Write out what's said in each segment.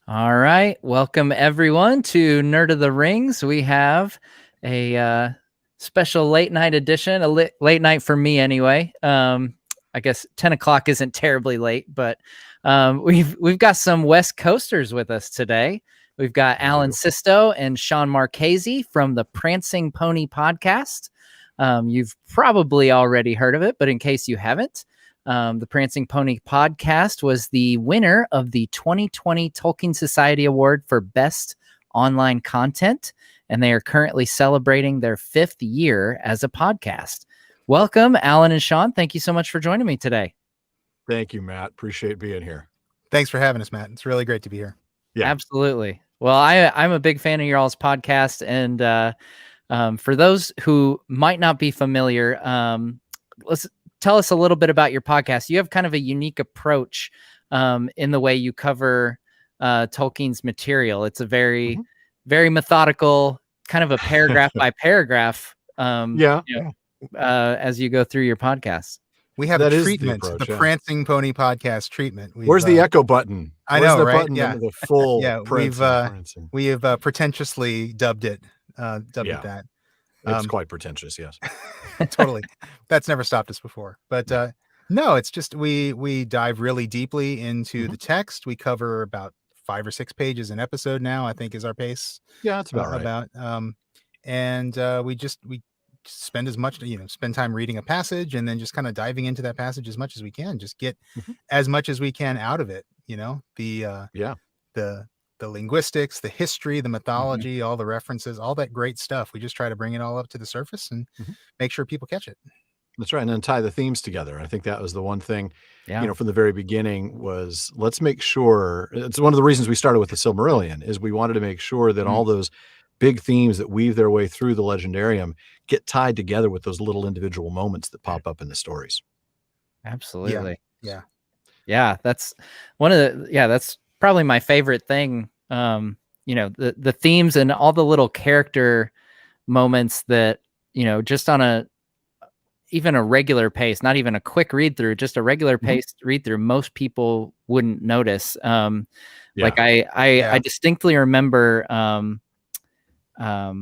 All right. Welcome, everyone, to Nerd of the Rings. We have a special late night edition, late night for me anyway. I guess 10 o'clock isn't terribly late, but we've got some West Coasters with us today. We've got Alan Sisto and Shawn Marchese from the Prancing Pony Podcast. You've probably already heard of it, but in case you haven't, the Prancing Pony Podcast was the winner of the 2020 Tolkien Society Award for Best Online Content, and they are currently celebrating their 5th year as a podcast. Welcome, Alan and Shawn. Thank you so much for joining me today. Thank you, Matt. Appreciate being here. Thanks for having us, Matt. It's really great to be here. Yeah, absolutely. Well, I'm a big fan of your all's podcast, and for those who might not be familiar, tell us a little bit about your podcast. You have kind of a unique approach in the way you cover Tolkien's material. It's a very, very methodical, kind of a paragraph by paragraph. As you go through your podcast. We have a treatment, the Prancing Pony Podcast treatment. Where's the echo button? I know, right? Yeah, the full. Yeah, we have pretentiously dubbed it that. It's quite pretentious, yes. Totally. That's never stopped us before. But no, it's just we dive really deeply into the text. We cover about 5 or 6 pages an episode now, I think is our pace. Yeah, that's about right. We spend spend time reading a passage and then just kind of diving into that passage as much as we can. Just get as much as we can out of it. The linguistics, the history, the mythology, all the references, all that great stuff. We just try to bring it all up to the surface and make sure people catch it. That's right. And then tie the themes together. I think that was the one thing, from the very beginning was let's make sure. It's one of the reasons we started with the Silmarillion is we wanted to make sure that all those big themes that weave their way through the Legendarium get tied together with those little individual moments that pop up in the stories. Absolutely. Yeah. That's that's probably my favorite thing. The themes and all the little character moments that, just on even a regular pace, not even a quick read through, just a regular pace read through, most people wouldn't notice. Like I distinctly remember, I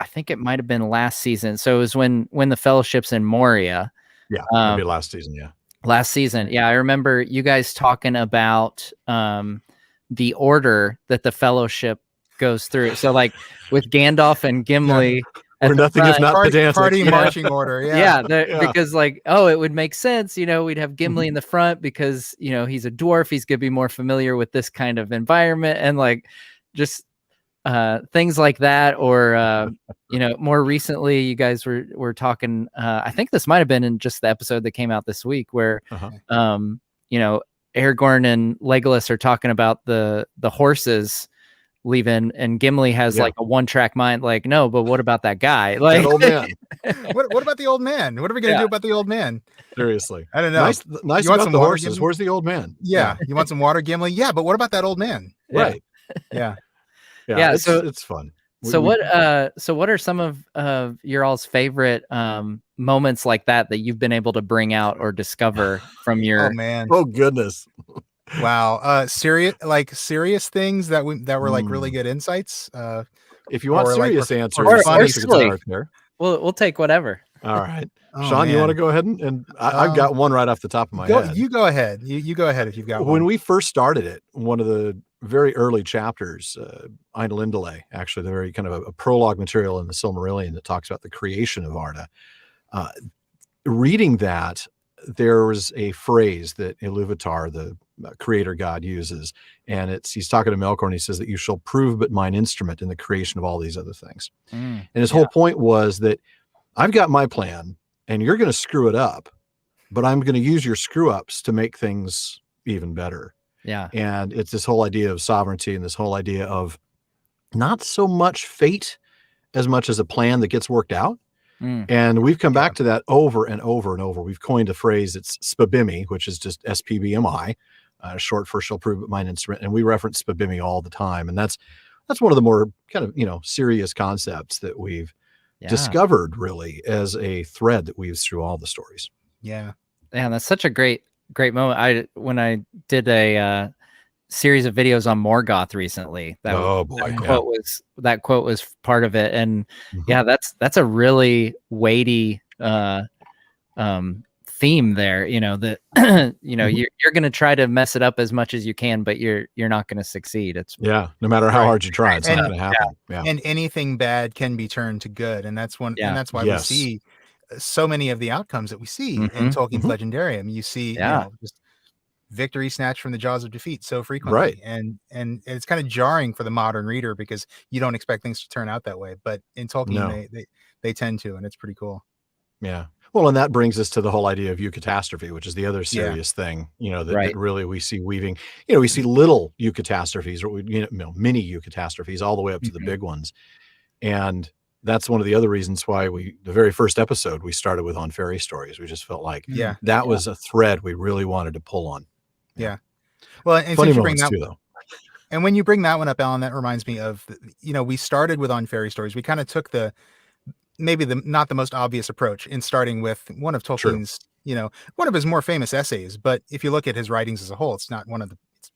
think it might've been last season. So it was when the Fellowship's in Moria. Yeah. Maybe last season. Yeah. Last season. Yeah. I remember you guys talking about, the order that the Fellowship goes through. So like with Gandalf and Gimli, or nothing if not pedantic. Party marching order. Because it would make sense. We'd have Gimli in the front because he's a dwarf. He's gonna be more familiar with this kind of environment and just things like that. Or more recently, you guys were talking. I think this might have been in just the episode that came out this week, where Aragorn and Legolas are talking about the horses leaving, and Gimli has a one-track mind. Like, no, but what about that guy? Like, that old man. What about the old man? What are we gonna do about the old man? Seriously, I don't know. Nice about the horses. Where's the old man? Yeah, you want some water, Gimli? Yeah, but what about that old man? Right. Yeah. So it's fun. What are some of your all's favorite moments like that you've been able to bring out or discover from your? Oh man! Oh goodness! Wow. Serious things that were like really good insights. If you want serious answers, or silly. We'll take whatever. All right, Shawn, you want to go ahead and I've got one right off the top of my head. You go ahead. You go ahead if you've got one. When we first started it, one of the very early chapters, Ainulindale, actually, the very kind of a prologue material in the Silmarillion that talks about the creation of Arda. Reading that, there was a phrase that Iluvatar, the creator god, uses, and he's talking to Melkor, and he says that you shall prove but mine instrument in the creation of all these other things. And his whole point was that I've got my plan, and you're going to screw it up, but I'm going to use your screw ups to make things even better. Yeah. And it's this whole idea of sovereignty and this whole idea of not so much fate as much as a plan that gets worked out. And we've come back to that over and over and over. We've coined a phrase, it's spabimi, which is just SPBMI, short for shall prove but mine instrument. And we reference spabimi all the time. And that's one of the more kind of, serious concepts that we've discovered really as a thread that weaves through all the stories. Yeah. Yeah. That's such a great moment. When I did a series of videos on Morgoth recently. That quote was part of it, and yeah, that's a really weighty theme there. You know that you're going to try to mess it up as much as you can, but you're not going to succeed. It's no matter how hard you try, it's not going to happen. Yeah. And anything bad can be turned to good, and that's one. And that's why we see so many of the outcomes that we see in Tolkien's Legendarium. You see, just victory snatched from the jaws of defeat so frequently, right? And it's kind of jarring for the modern reader because you don't expect things to turn out that way, but in Tolkien, they tend to, and it's pretty cool. Yeah. Well, and that brings us to the whole idea of eucatastrophe, which is the other serious thing, that really we see weaving. We see little eucatastrophes, or mini eucatastrophes, all the way up to the big ones, and that's one of the other reasons why the very first episode we started with on fairy stories. We just felt like that was a thread we really wanted to pull on. Yeah. Well, and funny since you moments too, though. And when you bring that one up, Alan, that reminds me of, we started with on fairy stories. We kind of took maybe not the most obvious approach in starting with one of Tolkien's, one of his more famous essays. But if you look at his writings as a whole, it's not one of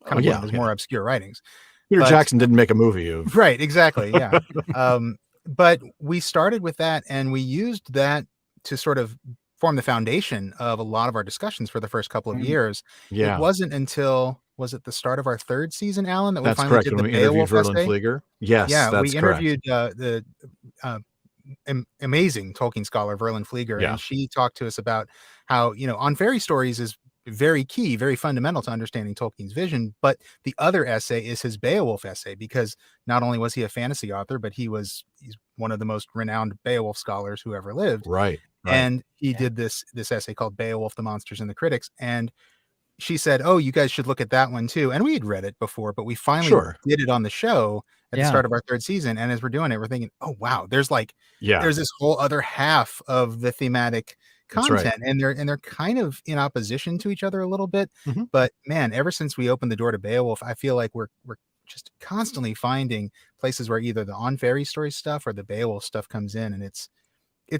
one of his more obscure writings. Peter Jackson didn't make a movie of. Right. Exactly. Yeah. But we started with that, and we used that to sort of form the foundation of a lot of our discussions for the first couple of years. Yeah. It wasn't until, was it the start of our third season, Alan, that that's we finally correct. did the When we interviewed Beowulf Verlin essay? Flieger. Yes, Yeah, that's we correct. interviewed the amazing Tolkien scholar Verlin Flieger, and she talked to us about how, on fairy stories is very key, very fundamental to understanding Tolkien's vision. But the other essay is his Beowulf essay, because not only was he a fantasy author, but he's one of the most renowned Beowulf scholars who ever lived. Right. And he did this essay called Beowulf, the Monsters and the Critics. And she said, "Oh, you guys should look at that one too." And we had read it before, but we finally did it on the show at the start of our third season. And as we're doing it, we're thinking, "Oh wow, there's this whole other half of the thematic content, and they're kind of in opposition to each other a little bit." But man, ever since we opened the door to Beowulf, I feel like we're just constantly finding places where either the on fairy story stuff or the Beowulf stuff comes in, and it's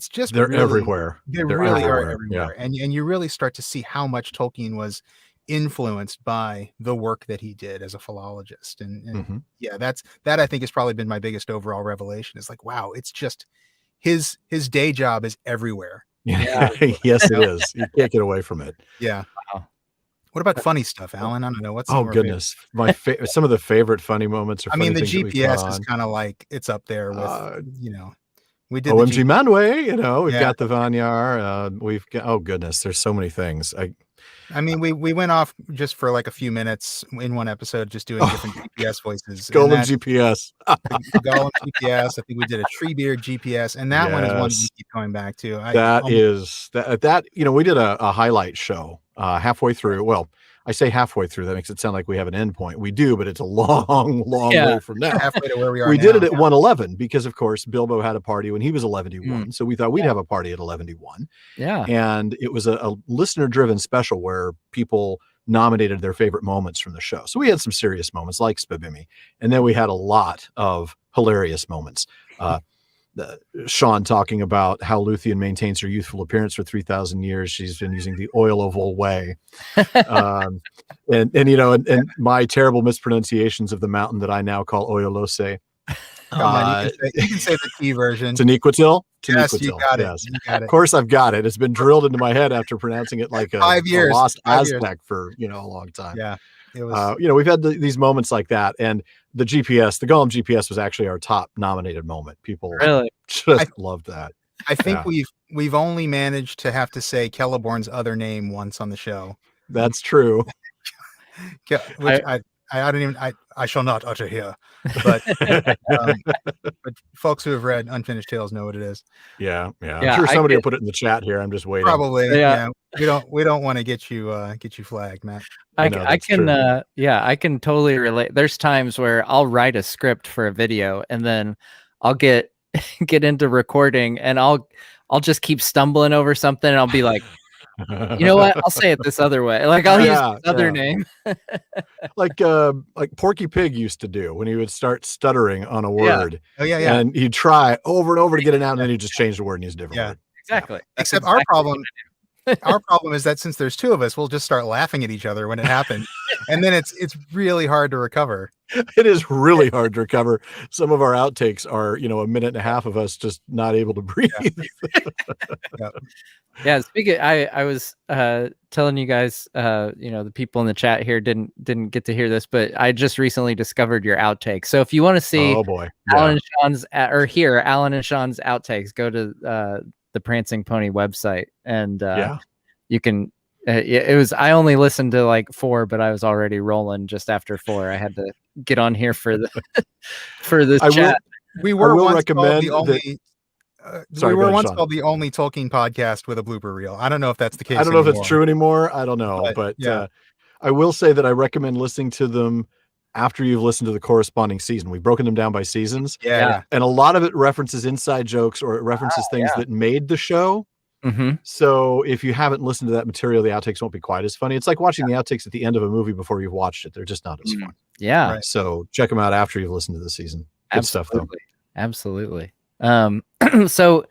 just they're everywhere. They really are everywhere. And you really start to see how much Tolkien was influenced by the work that he did as a philologist. And that I think has probably been my biggest overall revelation. It's like, wow, it's just his day job is everywhere. Yeah. Yes, it is. You can't get away from it. Yeah. Wow. What about funny stuff, Alan? I don't know. What's goodness. My some of the favorite funny moments. I mean, the GPS is kind of like, it's up there with, we did OMG Manway, we've got the Vanyar. We've got, goodness, there's so many things. I mean, we went off just for like a few minutes in one episode, just doing different GPS voices. Golem GPS. Gollum GPS. I think we did a Treebeard GPS, and that one is one we keep going back to. We did a highlight show halfway through. Well, I say halfway through. That makes it sound like we have an end point. We do, but it's a long way from now. Halfway to where we are. We did it at 111 because, of course, Bilbo had a party when he was 11-1. So we thought we'd have a party at 11-1. Yeah. And it was a listener-driven special where people nominated their favorite moments from the show. So we had some serious moments like Spabimmy. And then we had a lot of hilarious moments. Shawn talking about how Luthien maintains her youthful appearance for 3,000 years. She's been using the oil of Olway. And my terrible mispronunciations of the mountain that I now call Oyolose. Come on, you can say the key version. Taniquetil? Yes, you got it. Yes. You got it. Of course I've got it. It's been drilled into my head after pronouncing it like a lost Aztec for a long time. Yeah. It was, we've had these moments like that, and the Gollum GPS was actually our top nominated moment. People really just loved that. I think we've only managed to have to say Celeborn's other name once on the show. That's true. Which I shall not utter here, but folks who have read Unfinished Tales know what it is. Yeah. I'm sure somebody will put it in the chat here. I'm just waiting. Probably. Yeah. We don't want to get you flagged, Matt. I can totally relate. There's times where I'll write a script for a video and then I'll get into recording and I'll just keep stumbling over something and I'll be like, you know what? I'll say it this other way. Like I'll use this other name. like Porky Pig used to do when he would start stuttering on a word. Oh yeah. And he'd try over and over to get it out, and then he'd just change the word and use a different word. Exactly. Except our problem Our problem is that since there's two of us, we'll just start laughing at each other when it happens, and then it's really hard to recover. It is really hard to recover. Some of our outtakes are, a minute and a half of us just not able to breathe. Yeah. Yeah, speaking, I was telling you guys, the people in the chat here didn't get to hear this, but I just recently discovered your outtakes. So if you want to see Alan and Sean's hear Alan and Sean's outtakes, go to the Prancing Pony website, and you can. It was, I only listened to like 4, but I was already rolling just after 4. I had to get on here for the for this chat. We were once called the only. We were once called the only Tolkien podcast with a blooper reel. I don't know if that's the case. I don't know if it's true anymore. I don't know, but I will say that I recommend listening to them after you've listened to the corresponding season. We've broken them down by seasons. Yeah. And a lot of it references inside jokes, or it references things that made the show. Mm-hmm. So if you haven't listened to that material, the outtakes won't be quite as funny. It's like watching the outtakes at the end of a movie before you've watched it. They're just not as fun. Yeah. Right. So check them out after you've listened to the season. Good stuff, though. Absolutely. So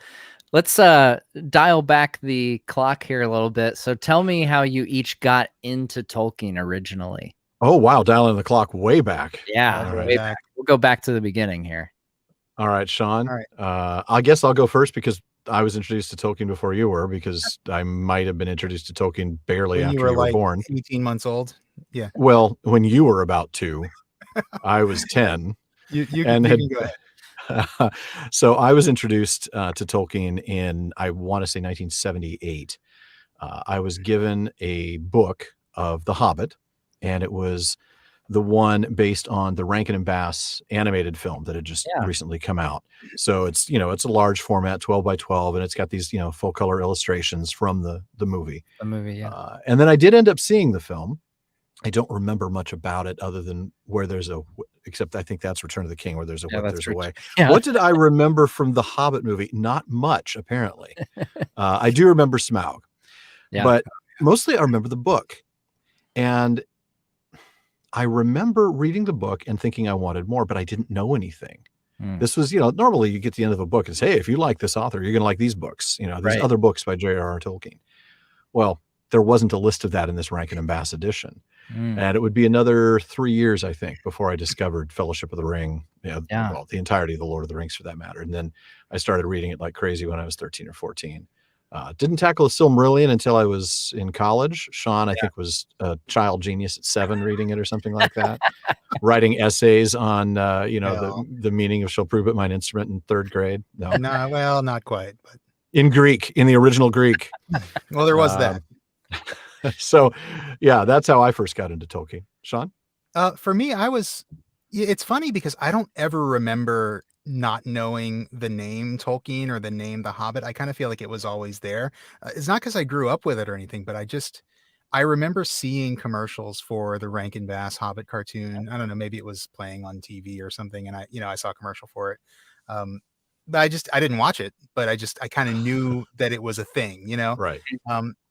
let's dial back the clock here a little bit. So tell me how you each got into Tolkien originally. Oh, wow. Dialing the clock way back. Yeah. Way back. We'll go back to the beginning here. All right, Sean. All right. I guess I'll go first because I was introduced to Tolkien before you were, because I might have been introduced to Tolkien barely after you were born. 18 months old. Yeah. Well, when you were about 2, I was 10. You can go ahead. So I was introduced to Tolkien in, I want to say 1978. I was given a book of The Hobbit, and it was the one based on the Rankin and Bass animated film that had just recently come out. So it's, it's a large format, 12 by 12, and it's got these, full color illustrations from the movie. The movie, yeah. And then I did end up seeing the film. I don't remember much about it other than except I think that's Return of the King, where there's a whip, there's a way. Yeah. What did I remember from the Hobbit movie? Not much, apparently. I do remember Smaug, but mostly I remember the book. And I remember reading the book and thinking I wanted more, but I didn't know anything. This was, normally you get to the end of a book and say, hey, if you like this author, you're going to like these books. There's other books by J.R.R. Tolkien. Well, there wasn't a list of that in this Rankin and Bass edition. And it would be another 3 years, I think, before I discovered Fellowship of the Ring, well, the entirety of the Lord of the Rings for that matter. And then I started reading it like crazy when I was 13 or 14. Didn't tackle a Silmarillion until I was in college. Sean, I think, was a child genius at 7 reading it or something like that. Writing essays on, the meaning of Shall Prove It Mine Instrument in 3rd grade. No, well, not quite. But in Greek, in the original Greek. Well, there was that. So, that's how I first got into Tolkien. Sean? For me, it's funny because I don't ever remember not knowing the name Tolkien or the name The Hobbit. I kind of feel like it was always there. It's not because I grew up with it or anything, but I remember seeing commercials for the Rankin Bass Hobbit cartoon. I don't know, maybe it was playing on TV or something, and I saw a commercial for it. But I didn't watch it, but I kind of knew that it was a thing, Right.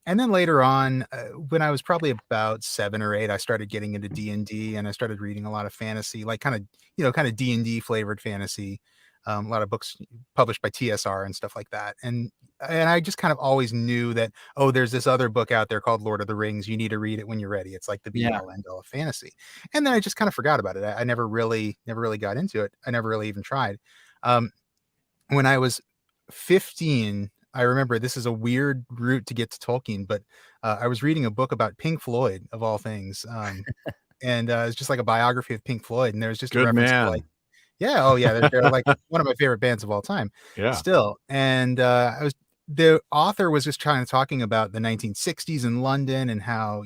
And then later on, when I was probably about 7 or 8, I started getting into D&D, and I started reading a lot of fantasy, like kind of D&D flavored fantasy. A lot of books published by TSR and stuff like that. And I just kind of always knew that, there's this other book out there called Lord of the Rings. You need to read it when you're ready. It's like the be all end all of fantasy. And then I just kind of forgot about it. I never really got into it. I never really even tried. When I was 15, I remember, this is a weird route to get to Tolkien, but I was reading a book about Pink Floyd, of all things. And it's just like a biography of Pink Floyd. And there's just a reference to like, they're like one of my favorite bands of all time. Yeah. Still. And the author was just talking about the 1960s in London, and how,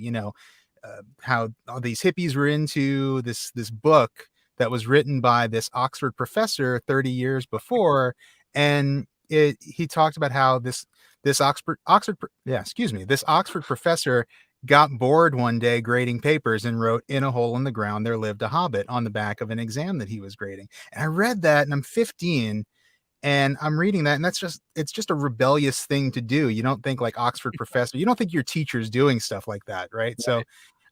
how all these hippies were into this book that was written by this Oxford professor 30 years before. And he talked about how this Oxford professor got bored one day grading papers and wrote, "In a hole in the ground there lived a hobbit," on the back of an exam that he was grading. And I read that, and I'm 15, and I'm reading that, and it's just a rebellious thing to do. You don't think like Oxford professor, you don't think your teacher's doing stuff like that, right? So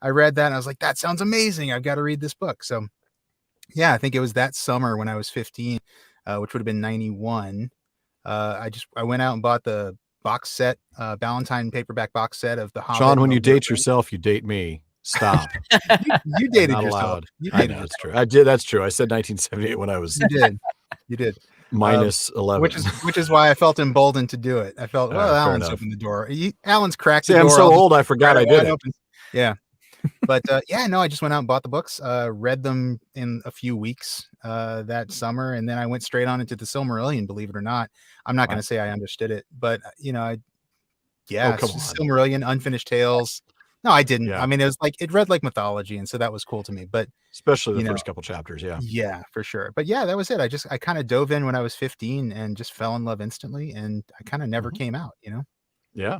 I read that, and I was like, that sounds amazing. I've got to read this book. So I think it was that summer when I was 15, which would have been 91. I went out and bought the box set, Ballantine paperback box set of the Hobbit. Sean, when you date yourself, you date me. Stop. You dated Not yourself. allowed. You I dated know, yourself. it's true. I did. That's true. I said 1978 when I was. You did. Minus 11. Which is why I felt emboldened to do it. I felt, well, Alan's opened the door. Alan's cracked the door. I'm so old, I forgot I did it. Open. Yeah. But no, I just went out and bought the books, read them in a few weeks that summer, and then I went straight on into the Silmarillion, believe it or not. I'm not going to say I understood it, but Silmarillion, Unfinished Tales. No, I didn't. Yeah. I mean, it read like mythology, and so that was cool to me. But especially the first couple chapters, yeah, for sure. But yeah, that was it. I kind of dove in when I was 15 and just fell in love instantly, and I kind of never came out. Yeah,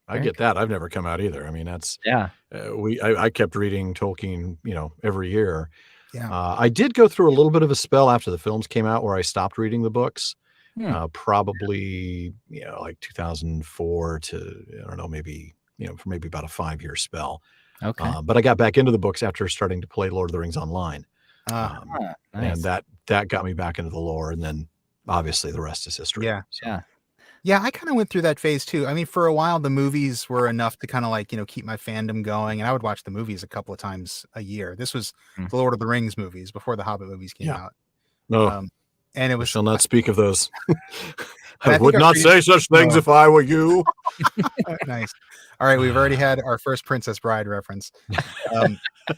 I get that. I've never come out either. I mean, that's I kept reading Tolkien, every year. Yeah, I did go through a little bit of a spell after the films came out where I stopped reading the books. Probably like 2004 to I don't know, maybe. For maybe about a 5-year spell. Okay. But I got back into the books after starting to play Lord of the Rings online. Nice. And that got me back into the lore. And then obviously the rest is history. Yeah. So. Yeah. I kind of went through that phase too. I mean, for a while, the movies were enough to kind of like, keep my fandom going. And I would watch the movies a couple of times a year. This was the Lord of the Rings movies before the Hobbit movies came out. No. And it was. I shall not speak of those. I would not say such things if I were you. Nice. All right, we've already had our first Princess Bride reference.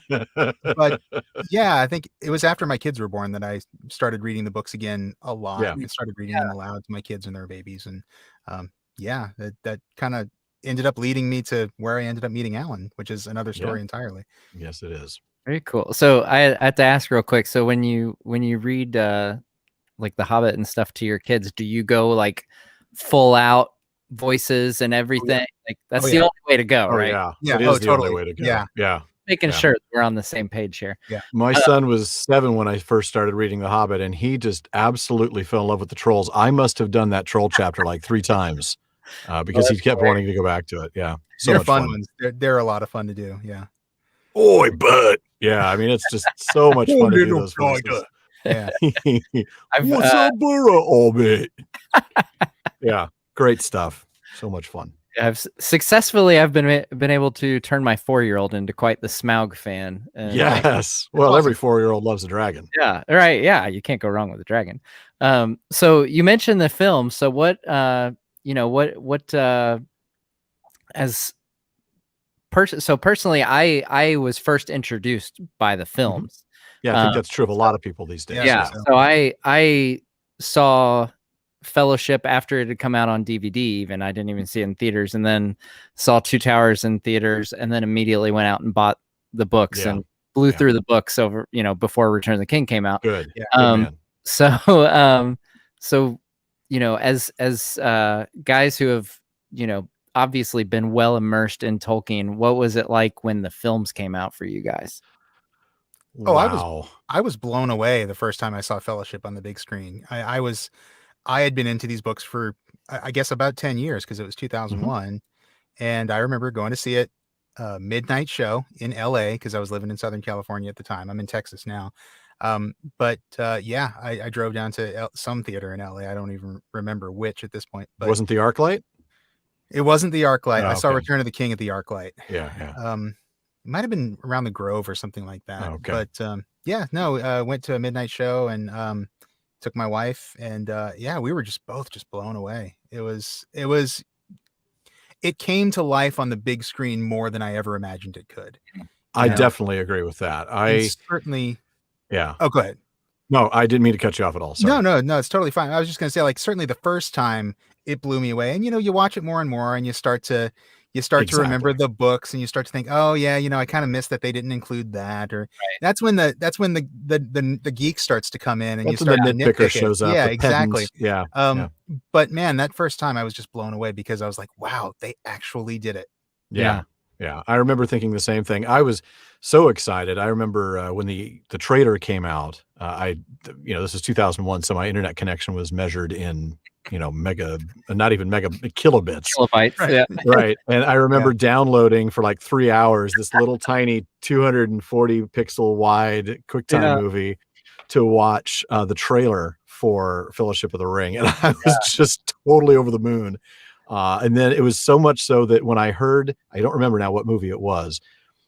But yeah, I think it was after my kids were born that I started reading the books again a lot. Yeah. I started reading them aloud to my kids and their babies. And that kind of ended up leading me to where I ended up meeting Alan, which is another story entirely. Yes, it is. Very cool. So I have to ask real quick. So when you read like the Hobbit and stuff to your kids, do you go like full out voices and everything? Like that's the only way to go, right? Yeah, it is the only way to go. Yeah. Making sure we're on the same page here. Yeah. My son was 7 when I first started reading The Hobbit, and he just absolutely fell in love with the trolls. I must have done that troll chapter like 3 times because he kept wanting to go back to it. Yeah. So much fun ones. They're a lot of fun to do. Yeah. Oi, but yeah, I mean, it's just so much fun to do those voices. Yeah. What's up, Burrow? Hobbit? Yeah. Great stuff. So much fun. I've been able to turn my 4-year-old into quite the Smaug fan. Yes. Well, every 4-year-old loves a dragon. Yeah. Right. Yeah. You can't go wrong with a dragon. So you mentioned the film. So what personally, I was first introduced by the films. Yeah. I think that's true of a lot of people these days. Yeah. So I saw Fellowship after it had come out on DVD. Even I didn't even see it in theaters, and then saw Two Towers in theaters, and then immediately went out and bought the books and blew through the books over before Return of the King came out. Good. Yeah. So as guys who have obviously been well immersed in Tolkien, what was it like when the films came out for you guys? Wow. I was blown away the first time I saw Fellowship on the big screen. I had been into these books for, I guess, about 10 years because it was 2001. And I remember going to see it midnight show in LA because I was living in Southern California at the time. I'm in Texas now. I drove down to some theater in LA. I don't even remember which at this point. But wasn't the ArcLight? It wasn't the ArcLight. Oh, I saw Return of the King at the ArcLight. Yeah. It might have been around the Grove or something like that. Oh, okay. But went to a midnight show and took my wife, and we were both blown away. It came to life on the big screen more than I ever imagined it could. I definitely agree with that. Certainly. Yeah. Oh, go ahead. No, I didn't mean to cut you off at all. Sorry. No, it's totally fine. I was just going to say, like, certainly the first time it blew me away, and you watch it more and more, and you start to remember the books, and you start to think, oh yeah, I kind of missed that they didn't include that, or that's when the geek starts to come in, and that's when the nitpicker shows up. Yeah, exactly. Yeah. But man, that first time I was just blown away because I was like, wow, they actually did it. Yeah. I remember thinking the same thing. I was so excited. I remember when the trailer came out. This is 2001, so my internet connection was measured in mega, not even mega, kilobits. Kilobytes. Right. Yeah. Right. And I remember downloading for like 3 hours this little tiny 240 pixel wide QuickTime movie to watch the trailer for Fellowship of the Ring. And I was just totally over the moon. And then it was so much so that when I heard, I don't remember now what movie it was,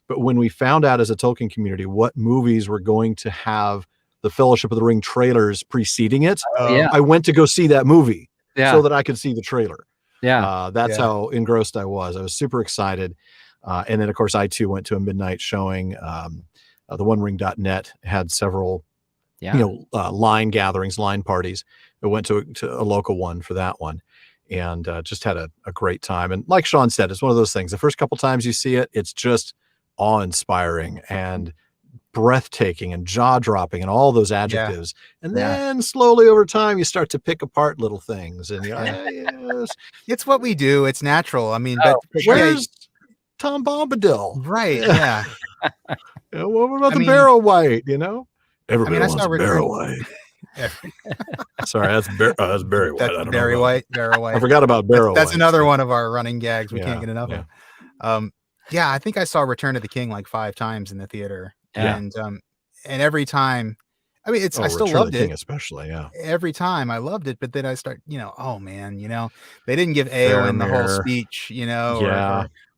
but when we found out as a Tolkien community what movies were going to have the Fellowship of the Ring trailers preceding it, I went to go see that movie so that I could see the trailer. That's how engrossed I was. I was super excited. And then, of course, I too went to a midnight showing. The OneRing.net had several, line gatherings, line parties. I went to a local one for that one, and just had a great time. And like Shawn said, it's one of those things. The first couple times you see it, it's just awe-inspiring and breathtaking and jaw-dropping and all those adjectives. And then slowly over time, you start to pick apart little things. And it's what we do. It's natural. I mean, but where's Tom Bombadil? Right. Yeah. What about the Barrow White? Everybody wants Barrow White. Sorry, that's Barry White. That's Barry White. Barrow White. I forgot about Barrow White. That's another one of our running gags. We can't get enough of. I think I saw Return of the King like 5 times in the theater, and every time, I mean, I still loved it, especially. Every time I loved it, but then I start, oh man, they didn't give Eowyn the whole speech,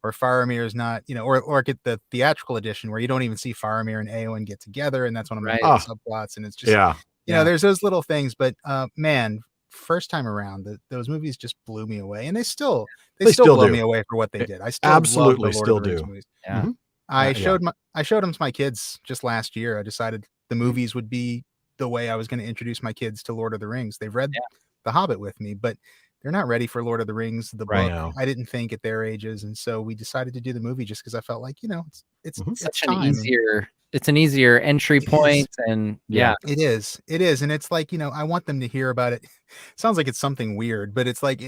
or Faramir's not, or get the theatrical edition where you don't even see Faramir and Eowyn get together, and that's one of my subplots, and it's just, there's those little things, but man, first time around, those movies just blew me away, and they still blow me away for what they did. I still absolutely love the still Lord of the Rings do. Movies. Yeah. I showed them to my kids just last year. I decided the movies would be the way I was going to introduce my kids to Lord of the Rings. They've read The Hobbit with me, but they're not ready for Lord of the Rings, the book. I didn't think at their ages, and so we decided to do the movie just because I felt like it's such an easier. It's an easier entry point, and it is, and it's like I want them to hear about it. Sounds like it's something weird, but it's like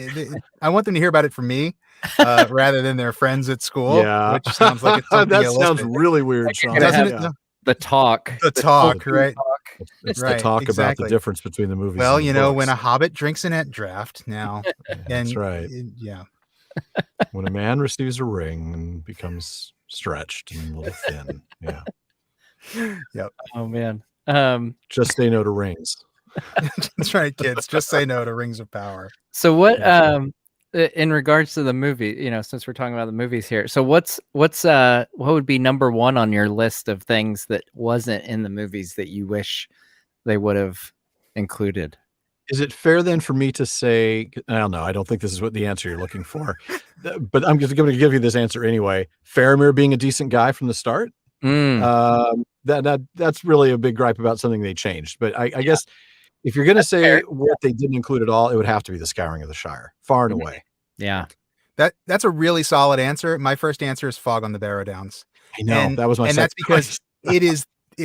I want them to hear about it from me rather than their friends at school. Which sounds like it's something that sounds really weird. Doesn't it? The talk, right? It's the talk about the difference between the movies. Well, when a hobbit drinks an ant draft now, that's right. When a man receives a ring and becomes stretched and a little thin, Yep. Oh man. Just say no to rings. That's right, kids. Just say no to Rings of Power. So what in regards to the movie, since we're talking about the movies here, so what would be number 1 on your list of things that wasn't in the movies that you wish they would have included? Is it fair then for me to say, I don't know, I don't think this is what the answer you're looking for, but I'm just going to give you this answer anyway. Faramir being a decent guy from the start. That's really a big gripe about something they changed. But I guess if you're going to say what they didn't include at all, it would have to be the Scouring of the Shire, far and away. Yeah. That's a really solid answer. My first answer is Fog on the Barrow Downs. I know, that was my second. And that's because it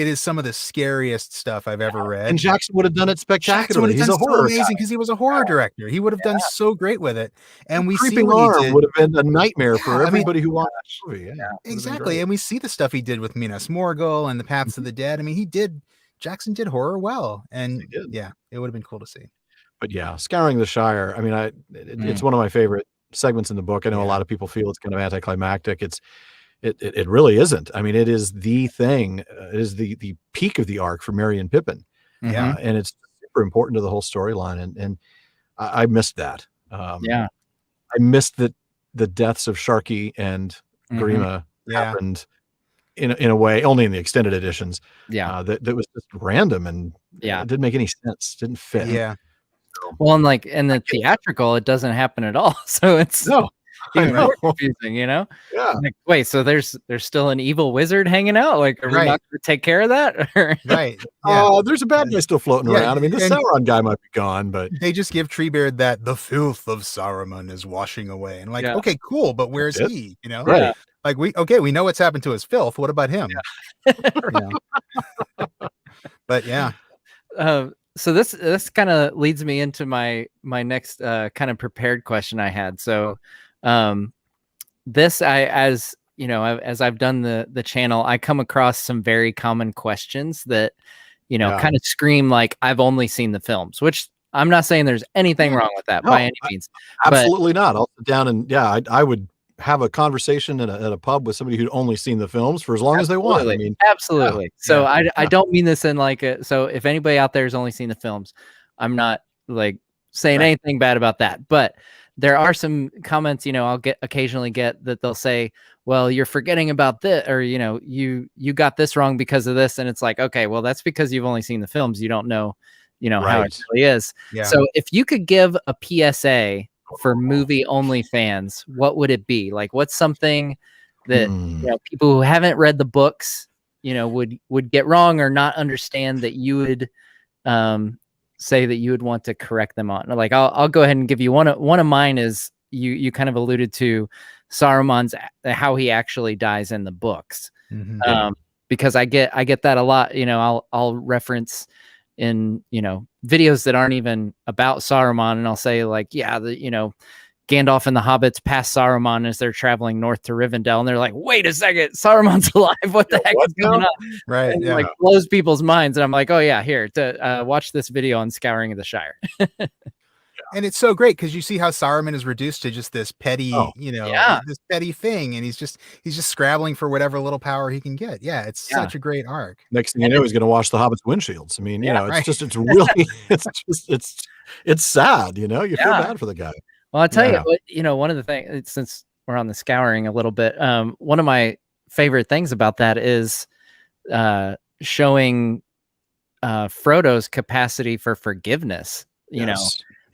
is some of the scariest stuff I've ever read. And Jackson would have done it spectacularly. He's a horror amazing because he was a horror director. He would have done so great with it. And we see Creeping what he did. would have been a nightmare for everybody who watched the movie. Exactly. And we see the stuff he did with Minas Morgul and the Paths of the Dead. I mean, Jackson did horror well. And it would have been cool to see. But Scouring the Shire, I mean, it's one of my favorite segments in the book. I know a lot of people feel it's kind of anticlimactic. It really isn't. I mean, it is the thing. It is the peak of the arc for Merry and Pippin. And it's super important to the whole storyline. And I missed that. I missed that the deaths of Sharky and Grima happened in a way, only in the extended editions. That was just random and it didn't make any sense. Didn't fit. Well, and in the theatrical, it doesn't happen at all. So it's even more confusing, Like, wait, so there's still an evil wizard hanging out? Like, are we not going to take care of that? Right. There's a bad guy still floating around. I mean, the Sauron guy might be gone, but they just give Treebeard that the filth of Saruman is washing away, and okay, cool, but where's he? Right? Like we know what's happened to his filth. What about him? But so this kind of leads me into my next kind of prepared question I had. So as I've done the channel, I come across some very common questions that kind of scream like I've only seen the films, which I'm not saying there's anything wrong with that by any means. Absolutely not. I'll sit down and I would have a conversation at a pub with somebody who'd only seen the films for as long as they want. I mean, absolutely. So I don't mean this in so if anybody out there has only seen the films, I'm not like saying anything bad about that. But there are some comments, I'll occasionally get that they'll say, well, you're forgetting about this, or, you got this wrong because of this. And it's like, okay, well, that's because you've only seen the films. You don't know, how it really is. Yeah. So if you could give a PSA for movie only fans, what would it be? Like, what's something that people who haven't read the books, would get wrong or not understand that you would say that you would want to correct them on? Like, I'll go ahead and give you one of mine is you kind of alluded to Saruman's, how he actually dies in the books. Because I get that a lot. I'll reference in, videos that aren't even about Saruman, and I'll say like, Gandalf and the hobbits pass Saruman as they're traveling north to Rivendell, and they're like, wait a second, Saruman's alive. What the heck is going on? Right. And like blows people's minds. And I'm like, oh yeah, here to watch this video on Scouring of the Shire. And it's so great because you see how Saruman is reduced to just this petty, this petty thing, and he's just scrabbling for whatever little power he can get. Yeah, it's such a great arc. Next thing you know, he's going to wash the hobbits' windshields. I mean, it's really, it's sad. You feel bad for the guy. Well, I'll tell you what, one of the things, since we're on the Scouring a little bit, one of my favorite things about that is showing Frodo's capacity for forgiveness.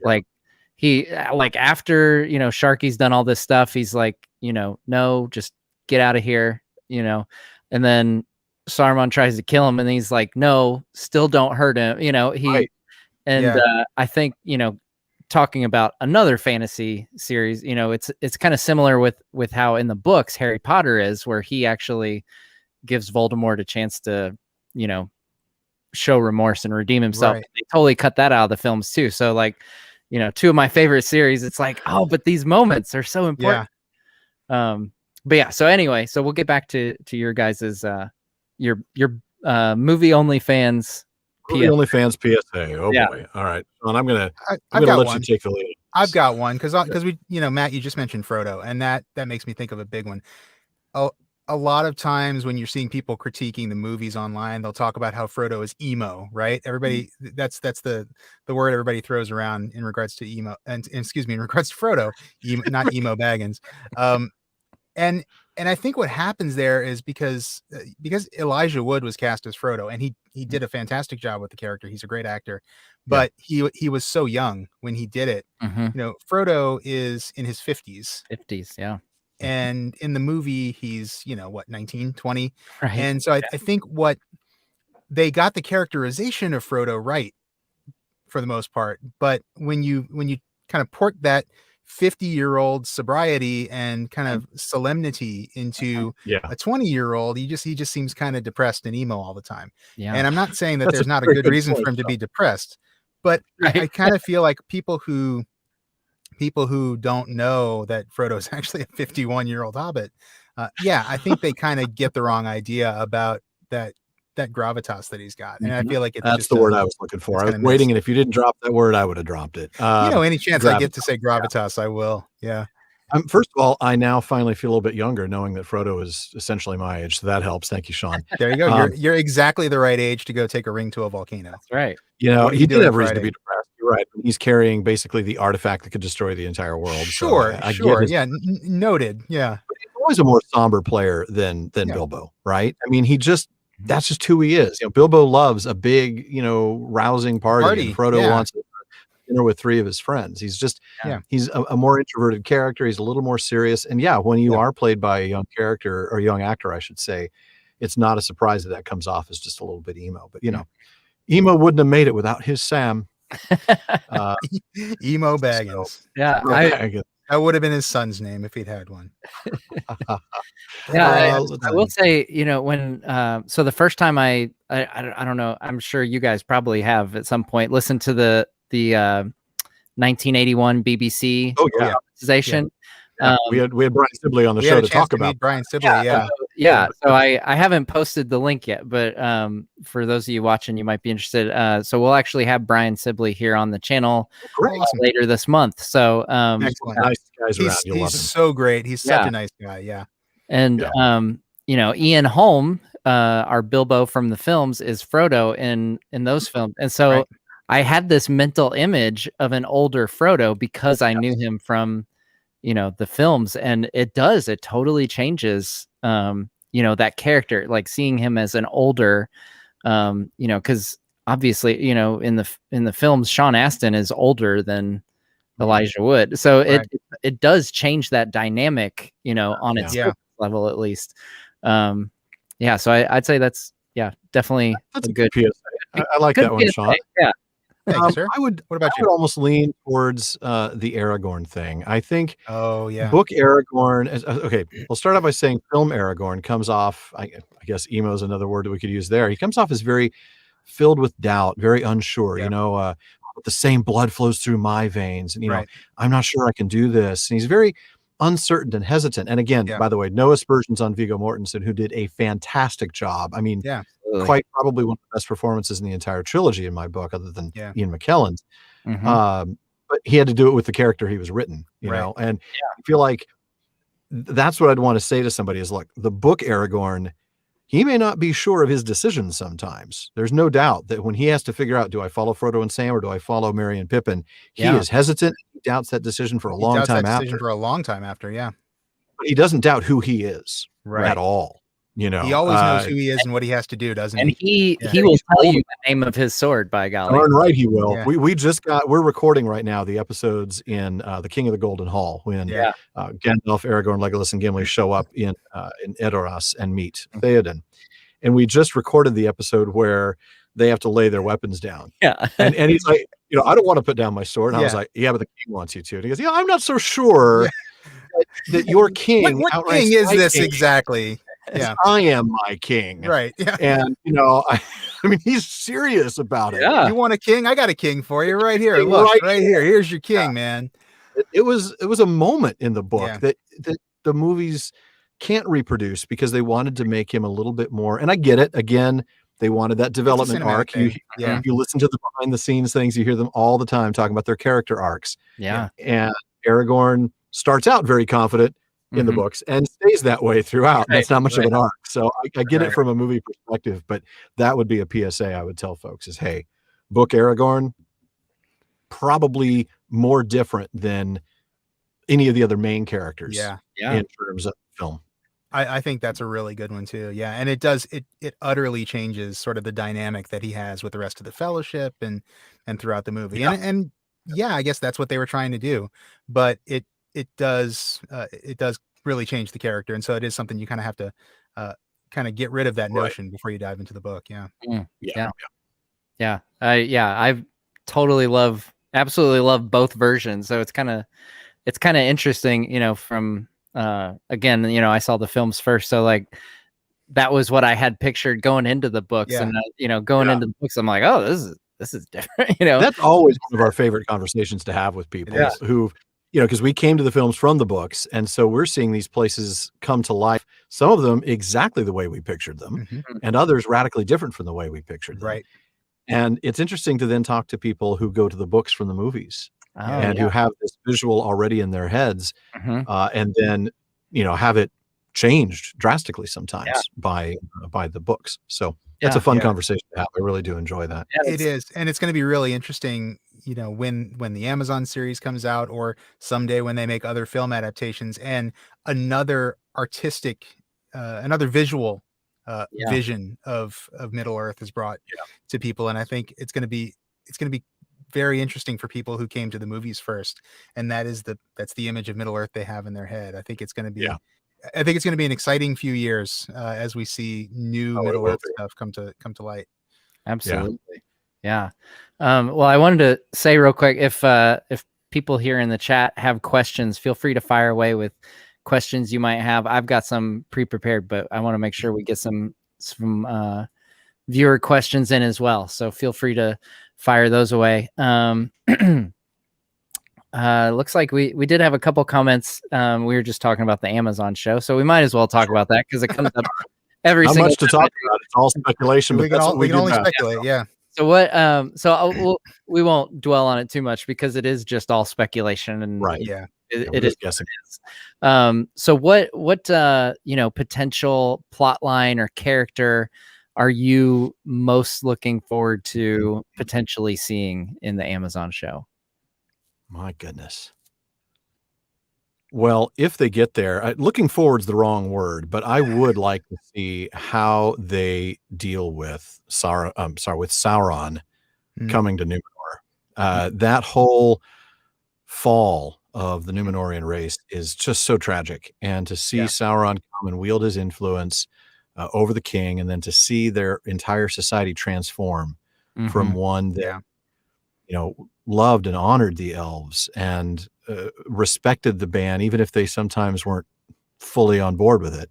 Like after, Sharky's done all this stuff, he's like, no, just get out of here, and then Saruman tries to kill him and he's like, no, still don't hurt him. I think, talking about another fantasy series, it's kind of similar with how in the books Harry Potter is, where he actually gives Voldemort a chance to, show remorse and redeem himself. Right. They totally cut that out of the films too. So like, two of my favorite series, it's like, oh, but these moments are so important. But yeah, so anyway, so we'll get back to your guys's your movie only fans. Only fans PSA. Oh boy. All right. Well, I'm gonna let you take the lead. I've got one because we, Matt, you just mentioned Frodo, and that makes me think of a big one. A lot of times when you're seeing people critiquing the movies online, they'll talk about how Frodo is emo, right? Everybody, that's the word everybody throws around in regards to emo, and excuse me, in regards to Frodo, not emo Baggins. And I think what happens there is because Elijah Wood was cast as Frodo, and he did a fantastic job with the character. He's a great actor, but he was so young when he did it. Frodo is in his 50s. Yeah. And in the movie, he's, 19, 20. Right. And so I think what they got the characterization of Frodo right for the most part. But when you kind of port that 50-year-old sobriety and kind of solemnity into a 20-year-old, he just seems kind of depressed and emo all the time. Yeah. And I'm not saying that there's not a good reason for him to be depressed, but I kind of feel like people who don't know that Frodo is actually a 51-year-old hobbit, I think they kind of get the wrong idea about that gravitas that he's got. And I feel like that's the word I was looking for. I was waiting, and if you didn't drop that word, I would have dropped it. Any chance I get to say gravitas, I will. Yeah. First of all, I now finally feel a little bit younger, knowing that Frodo is essentially my age. So that helps. Thank you, Sean. There you go. You're exactly the right age to go take a ring to a volcano. That's right. He did have reason to be depressed. You're right. He's carrying basically the artifact that could destroy the entire world. Sure. Yeah. Noted. Yeah. But he's always a more somber player than Bilbo, right? I mean, that's just who he is. Bilbo loves a big, rousing party. And Frodo wants dinner with three of his friends. He's just, he's a more introverted character. He's a little more serious. And when you are played by a young character or young actor, I should say, it's not a surprise that comes off as just a little bit emo. But emo wouldn't have made it without his Sam. Emo Baggins. So, yeah, that would have been his son's name if he'd had one. I will say, when so the first time I don't know, I'm sure you guys probably have at some point listened to the 1981 BBC dramatization. We had Brian Sibley on the show to talk about Brian Sibley. So I haven't posted the link yet, but for those of you watching, you might be interested. So we'll actually have Brian Sibley here on the channel later this month. So nice guys around. He's so great. He's such a nice guy. Yeah. And Ian Holm, our Bilbo from the films, is Frodo in those films, and so I had this mental image of an older Frodo because I knew him from, the films, and it totally changes, that character, like seeing him as an older, because obviously, in the films, Sean Astin is older than Elijah Wood. So it does change that dynamic, on its level, at least. So I'd say that's definitely that's a good PSA. I like that one, Sean. Yeah. Thank you, sir. What about you? I would almost lean towards the Aragorn thing. I think book Aragorn. Okay, we'll start out by saying film Aragorn comes off, I guess emo is another word that we could use there. He comes off as very filled with doubt, very unsure, the same blood flows through my veins. And, I'm not sure I can do this. And he's very uncertain and hesitant. And again, by the way, no aspersions on Viggo Mortensen, who did a fantastic job. I mean, quite probably one of the best performances in the entire trilogy in my book, other than Ian McKellen's. But he had to do it with the character he was written, you know, and I feel like that's what I'd want to say to somebody is, look, the book Aragorn, he may not be sure of his decisions sometimes. There's no doubt that when he has to figure out, do I follow Frodo and Sam or do I follow Merry and Pippin? He is hesitant. He doubts that decision for a long time after. But he doesn't doubt who he is at all. He always knows who he is and what he has to do, doesn't he? And he will tell you the name of his sword, by golly. Darn right he will. Yeah. We're recording right now the episodes in The King of the Golden Hall when Gandalf, Aragorn, Legolas, and Gimli show up in Edoras and meet Theoden. And we just recorded the episode where they have to lay their weapons down. Yeah. And he's like, I don't want to put down my sword. And I was like, yeah, but the king wants you to. And he goes, I'm not so sure that your king. What king is this exactly? Yeah, I am my king. Right. Yeah. And I mean, he's serious about it. Yeah. You want a king? I got a king for you right here. Look, right here. Here's your king, man. It was a moment in the book that the movies can't reproduce because they wanted to make him a little bit more. And I get it. Again, they wanted that development arc. You listen to the behind the scenes things, you hear them all the time talking about their character arcs. Yeah. And Aragorn starts out very confident in the books and stays that way throughout. Right. That's not much of an arc. So I get it from a movie perspective, but that would be a PSA I would tell folks is, hey, book Aragorn, probably more different than any of the other main characters in terms of film. I think that's a really good one too. Yeah. And it utterly changes sort of the dynamic that he has with the rest of the fellowship and throughout the movie. Yeah. And I guess that's what they were trying to do, but it does really change the character. And so it is something you kind of have to kind of get rid of that notion before you dive into the book. Yeah. I absolutely love both versions. So it's kind of interesting, from, again, I saw the films first. So like, that was what I had pictured going into the books and, going into the books, I'm like, oh, this is different. That's always one of our favorite conversations to have with people who, because we came to the films from the books. And so we're seeing these places come to life, some of them exactly the way we pictured them and others radically different from the way we pictured them. Right. And it's interesting to then talk to people who go to the books from the movies who have this visual already in their heads and then, have it changed drastically sometimes by the books. So that's a fun conversation to have. I really do enjoy that. Yeah, it is. And it's going to be really interesting, when the Amazon series comes out or someday when they make other film adaptations and another artistic, another visual vision of Middle Earth is brought to people. And I think it's going to be very interesting for people who came to the movies first. And that's the image of Middle Earth they have in their head. I think it's going to be, an exciting few years as we see new Middle Earth stuff come to light. Absolutely. Yeah. Well, I wanted to say real quick, if people here in the chat have questions, feel free to fire away with questions you might have. I've got some pre-prepared, but I want to make sure we get some viewer questions in as well. So feel free to fire those away. Looks like we did have a couple comments. We were just talking about the Amazon show, so we might as well talk about that because it comes up every single time. Not much to talk about. It's all speculation. We can only speculate. Yeah. So what? We won't dwell on it too much because it is just all speculation and it is guessing. So what potential plot line or character are you most looking forward to potentially seeing in the Amazon show? My goodness. Well, if they get there, looking forward's the wrong word, but I would like to see how they deal with Sauron coming to Numenor. That whole fall of the Numenorian race is just so tragic, and to see Sauron come and wield his influence over the king, and then to see their entire society transform from one that loved and honored the elves and respected the ban, even if they sometimes weren't fully on board with it,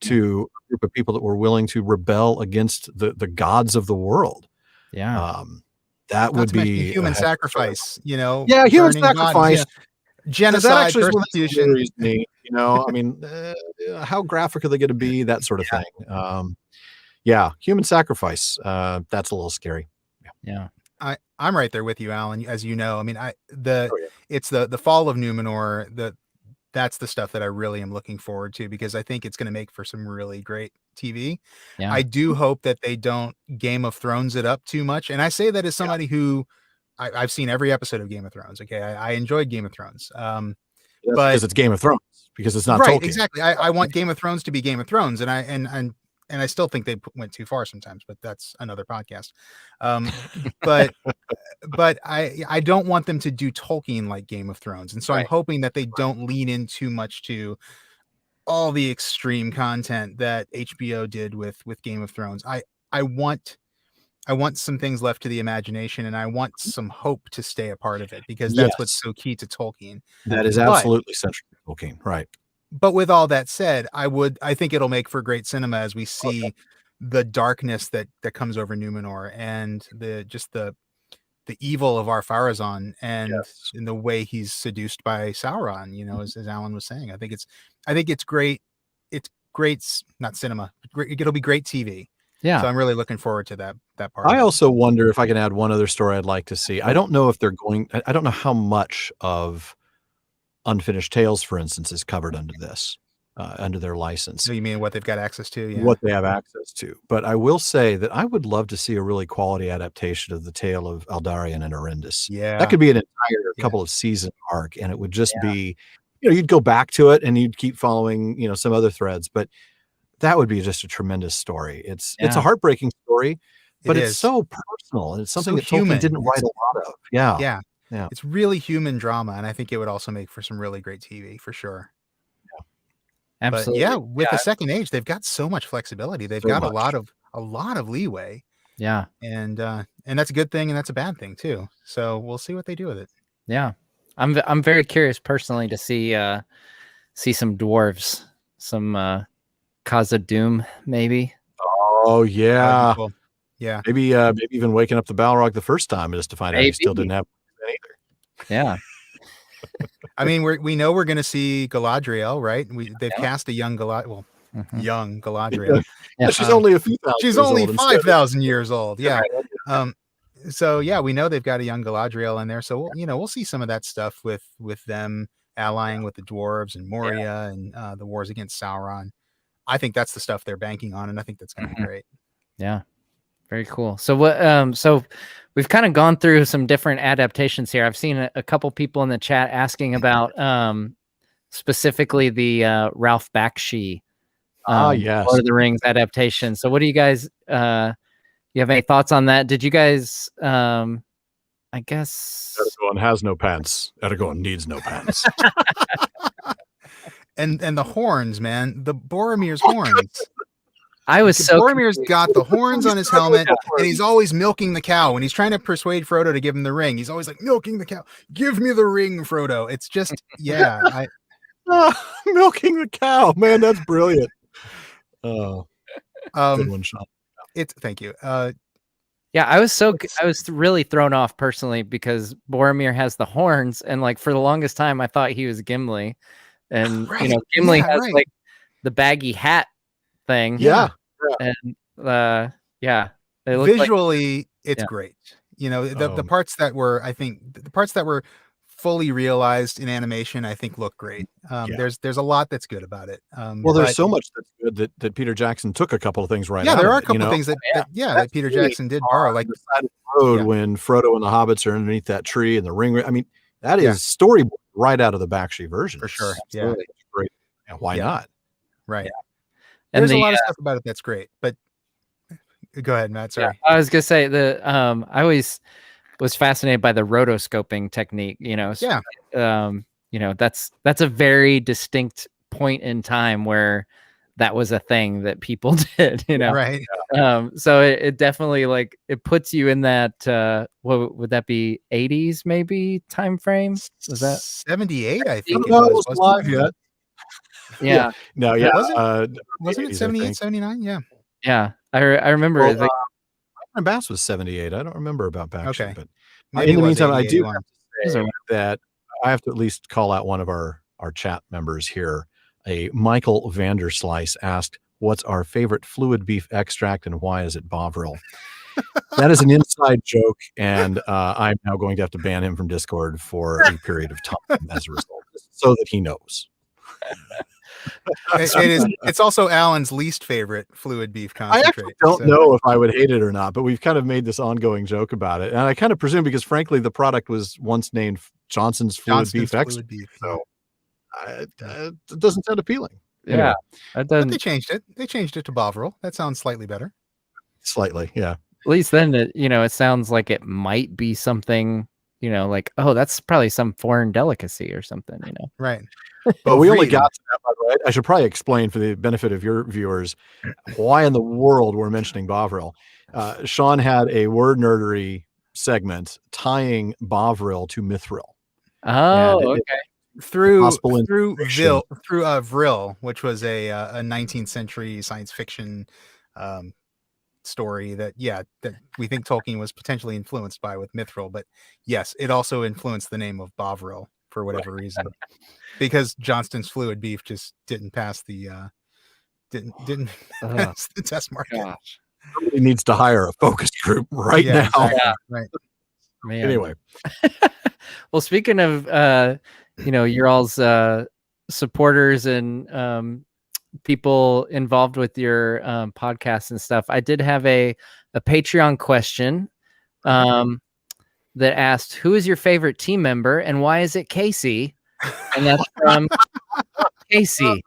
to a group of people that were willing to rebel against the gods of the world. That would be human sacrifice, human sacrifice, bodies, genocide, persecution. I mean, how graphic are they going to be? That sort of thing. Human sacrifice. That's a little scary. I'm right there with you, Alan. As you know, I mean, it's the fall of Numenor. That's the stuff that I really am looking forward to, because I think it's going to make for some really great TV. I do hope that they don't Game of Thrones it up too much. And I say that as somebody who I've seen every episode of Game of Thrones. Okay. I enjoyed Game of Thrones. But because it's Game of Thrones, because it's not right. Tolkien. Exactly. I want Game of Thrones to be Game of Thrones. And I still think they went too far sometimes, but that's another podcast. But I don't want them to do Tolkien like Game of Thrones. And so I'm hoping that they don't lean in too much to all the extreme content that HBO did with Game of Thrones. I want some things left to the imagination, and I want some hope to stay a part of it, because that's what's so key to Tolkien. That is absolutely central to Tolkien. Right. But with all that said, I think it'll make for great cinema as we see the darkness that comes over Numenor, and the evil of Ar-Pharazôn, and in the way he's seduced by Sauron, as Alan was saying. I think it's great. It's great, not cinema. It'll be great TV. Yeah. So I'm really looking forward to that part. I also wonder if I can add one other story I'd like to see. I don't know if I don't know how much of Unfinished Tales, for instance, is covered under this, under their license. So you mean what they've got access to? Yeah. What they have access to. But I will say that I would love to see a really quality adaptation of the tale of Eldarion and Arendis. Yeah. That could be an entire couple of season arc, and it would just be, you'd go back to it and you'd keep following, some other threads, but that would be just a tremendous story. It's a heartbreaking story, but it's so personal, and it's something that Tolkien didn't write a lot of. Yeah. It's really human drama, and I think it would also make for some really great TV for sure. Absolutely. But with the Second Age, they've got so much flexibility. They've got a lot of leeway. Yeah. And that's a good thing, and that's a bad thing too. So we'll see what they do with it. Yeah. I'm very curious personally to see some dwarves, some Khazad-dûm maybe. Oh yeah. Cool. Yeah. Maybe even waking up the Balrog the first time just to find out he still didn't have either. Yeah. I mean, we know we're going to see Galadriel, right? They've cast a young young Galadriel. She's only a few thousand. She's only 5,000 years old. Yeah. So we know they've got a young Galadriel in there. So we'll see some of that stuff with them allying with the dwarves and Moria and the wars against Sauron. I think that's the stuff they're banking on, and I think that's going to be great. Yeah. Very cool. So what? So we've kind of gone through some different adaptations here. I've seen a couple people in the chat asking about specifically the Ralph Bakshi, Lord of the Rings adaptation. So what do you guys? You have any thoughts on that? Did you guys? I guess Aragorn has no pants. Aragorn needs no pants. and the horns, man, the Boromir's horns. I was so Boromir's got the horns on his helmet, and he's always milking the cow. When he's trying to persuade Frodo to give him the ring, he's always like, milking the cow. Give me the ring, Frodo. It's just, milking the cow. Man, that's brilliant. Oh, good one, Sean. Thank you. I was really thrown off personally because Boromir has the horns, and like for the longest time I thought he was Gimli, and Gimli has like the baggy hat thing. And visually it's great. The parts that were, I think the parts that were fully realized in animation, I think look great. There's a lot that's good about it. Well, there's so much that's good that Peter Jackson took a couple of things right out there of are it, a couple of things that Peter Jackson did borrow, like the side of the road when Frodo and the hobbits are underneath that tree and the ring. I mean, that is storyboard right out of the Bakshi version. For sure. It's great. Yeah, why not? Right. And there's a lot of stuff about it that's great, but go ahead, Matt. Sorry. I was gonna say I always was fascinated by the rotoscoping technique. That's a very distinct point in time where that was a thing that people did. Right. So it definitely it puts you in that. What would that be? 80s maybe time frame? Was that 78? I think it was live yet. Yeah. No. Yeah. Wasn't it 78, 79? Yeah. Yeah. I remember. Well, Bass was 78. I don't remember about Bakshi, but maybe in the meantime, I do 81. have to say that I have to at least call out one of our chat members here. A Michael Vanderslice asked, "What's our favorite fluid beef extract and why is it Bovril?" That is an inside joke, and I'm now going to have to ban him from Discord for a period of time as a result, so that he knows. It's also Alan's least favorite fluid beef concentrate. I actually don't know if I would hate it or not, but we've kind of made this ongoing joke about it, and I kind of presume because, frankly, the product was once named Johnson's Fluid Beef Extract, so it doesn't sound appealing. Yeah, anyway. But they changed it. They changed it to Bovril. That sounds slightly better. Slightly, yeah. At least then, it sounds like it might be something. That's probably some foreign delicacy or something. Right. But we only got to that, by the way. I should probably explain for the benefit of your viewers why in the world we're mentioning Bovril. Shawn had a word nerdery segment tying Bovril to Mithril. Oh, okay. Through Vril, which was a 19th century science fiction story that we think Tolkien was potentially influenced by with Mithril, but yes, it also influenced the name of Bovril for whatever reason, because Johnston's fluid beef just didn't pass the pass the test market. Gosh. Somebody needs to hire a focus group right now. Exactly. Yeah, right. Man. Anyway, well, speaking of your all's supporters and people involved with your podcasts and stuff, I did have a Patreon question that asked, "Who is your favorite team member and why is it Casey?" And that's from Casey.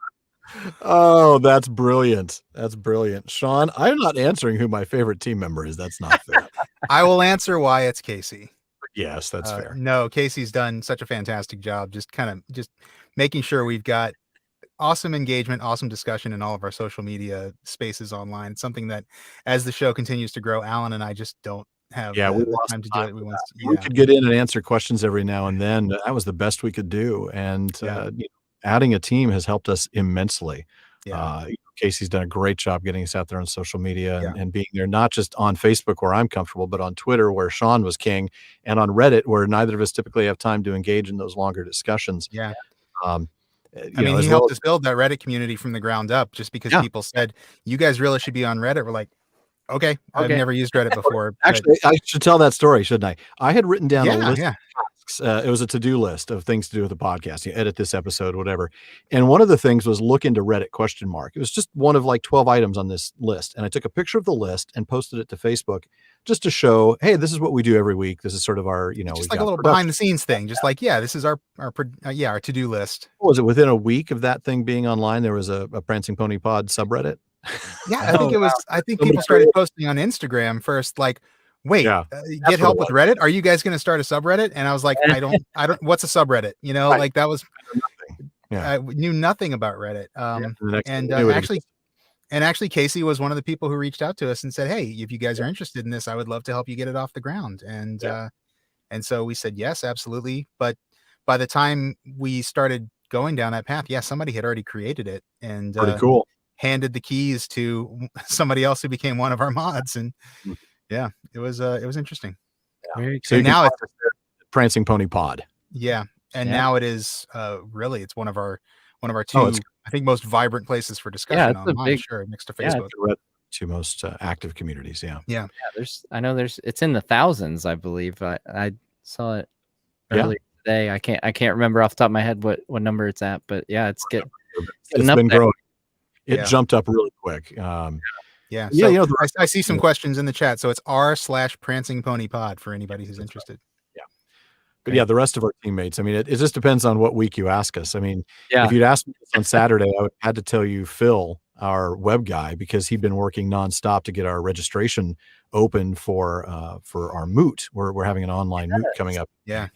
Oh, that's brilliant. That's brilliant. Shawn, I'm not answering who my favorite team member is. That's not fair. I will answer why it's Casey. Yes, that's fair. No, Casey's done such a fantastic job just making sure we've got awesome engagement, awesome discussion in all of our social media spaces online. It's something that as the show continues to grow, Alan and I just don't have the time to do it. We could get in and answer questions every now and then. That was the best we could do. And adding a team has helped us immensely. Casey's done a great job getting us out there on social media and being there, not just on Facebook where I'm comfortable, but on Twitter where Shawn was king, and on Reddit where neither of us typically have time to engage in those longer discussions. Yeah. He helped us build that Reddit community from the ground up just because people said, you guys really should be on Reddit. We're like, okay. I've never used Reddit before. Actually, I should tell that story, shouldn't I? I had written down a list of tasks. It was a to-do list of things to do with the podcast. You edit this episode, whatever. And one of the things was look into Reddit ? It was just one of 12 items on this list. And I took a picture of the list and posted it to Facebook just to show, hey, this is what we do every week. This is sort of our, just like a little behind the scenes thing. Just this is our to-do list. What was it within a week of that thing being online? There was a Prancing Pony Pod subreddit. Yeah, I think it was. I think people started posting on Instagram first, like, wait, get help with Reddit. Are you guys going to start a subreddit? And I was like, I don't. What's a subreddit? Like that was. I knew nothing about Reddit. Actually, Casey was one of the people who reached out to us and said, "Hey, if you guys are interested in this, I would love to help you get it off the ground." And so we said yes, absolutely. But by the time we started going down that path, somebody had already created it and pretty cool. Handed the keys to somebody else who became one of our mods, and it was interesting. So now it's Prancing Pony Pod. Now it is really it's one of our two I think most vibrant places for discussion online. Next to Facebook. Two most active communities. It's in the thousands, I believe. I saw it earlier today. I can't remember off the top of my head what number it's at, but yeah, it's been up growing. It jumped up really quick. Yeah. So I see some questions in the chat. So it's r/Prancing Pony Pod for anybody who's interested. Yeah. But yeah, the rest of our teammates, I mean, it just depends on what week you ask us. I mean, Yeah. if you'd asked me this on Saturday, I would have had to tell you Phil, our web guy, because he'd been working nonstop to get our registration open for our moot. We're having an online moot coming up. Yeah.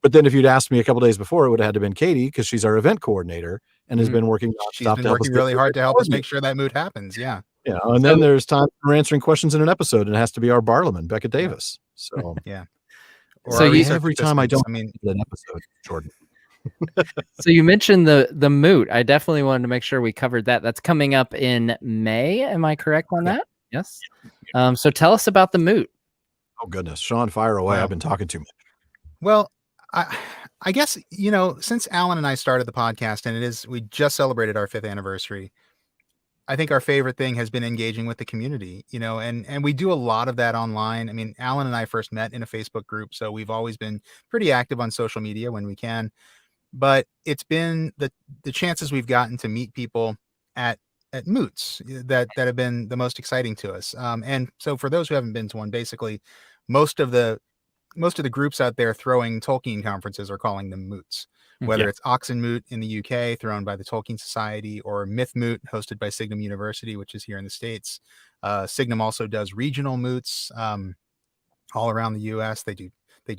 But then if you'd asked me a couple days before, it would have had to been Katie, because she's our event coordinator and has been working nonstop. She's been working really hard to help us make sure that moot happens. Yeah. Yeah. And then there's time for answering questions in an episode, and it has to be our Barliman, Becca Davis. So yeah. So every time I don't an episode, Jordan. So you mentioned the moot. I definitely wanted to make sure we covered that. That's coming up in May. Am I correct on that? Yes. So tell us about the moot. Oh goodness, Shawn, fire away. I've been talking too much. Well, I guess, since Alan and I started the podcast, and we just celebrated our 5th anniversary, I think our favorite thing has been engaging with the community, and we do a lot of that online. I mean, Alan and I first met in a Facebook group, so we've always been pretty active on social media when we can. But it's been the chances we've gotten to meet people at moots that have been the most exciting to us. And so for those who haven't been to one, basically most of the groups out there throwing Tolkien conferences are calling them moots, whether it's Oxen Moot in the UK, thrown by the Tolkien Society, or Myth Moot, hosted by Signum University, which is here in the States. Signum also does regional moots all around the US. They do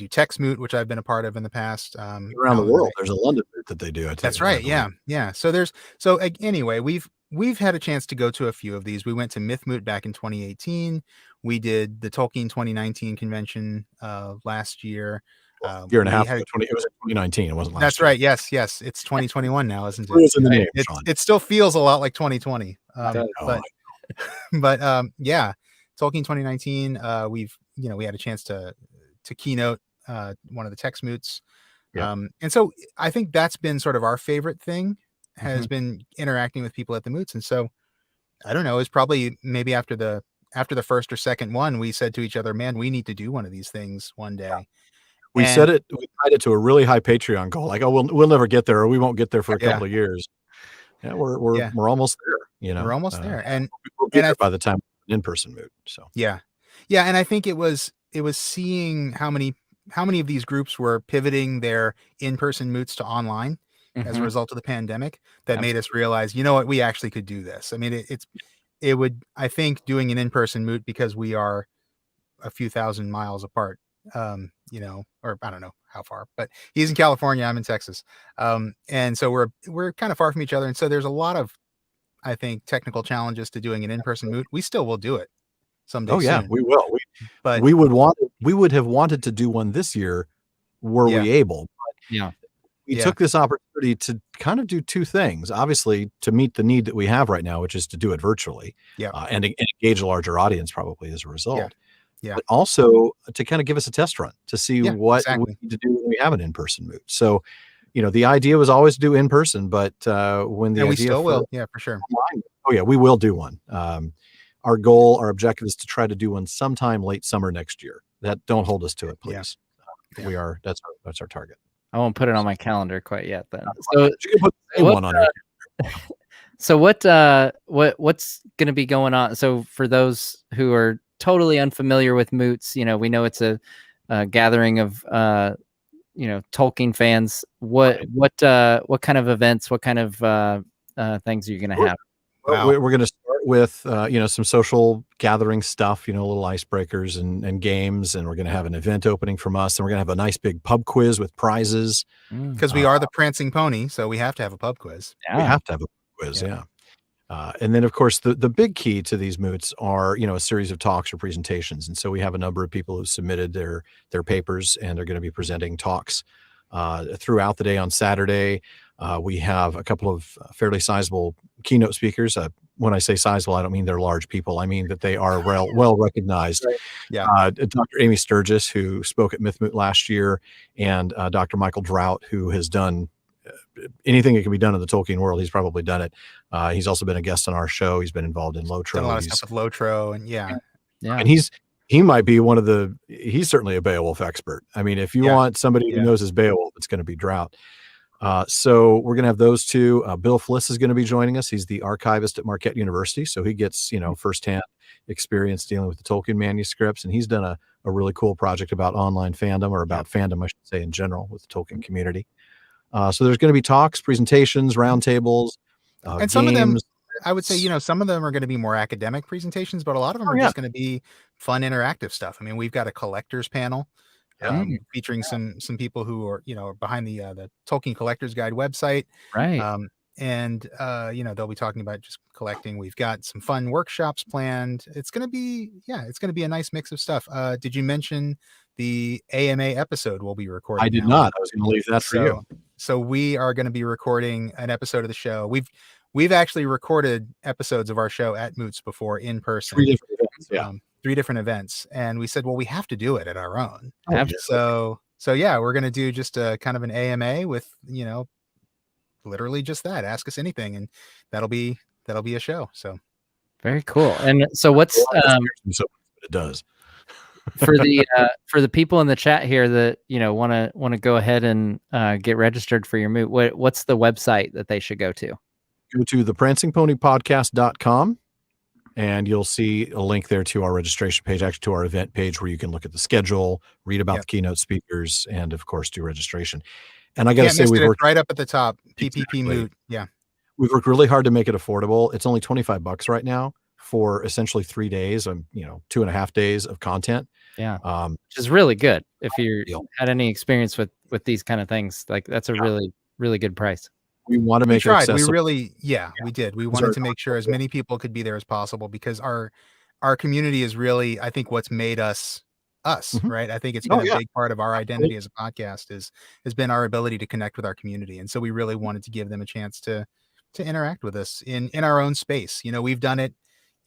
Tex Moot, which I've been a part of in the past. Around the world, there's a London moot that they do. That's right. Yeah. So anyway, we've had a chance to go to a few of these. We went to Myth Moot back in 2018. We did the Tolkien 2019 convention last year. Year and a half. It was 2019. It wasn't last. That's year. right. Yes. It's 2021 now, isn't it? It's in the name, it still feels a lot like 2020. But yeah, Tolkien 2019. We had a chance to keynote one of the Tex Moots. And so I think that's been sort of our favorite thing, has been interacting with people at the moots. And so I don't know, it's probably maybe after the first or second one, we said to each other, man, we need to do one of these things one day. We tied it to a really high Patreon goal. Like, we'll never get there, or we won't get there for a couple of years. Yeah, we're almost there. We're almost there, and we'll be there by the time in-person moot. So yeah, and I think it was seeing how many of these groups were pivoting their in-person moots to online as a result of the pandemic that made us realize, what, we actually could do this. I mean, I think doing an in-person moot, because we are a few thousand miles apart, or I don't know how far, but he's in California, I'm in Texas. And so we're kind of far from each other. And so there's a lot of, I think, technical challenges to doing an in-person moot. We still will do it someday. Oh yeah, soon. we will. But we would have wanted to do one this year were we able. But we took this opportunity to kind of do two things. Obviously, to meet the need that we have right now, which is to do it virtually, and engage a larger audience probably as a result. But also to kind of give us a test run to see what we need to do when we have an in-person moot. So, the idea was always to do in person, but when the idea we still will, for sure. We will do one. Our goal, our objective is to try to do one sometime late summer next year. Don't hold us to it, please. That's our target. I won't put it on my calendar quite yet then. So you can put one on it. So what's going to be going on? So for those who are totally unfamiliar with moots, we know it's a gathering of Tolkien fans. What kind of events, what kind of things are you going to have? Wow. We're going to start with some social gathering stuff, little icebreakers and games, and we're going to have an event opening from us, and we're going to have a nice big pub quiz with prizes, because we are the Prancing Pony, so we have to have a pub quiz. We have to have a quiz, and then of course the big key to these moots are a series of talks or presentations, and so we have a number of people who submitted their papers, and they're going to be presenting talks throughout the day. On Saturday, we have a couple of fairly sizable keynote speakers. When I say sizable, I don't mean they're large people. I mean that they are well recognized. Right. Dr. Amy Sturgis, who spoke at Myth Moot last year, and Dr. Michael Drought, who has done anything that can be done in the Tolkien world. He's probably done it. He's also been a guest on our show. He's been involved in Lotro. Done a lot of stuff with Lotro, and and he's he might be he's certainly a Beowulf expert. I mean, if you want somebody who knows his Beowulf, it's going to be Drought. So we're going to have those two. Bill Fliss is going to be joining us. He's the archivist at Marquette University. So he gets, firsthand experience dealing with the Tolkien manuscripts. And he's done a really cool project about online fandom, or about fandom, I should say, in general, with the Tolkien community. So there's going to be talks, presentations, roundtables, and some of them, I would say, some of them are going to be more academic presentations, but a lot of them are just going to be fun, interactive stuff. I mean, we've got a collectors panel featuring some people who are, behind the Tolkien Collectors Guide website. Right. And they'll be talking about just collecting. We've got some fun workshops planned. It's going to be a nice mix of stuff. Did you mention the AMA episode we'll be recording? I did not. I was going to leave that for you. So we are going to be recording an episode of the show. We've actually recorded episodes of our show at Moots before in person. 3 different events, 3 different events. And we said, well, we have to do it at our own. Absolutely. So yeah, we're going to do just a kind of an AMA with, literally just that. Ask us anything, and that'll be a show. So very cool. And so what's it does for the people in the chat here that want to go ahead and get registered for your moot, what's the website that they should go to? Go to the prancingponypodcast.com, and you'll see a link there to our registration page, actually to our event page, where you can look at the schedule, read about the keynote speakers, and of course do registration. And I got to say, we've worked right up at the top. PPP exactly. Moot. Yeah. We've worked really hard to make it affordable. It's only $25 right now for essentially 3 days, 2.5 days of content. Yeah. Which is really good. If you had any experience with these kind of things, like that's a really, really good price. We want to make it accessible. We did. We wanted to make sure as many people could be there as possible, because our community is really, I think, what's made us, right? I think it's been a big part of our identity as a podcast has been our ability to connect with our community. And so we really wanted to give them a chance to interact with us in our own space. We've done it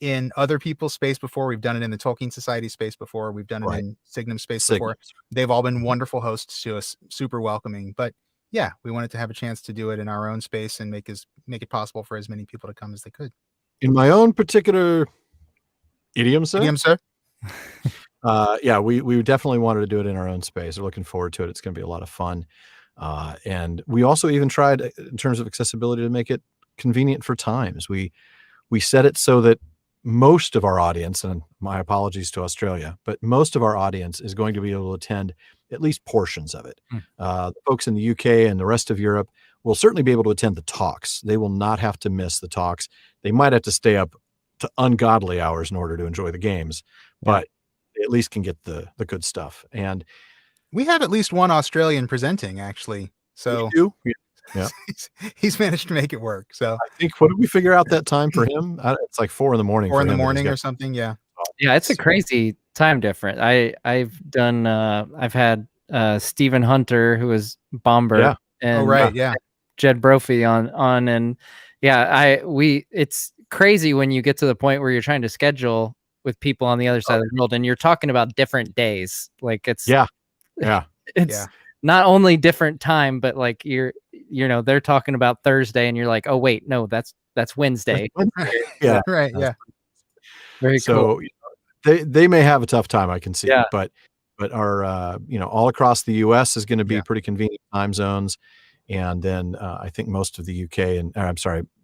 in other people's space before. We've done it in the Tolkien Society space before. We've done it in Signum space before. They've all been wonderful hosts to us, super welcoming. But yeah, we wanted to have a chance to do it in our own space and make it possible for as many people to come as they could. In my own particular idiom, sir. We definitely wanted to do it in our own space. We're looking forward to it. It's going to be a lot of fun. And we also even tried, in terms of accessibility, to make it convenient for times. We set it so that most of our audience, and my apologies to Australia, but most of our audience is going to be able to attend at least portions of it. The folks in the UK and the rest of Europe will certainly be able to attend the talks. They will not have to miss the talks. They might have to stay up to ungodly hours in order to enjoy the games, but they at least can get the good stuff. And we have at least one Australian presenting, actually. So yeah, he's managed to make it work. So I think, what did we figure out that time for him? It's like 4 a.m. 4 a.m. or something. Yeah. Yeah. It's a crazy time difference. I've had Stephen Hunter, who is Bomber, and Jed Brophy on, and it's crazy when you get to the point where you're trying to schedule with people on the other side of the world, and you're talking about different days. Like it's not only different time, but like they're talking about Thursday, and you're like, oh wait, no, that's Wednesday. Very cool. They may have a tough time, I can see, but our all across the US is going to be pretty convenient time zones. And then I think most of the UK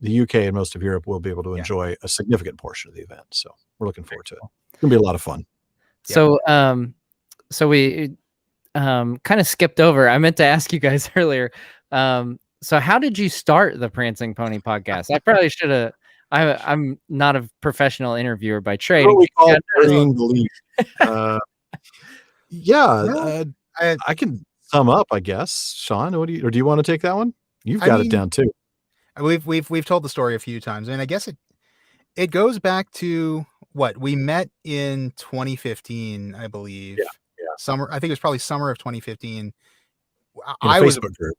the UK and most of Europe will be able to enjoy a significant portion of the event. So we're looking forward to it. It's going to be a lot of fun. So, so we kind of skipped over. I meant to ask you guys earlier. So how did you start the Prancing Pony podcast? I probably should have. I'm not a professional interviewer by trade. What we call burying the lead. I can sum up, I guess. Sean, do you want to take that one? You've got it down too. We've told the story a few times, and I guess it goes back to what we met in 2015, I believe. Summer. I think it was probably summer of 2015. I was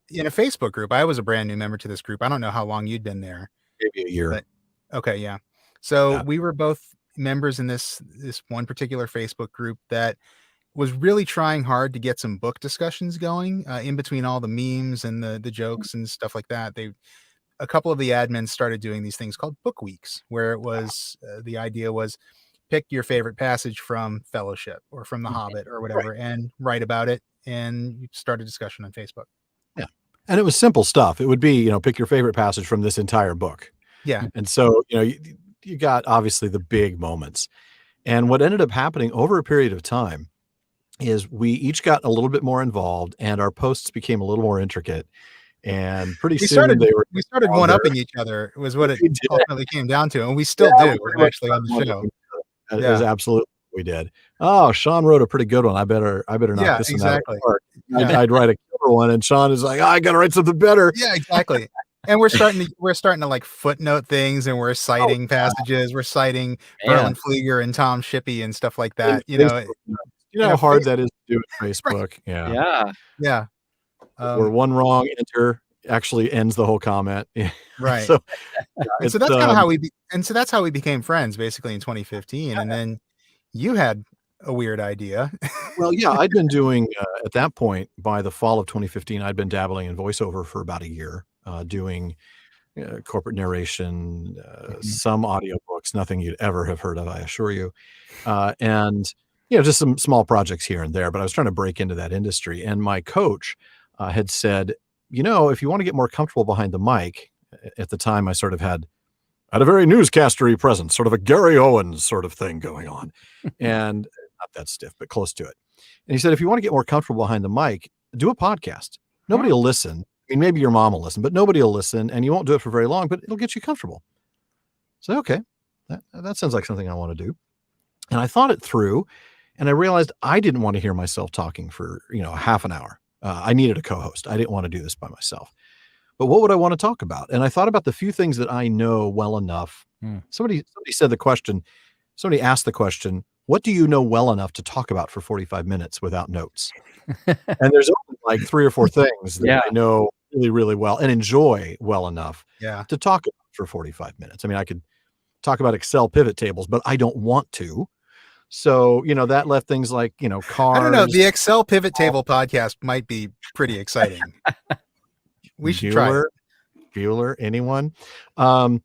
in a Facebook group. I was a brand new member to this group. I don't know how long you'd been there. Maybe a year. But, okay, yeah. So we were both members in this one particular Facebook group that was really trying hard to get some book discussions going in between all the memes and the jokes and stuff like that. A couple of the admins started doing these things called book weeks, where it was the idea was pick your favorite passage from Fellowship or from The Hobbit or whatever, and write about it, and you start a discussion on Facebook. Yeah. And it was simple stuff. It would be, pick your favorite passage from this entire book. Yeah. And so, you got obviously the big moments. And what ended up happening over a period of time is we each got a little bit more involved, and our posts became a little more intricate. And pretty soon we started one-upping each other. It was what it ultimately came down to, and we still do actually on the show. It was absolutely what we did. Oh, Shawn wrote a pretty good one. I better knock this one out of the park. I'd write a killer one, and Shawn is like, I got to write something better. Yeah, exactly. And we're starting to like footnote things, and we're citing passages. We're citing Berlin Flieger and Tom Shippey and stuff like that. You know how hard that is to do with Facebook. Right. Yeah. Where one wrong enter actually ends the whole comment. Right. So that's kind of how that's how we became friends basically in 2015. And then you had a weird idea. Well, yeah, I'd been doing at that point, by the fall of 2015, I'd been dabbling in voiceover for about a year, doing corporate narration, some audiobooks, nothing you'd ever have heard of, I assure you. And just some small projects here and there, but I was trying to break into that industry. And my coach had said, if you want to get more comfortable behind the mic, at the time I sort of had a very newscastery presence, sort of a Gary Owens sort of thing going on, and not that stiff, but close to it. And he said, if you want to get more comfortable behind the mic, do a podcast. Nobody will listen. I mean, maybe your mom will listen, but nobody will listen, and you won't do it for very long, but it'll get you comfortable. So, okay, that sounds like something I want to do. And I thought it through, and I realized I didn't want to hear myself talking for, half an hour. I needed a co-host. I didn't want to do this by myself. But what would I want to talk about? And I thought about the few things that I know well enough. Somebody asked the question, what do you know well enough to talk about for 45 minutes without notes? And there's only like 3 or 4 things that I know really, really well and enjoy well enough to talk about for 45 minutes. I mean, I could talk about Excel pivot tables, but I don't want to. So, that left things like, cars. I don't know. The Excel pivot table podcast might be pretty exciting. We should try it. Bueller, anyone? So,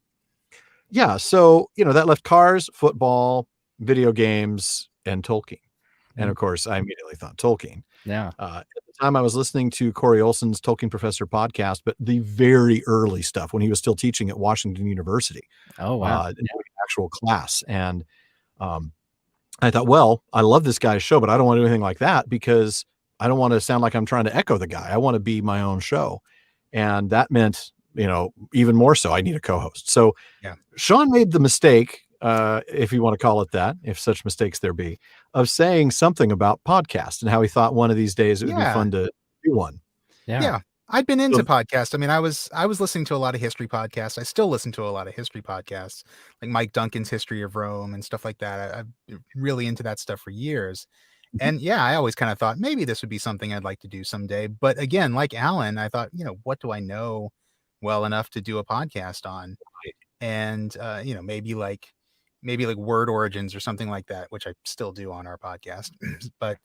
that left cars, football, video games, and Tolkien. And of course, I immediately thought Tolkien. Yeah. At the time, I was listening to Corey Olson's Tolkien Professor podcast, but the very early stuff when he was still teaching at Washington University. Oh, wow. In actual class. And I thought, well, I love this guy's show, but I don't want to do anything like that because I don't want to sound like I'm trying to echo the guy. I want to be my own show. And that meant, even more so, I need a co-host. So Shawn made the mistake, if you want to call it that, if such mistakes there be, of saying something about podcasts and how he thought one of these days it would be fun to do one. Yeah. I'd been into podcasts. I mean, I was listening to a lot of history podcasts. I still listen to a lot of history podcasts, like Mike Duncan's History of Rome and stuff like that. I've been really into that stuff for years. And I always kind of thought maybe this would be something I'd like to do someday. But again, like Alan, I thought, what do I know well enough to do a podcast on? And, maybe like word origins or something like that, which I still do on our podcast. But,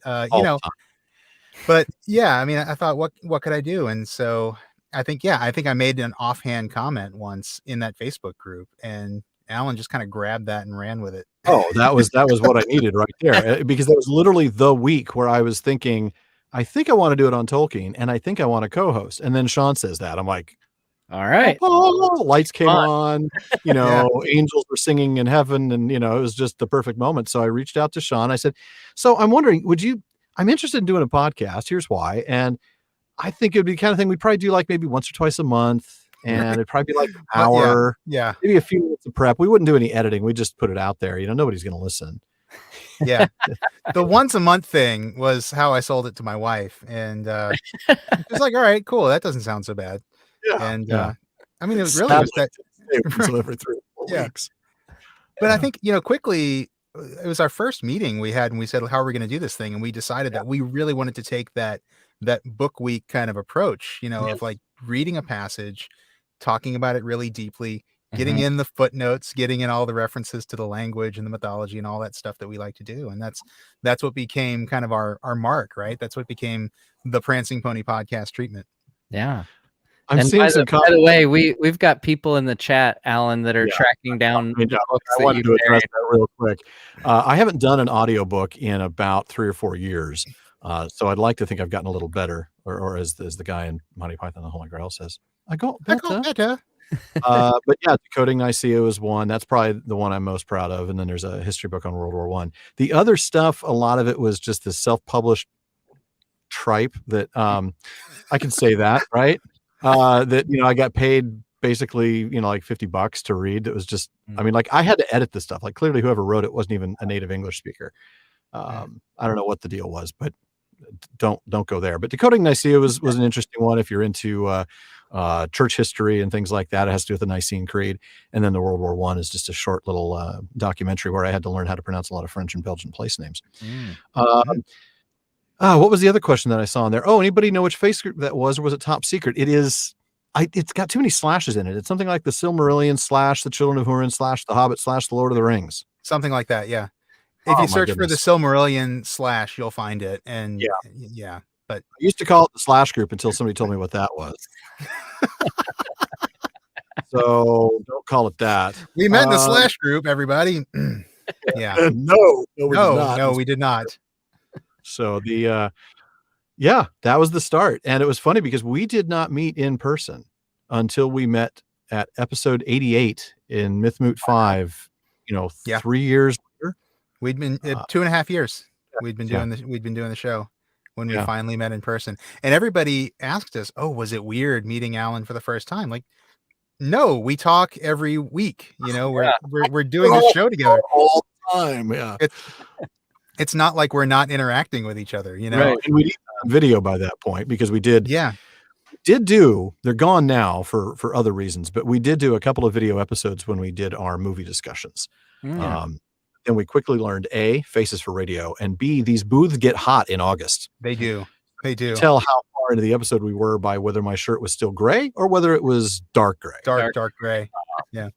but I mean, I thought, what could I do? And so I think I made an offhand comment once in that Facebook group, and Alan just kind of grabbed that and ran with it. Oh, that was what I needed right there, because that was literally the week where I was thinking, I think I want to do it on Tolkien, and I think I want to co-host. And then Shawn says that. I'm like, all right. Lights came on, angels were singing in heaven, and it was just the perfect moment. So I reached out to Shawn. I said, so I'm wondering, I'm interested in doing a podcast. Here's why. And I think it'd be the kind of thing we'd probably do like maybe once or twice a month. And it'd probably be like an hour, maybe a few minutes of prep. We wouldn't do any editing. We just put it out there. Nobody's going to listen. Yeah. The once a month thing was how I sold it to my wife. And it's like, all right, cool. That doesn't sound so bad. Yeah. And I mean, it was really just that every 3 or 4 weeks. But I think, quickly, it was our first meeting we had, and we said, how are we going to do this thing? And we decided that we really wanted to take that book week kind of approach, of like reading a passage, talking about it really deeply, getting in the footnotes, getting in all the references to the language and the mythology and all that stuff that we like to do. And that's what became kind of our mark, right? That's what became the Prancing Pony Podcast treatment. Yeah. I'm and seeing by the way, we've got people in the chat, Alan, that are tracking down the books I wanted to address that real quick. I haven't done an audiobook in about 3 or 4 years. So I'd like to think I've gotten a little better, or as the guy in Monty Python and the Holy Grail says, I got better. But yeah, Decoding Nicaea was one. That's probably the one I'm most proud of. And then there's a history book on World War I. The other stuff, a lot of it was just the self-published tripe that I can say that, right? That, I got paid basically, like $50 to read. It was just, I mean, like I had to edit this stuff. Like clearly whoever wrote it wasn't even a native English speaker. I don't know what the deal was, but don't go there. But Decoding Nicaea was an interesting one if you're into church history and things like that. It has to do with the Nicene Creed. And then the World War I is just a short little documentary where I had to learn how to pronounce a lot of French and Belgian place names. What was the other question that I saw in there? Oh, anybody know which face group that was, or was it top secret? It is. It's got too many slashes in it. It's something like the Silmarillion / the Children of Hurin / the Hobbit / the Lord of the Rings. Something like that. Yeah. If you search for the Silmarillion / you'll find it. And yeah. But I used to call it the slash group until somebody told me what that was. So don't call it that. We met in the slash group, everybody. Yeah. No, we did not. So that was the start. And it was funny because we did not meet in person until we met at episode 88 in Mythmoot 5, 3 years later. We'd been 2.5 years. We'd been doing the show when we finally met in person. And everybody asked us, "Oh, was it weird meeting Alan for the first time?" Like, no, we talk every week. We're doing this show together all the time. Yeah. It's not like we're not interacting with each other, Right. And we did video by that point because we did. Yeah. They're gone now for other reasons, but we did do a couple of video episodes when we did our movie discussions. Then we quickly learned A, faces for radio, and B, these booths get hot in August. They do. Tell how far into the episode we were by whether my shirt was still gray or whether it was dark gray. Dark gray. Yeah.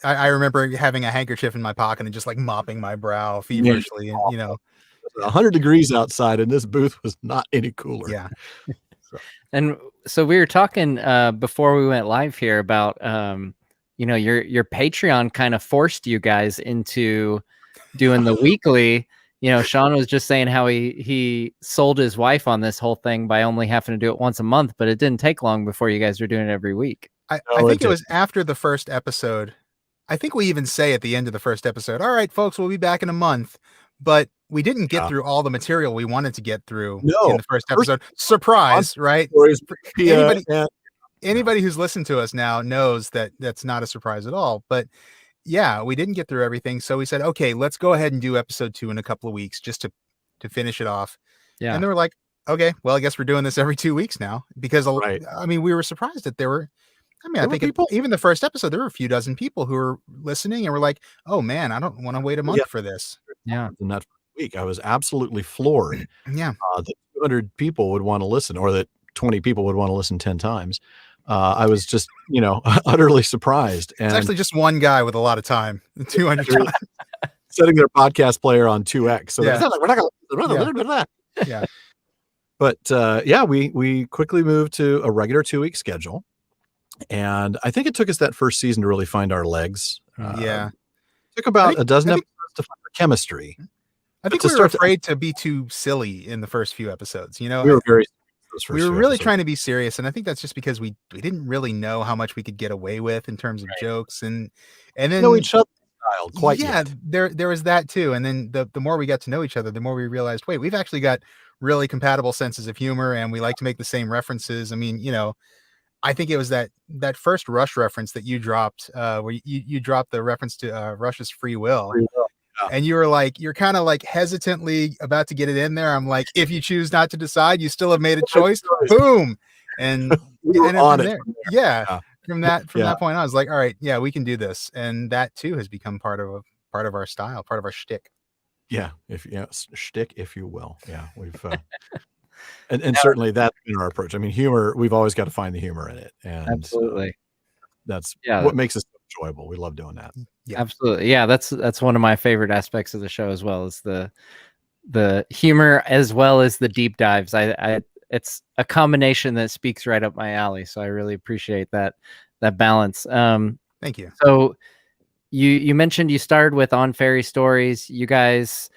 I remember having a handkerchief in my pocket and just like mopping my brow feverishly, and 100 degrees outside, and this booth was not any cooler. Yeah. And so we were talking before we went live here about your Patreon kind of forced you guys into doing the weekly. Shawn was just saying how he sold his wife on this whole thing by only having to do it once a month, but it didn't take long before you guys were doing it every week. I think it was after the first episode. I think we even say at the end of the first episode, "All right, folks, we'll be back in a month." But we didn't get through all the material we wanted to get through in the first episode. Surprise, right? Anybody who's listened to us now knows that that's not a surprise at all. But yeah, we didn't get through everything. So we said, okay, let's go ahead and do episode 2 in a couple of weeks just to finish it off. Yeah. And they were like, okay, well, I guess we're doing this every 2 weeks now because we were surprised that there were. I think even the first episode, there were a few dozen people who were listening and were like, "Oh man, I don't want to wait a month for this." Yeah. And that week, I was absolutely floored. Yeah. That 200 people would want to listen, or that 20 people would want to listen 10 times. I was just, utterly surprised. And it's actually just one guy with a lot of time, 200 times. Setting their podcast player on 2x. So we're not going to. Yeah. But we quickly moved to a regular 2-week schedule. And I think it took us that first season to really find our legs. It took about a dozen episodes to find our chemistry. I think we were afraid to be too silly in the first few episodes. We were really trying to be serious, and I think that's just because we didn't really know how much we could get away with in terms of jokes, and then know each other style quite yet. There was that too. And then the more we got to know each other, the more we realized, wait, we've actually got really compatible senses of humor, and we like to make the same references. I mean, I think it was that first Rush reference that you dropped, where you dropped the reference to Rush's Free Will. And you were like, you're kind of like hesitantly about to get it in there. I'm like, if you choose not to decide, you still have made a choice. Boom. And we were on it. From that point on, I was like, all right, yeah, we can do this. And that too has become part of our style, part of our shtick. Yeah. Shtick, if you will. Yeah. We've, and certainly that's been our approach. I mean, humor, we've always got to find the humor in it. And absolutely. That's what makes us enjoyable. We love doing that. Yeah. Absolutely. Yeah. That's one of my favorite aspects of the show as well, is the humor as well as the deep dives. I it's a combination that speaks right up my alley. So I really appreciate that balance. Thank you. So you mentioned you started with On Fairy Stories. You guys,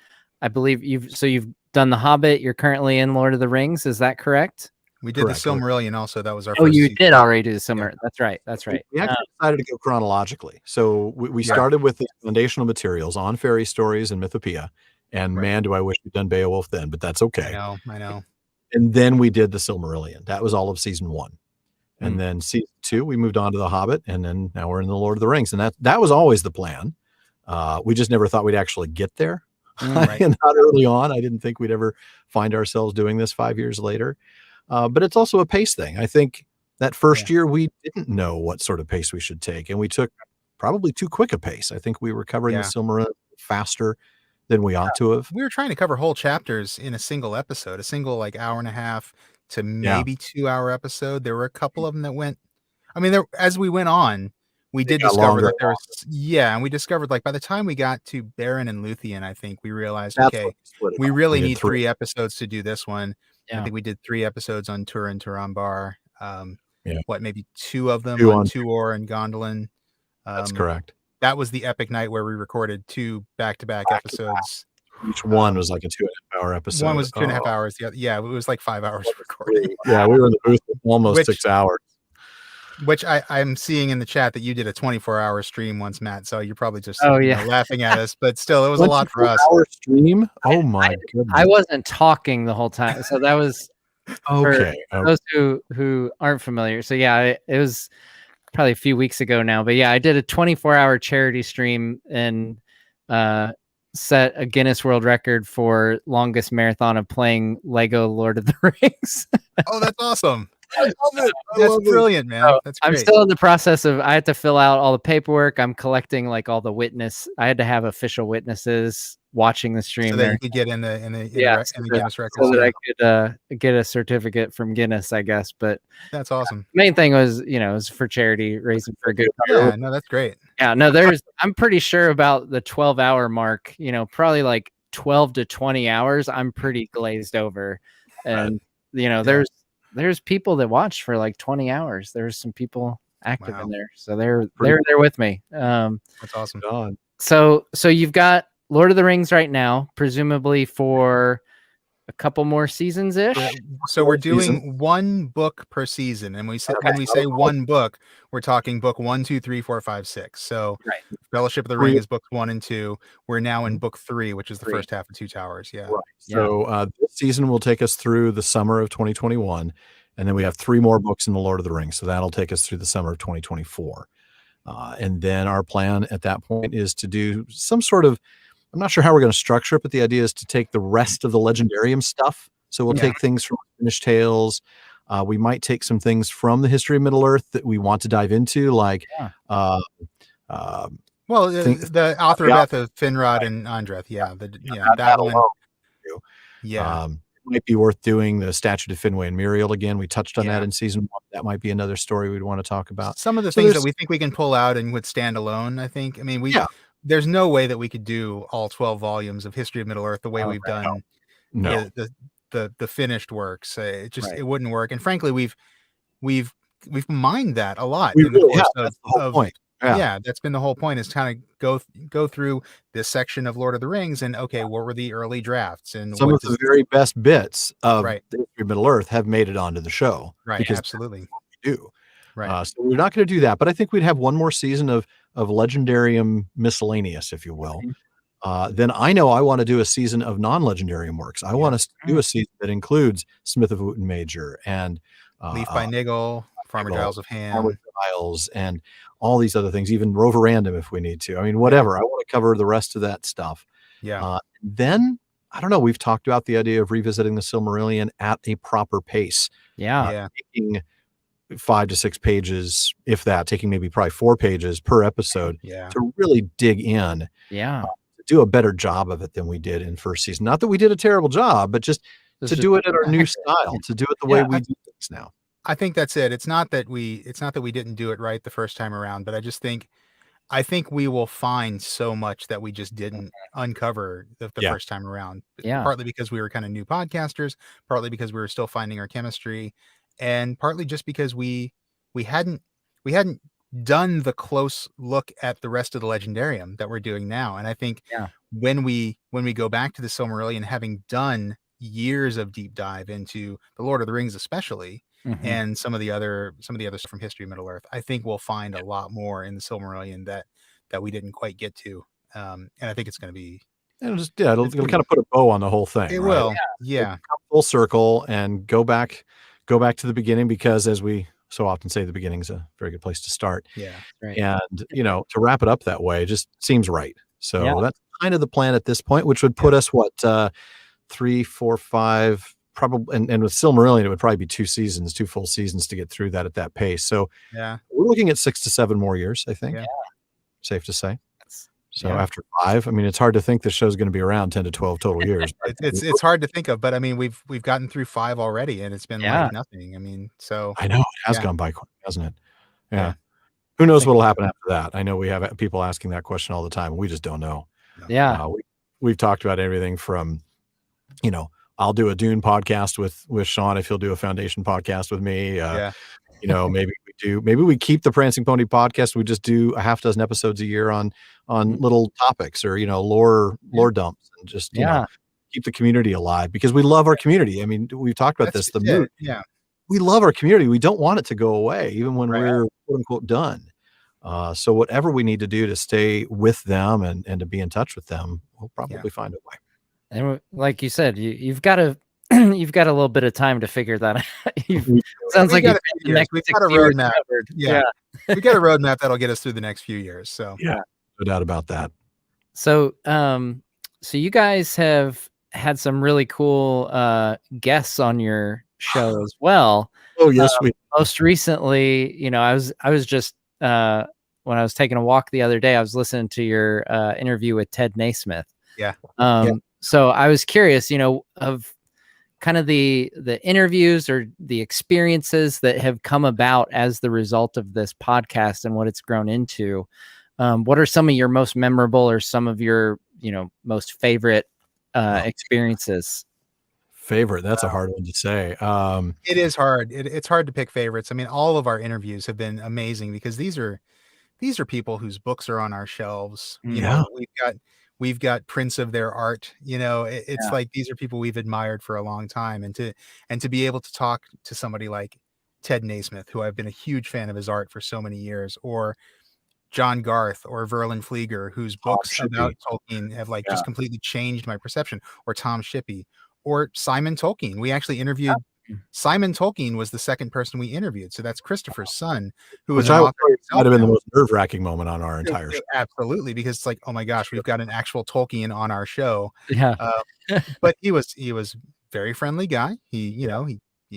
I believe you've done The Hobbit. You're currently in Lord of the Rings. Is that correct? We did Correct. the Silmarillion also. That was our Oh, first you season. did already do the Silmarillion. Yeah. That's right. We actually decided to go chronologically. So we started with the foundational materials On Fairy Stories and Mythopoeia. And man, do I wish we'd done Beowulf then, but that's okay. I know. And then we did the Silmarillion. That was all of season 1. And then season 2, we moved on to The Hobbit, and then now we're in the Lord of the Rings. And that was always the plan. We just never thought we'd actually get there. Right. Not early on. I didn't think we'd ever find ourselves doing this 5 years later. But it's also a pace thing. I think that first year we didn't know what sort of pace we should take, and we took probably too quick a pace. I think we were covering the Silmarillion faster than we ought to have. We were trying to cover whole chapters in a single episode, a single like hour and a half to maybe 2-hour episode. There were a couple of them that went. I mean, as we went on, we did discover that there was and we discovered like by the time we got to Baron and Luthien, I think we realized we really need 3 episodes to do this one. I think we did 3 episodes on Turin Turambar. Maybe 2 of them on Tuor and Gondolin. That's correct. That was the epic night where we recorded 2 back-to-back episodes. Each one was like a 2.5-hour episode. One was 2.5 hours. Yeah, it was like 5 hours recording. Yeah, we were in the booth for almost 6 hours. Which I'm seeing in the chat that you did a 24-hour stream once, Matt. So you're probably just laughing at us, but still, it was a lot for us. 24-hour stream? Oh my goodness! I wasn't talking the whole time, so that was okay. For those who aren't familiar. So it was probably a few weeks ago now, but I did a 24-hour charity stream and set a Guinness World Record for longest marathon of playing Lego Lord of the Rings. Oh, that's awesome. I love it. That's brilliant, man. So that's great. I'm still in the process of, I had to fill out all the paperwork. I'm collecting like all the I had to have official witnesses watching the stream. So that you could get in the Guinness records. So that I could get a certificate from Guinness, I guess. But that's awesome. Main thing was, it was for charity, raising for a good cause. Yeah, no, that's great. Yeah, no, I'm pretty sure about the 12-hour mark, probably like 12 to 20 hours. I'm pretty glazed over. And, there's people that watched for like 20 hours. There's some people active in there. So they're there with me. That's awesome. So you've got Lord of the Rings right now, presumably for a couple more seasons ish. So we're doing 1 book per season, and when we say 1 book, we're talking book 1, 2, 3, 4, 5, 6. So Fellowship of the Ring is books 1 and 2. We're now in book 3, which is the first half of 2 Towers. Yeah. Right. So this season will take us through the summer of 2021, and then we have 3 more books in the Lord of the Rings. So that'll take us through the summer of 2024. And then our plan at that point is to do some sort of, I'm not sure how we're going to structure it, but the idea is to take the rest of the Legendarium stuff. So we'll take things from Finished Tales. We might take some things from the history of Middle Earth that we want to dive into, like the author of Finrod and Andreth. That one. It might be worth doing the Statute of Finwë and Muriel again. We touched on that in season 1. That might be another story we'd want to talk about. Some of the things that we think we can pull out and would stand alone, I think. I mean, there's no way that we could do all 12 volumes of History of Middle Earth the way we've done the finished works. It wouldn't work. And frankly, we've mined that a lot. We really have. That's the whole point. Yeah, that's been the whole point, is kind of go through this section of Lord of the Rings and what were the early drafts, and some of the very best bits of the history of Middle Earth have made it onto the show. Right, because absolutely. That's what we do. Right. So we're not going to do that, but I think we'd have 1 more season of Legendarium miscellaneous, if you will. Then I know I want to do a season of non-Legendarium works. I want us to do a season that includes Smith of Wootton Major and Leaf by Niggle, Farmer Giles of Ham, and all these other things, even Rover Random if we need to. I mean, whatever. I want to cover the rest of that stuff. Then I don't know. We've talked about the idea of revisiting the Silmarillion at a proper pace. Taking 5 to 6 pages, if that, taking maybe probably 4 pages per episode to really dig in. To do a better job of it than we did in first season. Not that we did a terrible job, but just to do it at our new style, to do it the way we do things now. I think that's it. It's not that we didn't do it right the first time around, but I just think I think we will find so much that we just didn't uncover the first time around. Yeah. Partly because we were kind of new podcasters, partly because we were still finding our chemistry, and partly just because we hadn't done the close look at the rest of the Legendarium that we're doing now. And I think when we go back to the Silmarillion, having done years of deep dive into the Lord of the Rings, especially, and some of the other stuff from History of Middle Earth, I think we'll find a lot more in the Silmarillion that we didn't quite get to. And I think it's going to be. It'll kind of put a bow on the whole thing. It right? will. Yeah. Full circle and go back to the beginning, because as we so often say, the beginning is a very good place to start. Yeah. Right. And, to wrap it up that way just seems right. So that's kind of the plan at this point, which would put us 3, 4, 5, probably, and with Silmarillion, it would probably be 2 full seasons to get through that at that pace. So we're looking at 6 to 7 more years, I think. Yeah. Safe to say. So after 5, I mean, it's hard to think the show's going to be around 10 to 12 total years. It's hard to think of, but I mean, we've gotten through 5 already, and it's been like nothing. I mean, so I know it has gone by quick, hasn't it? Yeah. Who knows what'll happen after that? I know we have people asking that question all the time. We just don't know. Yeah. We've talked about everything from, I'll do a Dune podcast with Shawn if he'll do a Foundation podcast with me. Maybe we keep the Prancing Pony podcast. We just do a half dozen episodes a year on little topics or, lore dumps, and just, keep the community alive, because we love our community. I mean, we've talked about this. We love our community. We don't want it to go away, even when we're quote unquote done. So whatever we need to do to stay with them and to be in touch with them, we'll probably find a way. And like you said, you've got to you've got a little bit of time to figure that out. Sounds like we've got a roadmap. Yeah. We got a roadmap that'll get us through the next few years. So no doubt about that. So so you guys have had some really cool guests on your show as well. Oh yes, we most recently, I was just when I was taking a walk the other day, I was listening to your interview with Ted Naismith. So I was curious, of kind of the interviews or the experiences that have come about as the result of this podcast and what it's grown into. What are some of your most memorable or some of your, most favorite experiences? Favorite? That's a hard one to say. It is hard. It's hard to pick favorites. I mean, all of our interviews have been amazing, because these are people whose books are on our shelves. We've got prints of their art. It's like, these are people we've admired for a long time, and to be able to talk to somebody like Ted Naismith, who I've been a huge fan of his art for so many years, or John Garth or Verlin Flieger, whose books about Tolkien have just completely changed my perception, or Tom Shippey, or Simon Tolkien. We actually interviewed Simon Tolkien was the second person we interviewed. So that's Christopher's son, who was might have been the most nerve-wracking moment on our entire show. Absolutely, because it's like, oh my gosh, we've got an actual Tolkien on our show. Yeah. But he was very friendly guy. He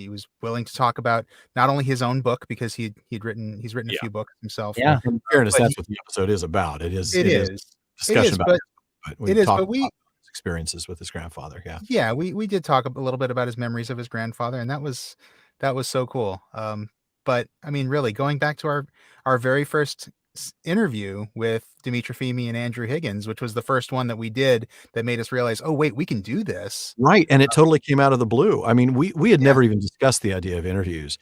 was willing to talk about not only his own book, because he's written a few books himself. Yeah. In fairness, that's what the episode is about. It is discussion about but we experiences with his grandfather. We did talk a little bit about his memories of his grandfather, and that was so cool. But I mean, really, going back to our very first interview with Dimitra Fimi and Andrew Higgins, which was the first one that we did, that made us realize, oh wait, we can do this. Right. And it totally came out of the blue. I mean, we had never even discussed the idea of interviews.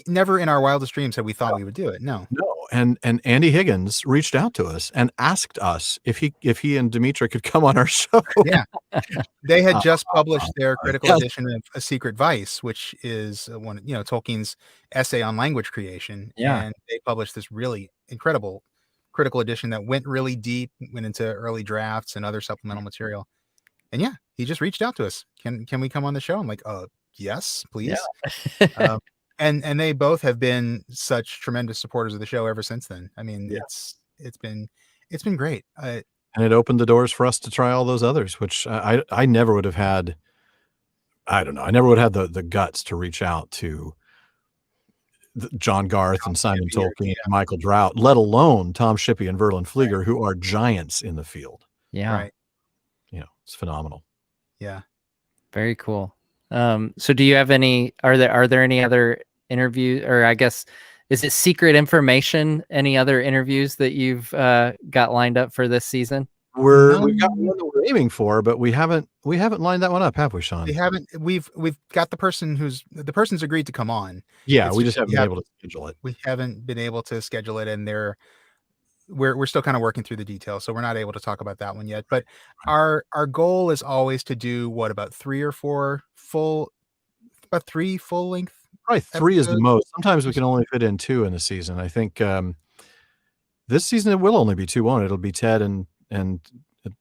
Never in our wildest dreams had we thought we would do it. No. And Andy Higgins reached out to us and asked us if he and Dimitra could come on our show. Yeah. They had just published their critical edition of A Secret Vice, which is one, Tolkien's essay on language creation. Yeah. And they published this really incredible critical edition that went really deep, went into early drafts and other supplemental material. And he just reached out to us. Can we come on the show? I'm like, yes, please. Yeah. And they both have been such tremendous supporters of the show ever since then. I mean, it's been great. And it opened the doors for us to try all those others, which I never would have had. I don't know. I never would have had the guts to reach out to John Garth and Simon Tolkien and Michael Drout, let alone Tom Shippey and Verlin Flieger, who are giants in the field. Yeah. Right. It's phenomenal. Yeah. Very cool. So do you have any, are there any other interviews, or I guess is it secret information? Any other interviews that you've got lined up for this season? We've got one that we're aiming for, but we haven't lined that one up, have we, Sean? We haven't. We've got the person's agreed to come on. Yeah, we just haven't been able to schedule it. We haven't been able to schedule it, and we're still kind of working through the details, so we're not able to talk about that one yet. But our goal is always to do about 3 or 4 full length. Probably 3 is the most. Sometimes we can only fit in 2 in the season. I think this season it will only be 2 on. It'll be Ted and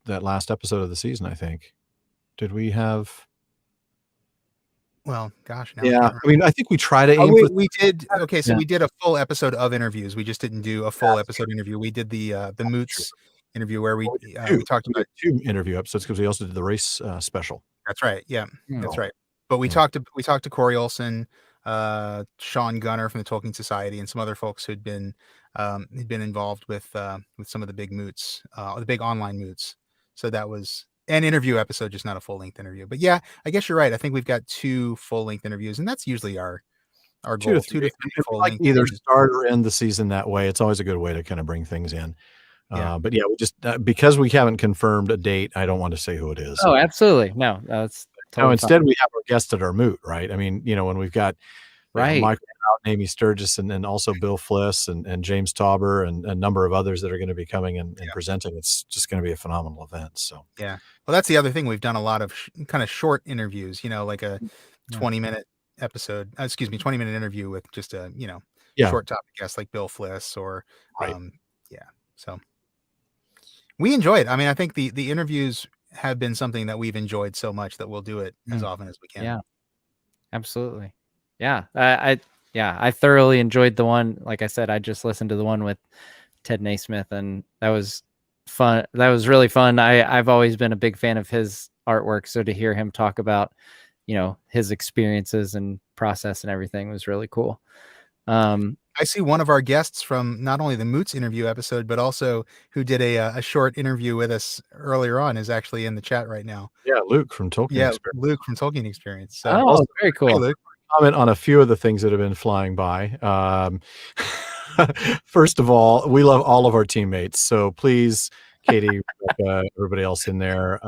that last episode of the season, I think. Did we have? Well, gosh, now yeah. I mean, I think we try to aim. We did. Okay, so we did a full episode of interviews. We just didn't do a full episode interview. We did the Moots interview where we talked about 2 interview episodes because we also did the race special. That's right. Yeah, that's right. But we talked to Corey Olson, Sean Gunner from the Tolkien Society, and some other folks who'd been involved with some of the big moots, the big online moots. So that was an interview episode, just not a full-length interview. But yeah, I guess you're right. I think we've got 2 full-length interviews, and that's usually our goal. 2 to 3 full-length. Either start or end the season that way. It's always a good way to kind of bring things in. But yeah, we just because we haven't confirmed a date, I don't want to say who it is. Oh, absolutely. No, that's totally instead we have our guests at our moot, right? I mean, when we've got Michael Out, Amy Sturgis, and then also Bill Fliss and James Tauber and a number of others that are going to be coming and presenting. It's just going to be a phenomenal event. So yeah, well, that's the other thing. We've done a lot of kind of short interviews. Like a 20-minute episode. 20-minute interview with just a short topic guest like Bill Fliss or So we enjoy it. I mean, I think the interviews have been something that we've enjoyed so much that we'll do it as often as we can. Yeah, absolutely. Yeah, I thoroughly enjoyed the one. Like I said, I just listened to the one with Ted Naismith, and that was fun. That was really fun. I've always been a big fan of his artwork, so to hear him talk about, his experiences and process and everything was really cool. I see one of our guests from not only the Moots interview episode, but also who did a short interview with us earlier on is actually in the chat right now. Yeah, Luke from Tolkien. Yeah, Luke from Tolkien Experience. So also, very cool. Hey, Luke. Comment on a few of the things that have been flying by. First of all, we love all of our teammates, so please, Katie, Rebecca, everybody else in there.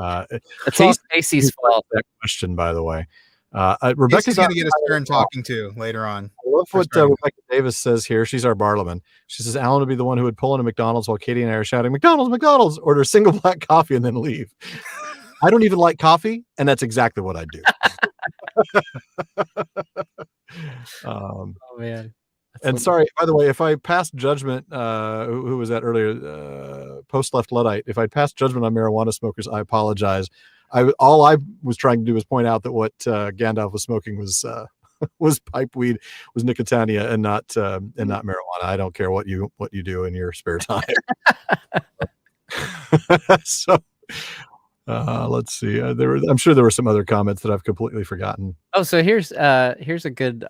It's all Stacy's fault. That question, by the way. Rebecca's going to get a turn talking to later on. I love what Rebecca Davis says here. She's our Barliman. She says Alan would be the one who would pull into McDonald's while Katie and I are shouting, "McDonald's, McDonald's!" Order a single black coffee and then leave. I don't even like coffee, and that's exactly what I do. Oh man. And sorry, by the way, if I passed judgment, who was that earlier? Post left Luddite. If I'd passed judgment on marijuana smokers, I apologize. All I was trying to do was point out that what Gandalf was smoking was pipe weed, was Nicotiana, and not marijuana. I don't care what you do in your spare time. So. Let's see. I'm sure there were some other comments that I've completely forgotten. Oh, so here's a good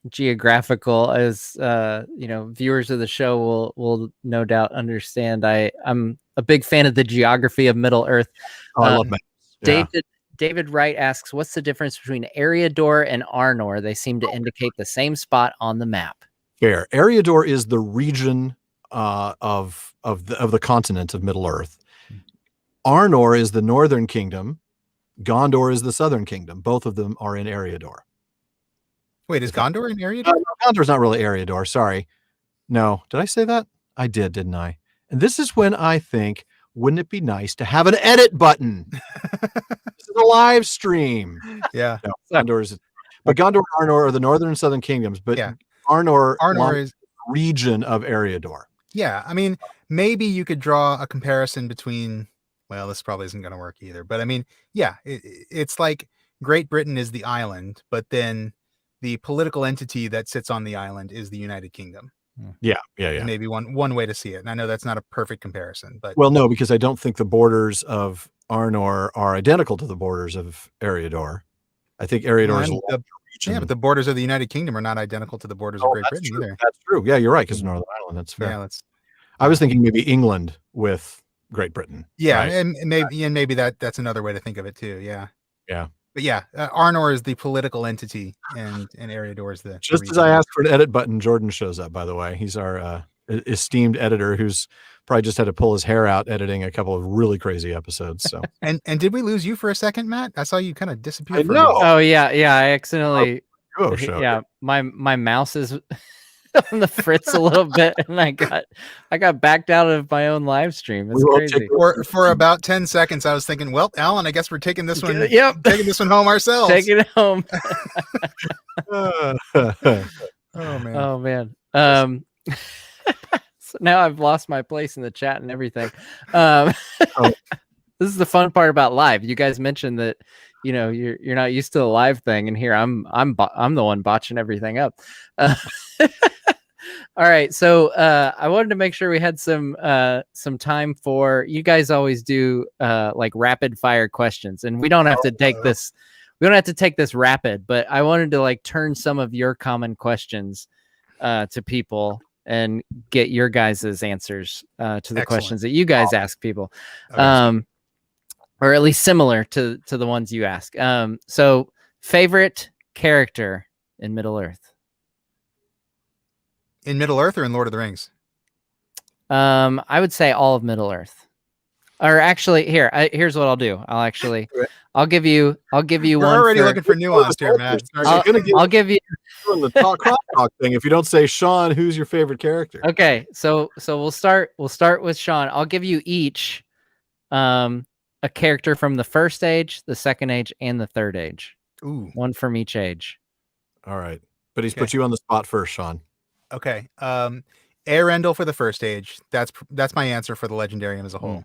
geographical, as viewers of the show will no doubt understand. I'm a big fan of the geography of Middle Earth. I love maps. Yeah. David Wright asks, "What's the difference between Eriador and Arnor? They seem to indicate the same spot on the map." Fair. Eriador is the region of the continent of Middle Earth. Arnor is the northern kingdom. Gondor is the southern kingdom. Both of them are in Eriador. Wait, is Gondor in Eriador? No, Gondor's not really Eriador. Sorry. No. Did I say that? I did, didn't I? And this is when I think, wouldn't it be nice to have an edit button? This is a live stream. Yeah. No, Gondor is, but Gondor and Arnor are the northern and southern kingdoms, but Arnor is the region of Eriador. Yeah. I mean, maybe you could draw a comparison between, well, this probably isn't going to work either, but I mean, yeah, it's like Great Britain is the island, but then the political entity that sits on the island is the United Kingdom. Yeah. Maybe one way to see it. And I know that's not a perfect comparison, but no, because I don't think the borders of Arnor are identical to the borders of Eriador. I think Eriador is a larger region. Yeah, but the borders of the United Kingdom are not identical to the borders of Great Britain either. That's true. Yeah, you're right, because Northern Ireland. That's fair. Yeah, I was thinking maybe England with Great Britain. Yeah, right? and maybe that's another way to think of it too. Yeah. Yeah. But yeah, Arnor is the political entity, and Eriador is the Just as I asked for an edit button, Jordan shows up, by the way. He's our esteemed editor who's probably just had to pull his hair out editing a couple of really crazy episodes. So and did we lose you for a second, Matt? I saw you kind of disappear. I know. Oh yeah, I accidentally. Show. Yeah, my mouse is on the fritz a little bit, and I got backed out of my own live stream. It's crazy. For about 10 seconds, I was thinking, well, Alan, I guess we're taking this one. Yep, taking this one home ourselves. Taking it home. Oh man. So now I've lost my place in the chat and everything. This is the fun part about live. You guys mentioned that, you're not used to the live thing, and here I'm the one botching everything up. All right, so I wanted to make sure we had some time for you guys. Always do like rapid fire questions, and we don't have to take this. We don't have to take this rapid, but I wanted to like turn some of your common questions to people and get your guys' answers to the questions that you guys ask people. Or at least similar to the ones you ask. So favorite character in Middle-earth? In Middle-earth or in Lord of the Rings? I would say all of Middle-earth. Or actually, here's what I'll do. I'll give you We're one. Already looking for nuance here, Matt. I'll give you the crosstalk thing. If you don't say Sean, who's your favorite character? Okay, so we'll start with Sean. I'll give you each a character from the first age, the second age, and the third age. Ooh. One from each age. All right. But he's put you on the spot first, Sean. Okay. Eärendil for the first age. That's my answer for the Legendarium as a whole.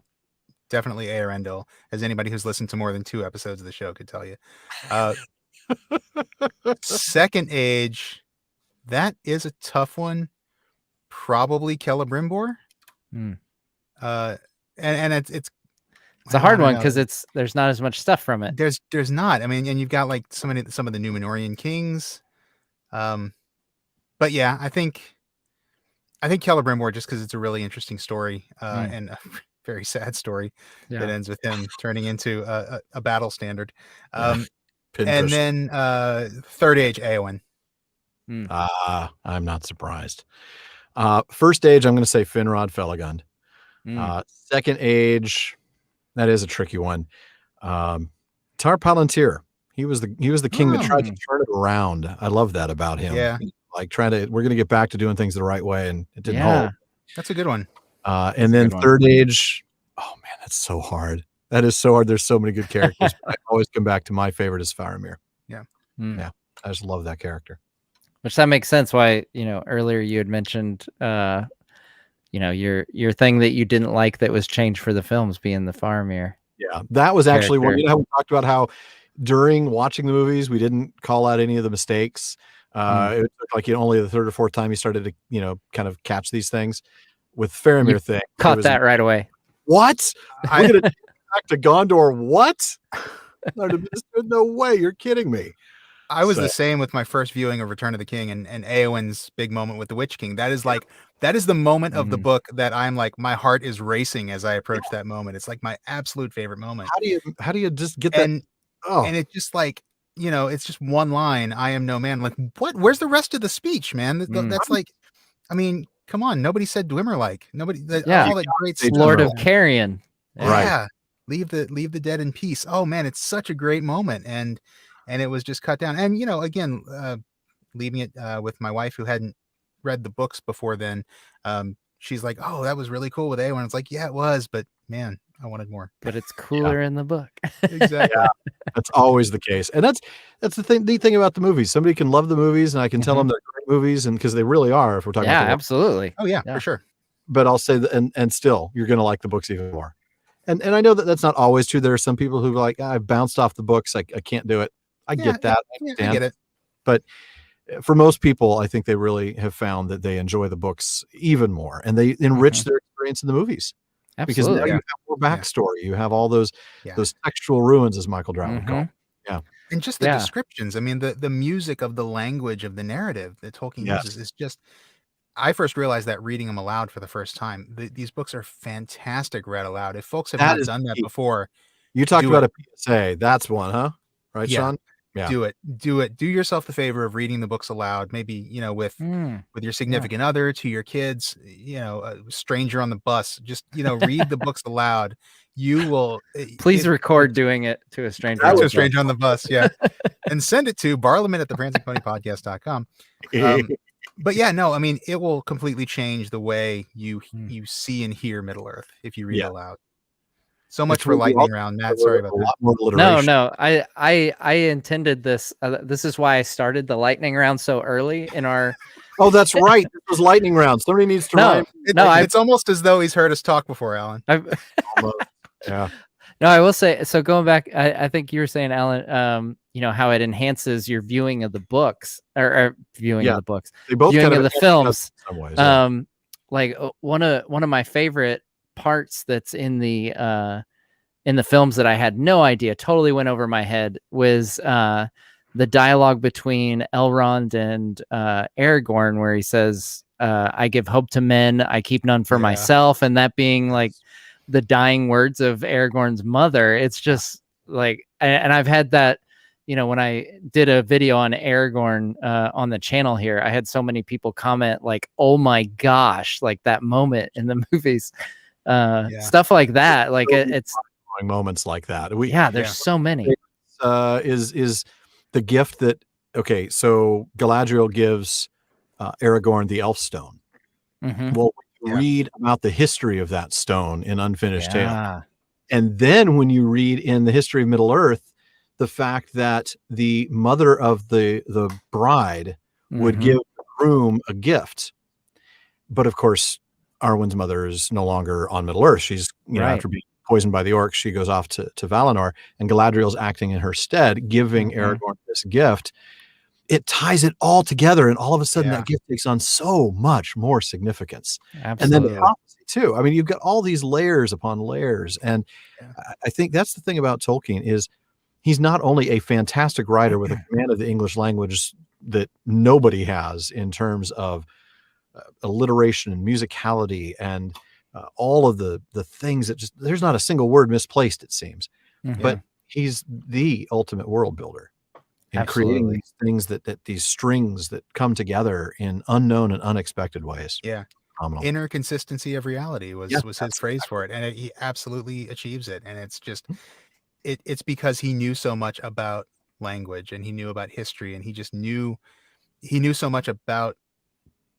Definitely Eärendil, as anybody who's listened to more than 2 episodes of the show could tell you. Second age, that is a tough one. Probably Celebrimbor. And it's a hard one because there's not as much stuff from it. There's not. I mean, and you've got like some of the Númenórean kings. But yeah, I think Celebrimbor, just because it's a really interesting story and a very sad story that ends with him turning into a battle standard. And then third age, Éowyn. I'm not surprised. First age, I'm going to say Finrod Felagund. Second age, that is a tricky one. Tar Palantir. He was the king that tried to turn it around. I love that about him. Yeah. Like we're going to get back to doing things the right way, and it didn't hold. That's a good one. And then third age, oh man, that's so hard. That is so hard. There's so many good characters. I always come back to my favorite is Faramir. Yeah. Yeah. I just love that character. Which that makes sense why, earlier you had mentioned your thing that you didn't like that was changed for the films being the Faramir. Yeah. That was actually one, how we talked about how during watching the movies we didn't call out any of the mistakes. It took like only the third or fourth time you started to kind of catch these things. With Faramir thing, caught that right away. What? I'm gonna back to Gondor? What? No way! You're kidding me. I was the same with my first viewing of Return of the King and Éowyn's big moment with the Witch King. That is the moment of the book that I'm like, my heart is racing as I approach that moment. It's like my absolute favorite moment. How do you just get that? And it's just like, it's just one line, I am no man. Like, what? Where's the rest of the speech, man? That's like, I mean, come on. Nobody said Dwemer nobody. All that great stuff. Lord of Carrion. Yeah. Right. Leave the dead in peace. Oh man, it's such a great moment. And it was just cut down. And, again, leaving it with my wife who hadn't read the books before then. She's like, oh, that was really cool with Éowyn. It's like, yeah, it was, but man, I wanted more. But it's cooler in the book. Exactly. Yeah, that's always the case. And that's the neat thing about the movies. Somebody can love the movies and I can tell them they're great movies, and because they really are, if we're talking about absolutely. Oh yeah, for sure. But I'll say that, and still you're going to like the books even more. And I know that that's not always true. There are some people who are like, I bounced off the books. I can't do it. I get that. I get it. But for most people, I think they really have found that they enjoy the books even more, and they enrich their experience in the movies. Absolutely. Because now you have more backstory. You have all those textual ruins, as Michael Drow would call them. Yeah. And just the descriptions. I mean, the music of the language of the narrative that Tolkien uses is just, I first realized that reading them aloud for the first time. These books are fantastic read aloud. If folks have not done that before. You talked about a PSA. That's one, huh? right, Shawn? Yeah. Do it. Do yourself the favor of reading the books aloud, maybe, with your significant other, to your kids, a stranger on the bus. Just, read the books aloud. You will please record doing it to a stranger on the bus. Yeah. And send it to Barlaman at the prancingponypodcast.com. But yeah, no, I mean, it will completely change the way you see and hear Middle Earth if you read aloud. So much for lightning round, Matt. Sorry about that. No. I intended this. This is why I started the lightning round so early in our. Oh, that's right. This was lightning round. Somebody needs to. It's almost as though he's heard us talk before, Alan. Yeah. No, I will say. So going back, I think you were saying, Alan. How it enhances your viewing of the books or viewing of the books. They both viewing kind of the films. In some ways, like one of my favorite parts that's in the films that I had no idea, totally went over my head, was the dialogue between Elrond and Aragorn, where he says, I give hope to men, I keep none for myself. And that being like the dying words of Aragorn's mother. It's just like, and I've had that, when I did a video on Aragorn on the channel here, I had so many people comment like, oh my gosh, like that moment in the movies. Stuff like that, like it's moments like that. There's so many. Is the gift that so Galadriel gives Aragorn the Elf Stone. Well, when you read about the history of that stone in Unfinished Tale, and then when you read in the history of Middle Earth, the fact that the mother of the bride would give the groom a gift, but of course Arwen's mother is no longer on Middle Earth. She's, after being poisoned by the orcs, she goes off to Valinor, and Galadriel's acting in her stead, giving Aragorn this gift. It ties it all together, and all of a sudden that gift takes on so much more significance. Absolutely. And then the prophecy too. I mean, you've got all these layers upon layers, and I think that's the thing about Tolkien is he's not only a fantastic writer with a command of the English language that nobody has in terms of alliteration and musicality and all of the things that there's not a single word misplaced, it seems. But he's the ultimate world builder in creating these things that these strings that come together in unknown and unexpected ways. Phenomenal. Inner consistency of reality was his phrase for it, and he absolutely achieves it. And it's just it's because he knew so much about language, and he knew about history, and he knew so much about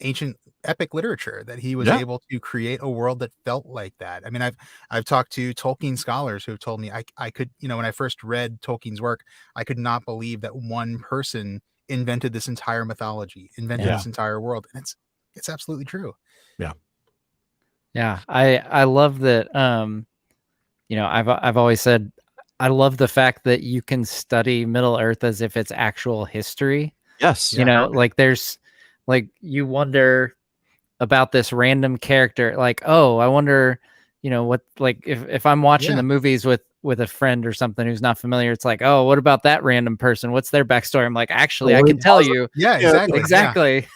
ancient epic literature that he was able to create a world that felt like that. I mean, I've talked to Tolkien scholars who have told me I could, when I first read Tolkien's work, I could not believe that one person invented this entire mythology, invented this entire world. And it's absolutely true. Yeah. I love that. I've always said, I love the fact that you can study Middle Earth as if it's actual history. Yes. Like there's, like, you wonder about this random character, like, oh, I wonder, what, like, if I'm watching the movies with a friend or something who's not familiar, it's like, oh, what about that random person? What's their backstory? I'm like, actually, I can tell you. Yeah, exactly.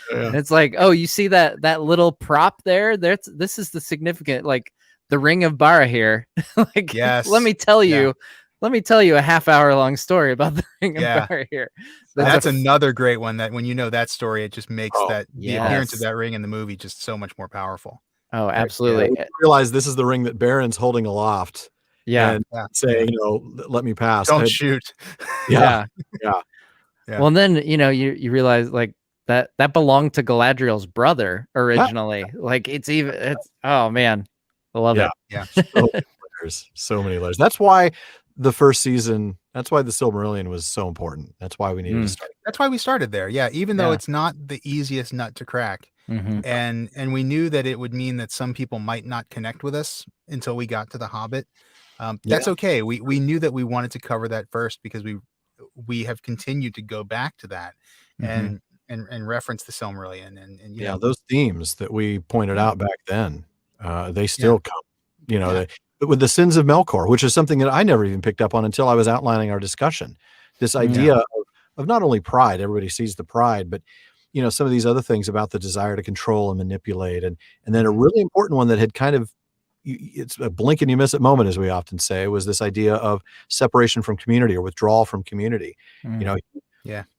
It's like, oh, you see that little prop there? This is the significant, like, the Ring of Barahir. Like, let me tell you. Let me tell you a half-hour long story about the Ring of Barahir. That's another great one that when you know that story, it just makes the appearance of that ring in the movie just so much more powerful. Oh, absolutely. You realize this is the ring that Baron's holding aloft. And saying, let me pass. Don't shoot. Well, and then, you realize like that belonged to Galadriel's brother originally. Like oh man, I love it. Yeah. So many layers. That's why the first season, that's why the Silmarillion was so important. That's why we needed to start. That's why we started there. Yeah. Even though it's not the easiest nut to crack. And we knew that it would mean that some people might not connect with us until we got to the Hobbit. That's okay. We knew that we wanted to cover that first because we have continued to go back to that and reference the Silmarillion and those themes that we pointed out back then, they still come, with the sins of Melkor, which is something that I never even picked up on until I was outlining our discussion. This idea of not only pride, everybody sees the pride, but some of these other things about the desire to control and manipulate, and then a really important one that had kind of it's a blink and you miss it moment, as we often say, was this idea of separation from community or withdrawal from community. You know,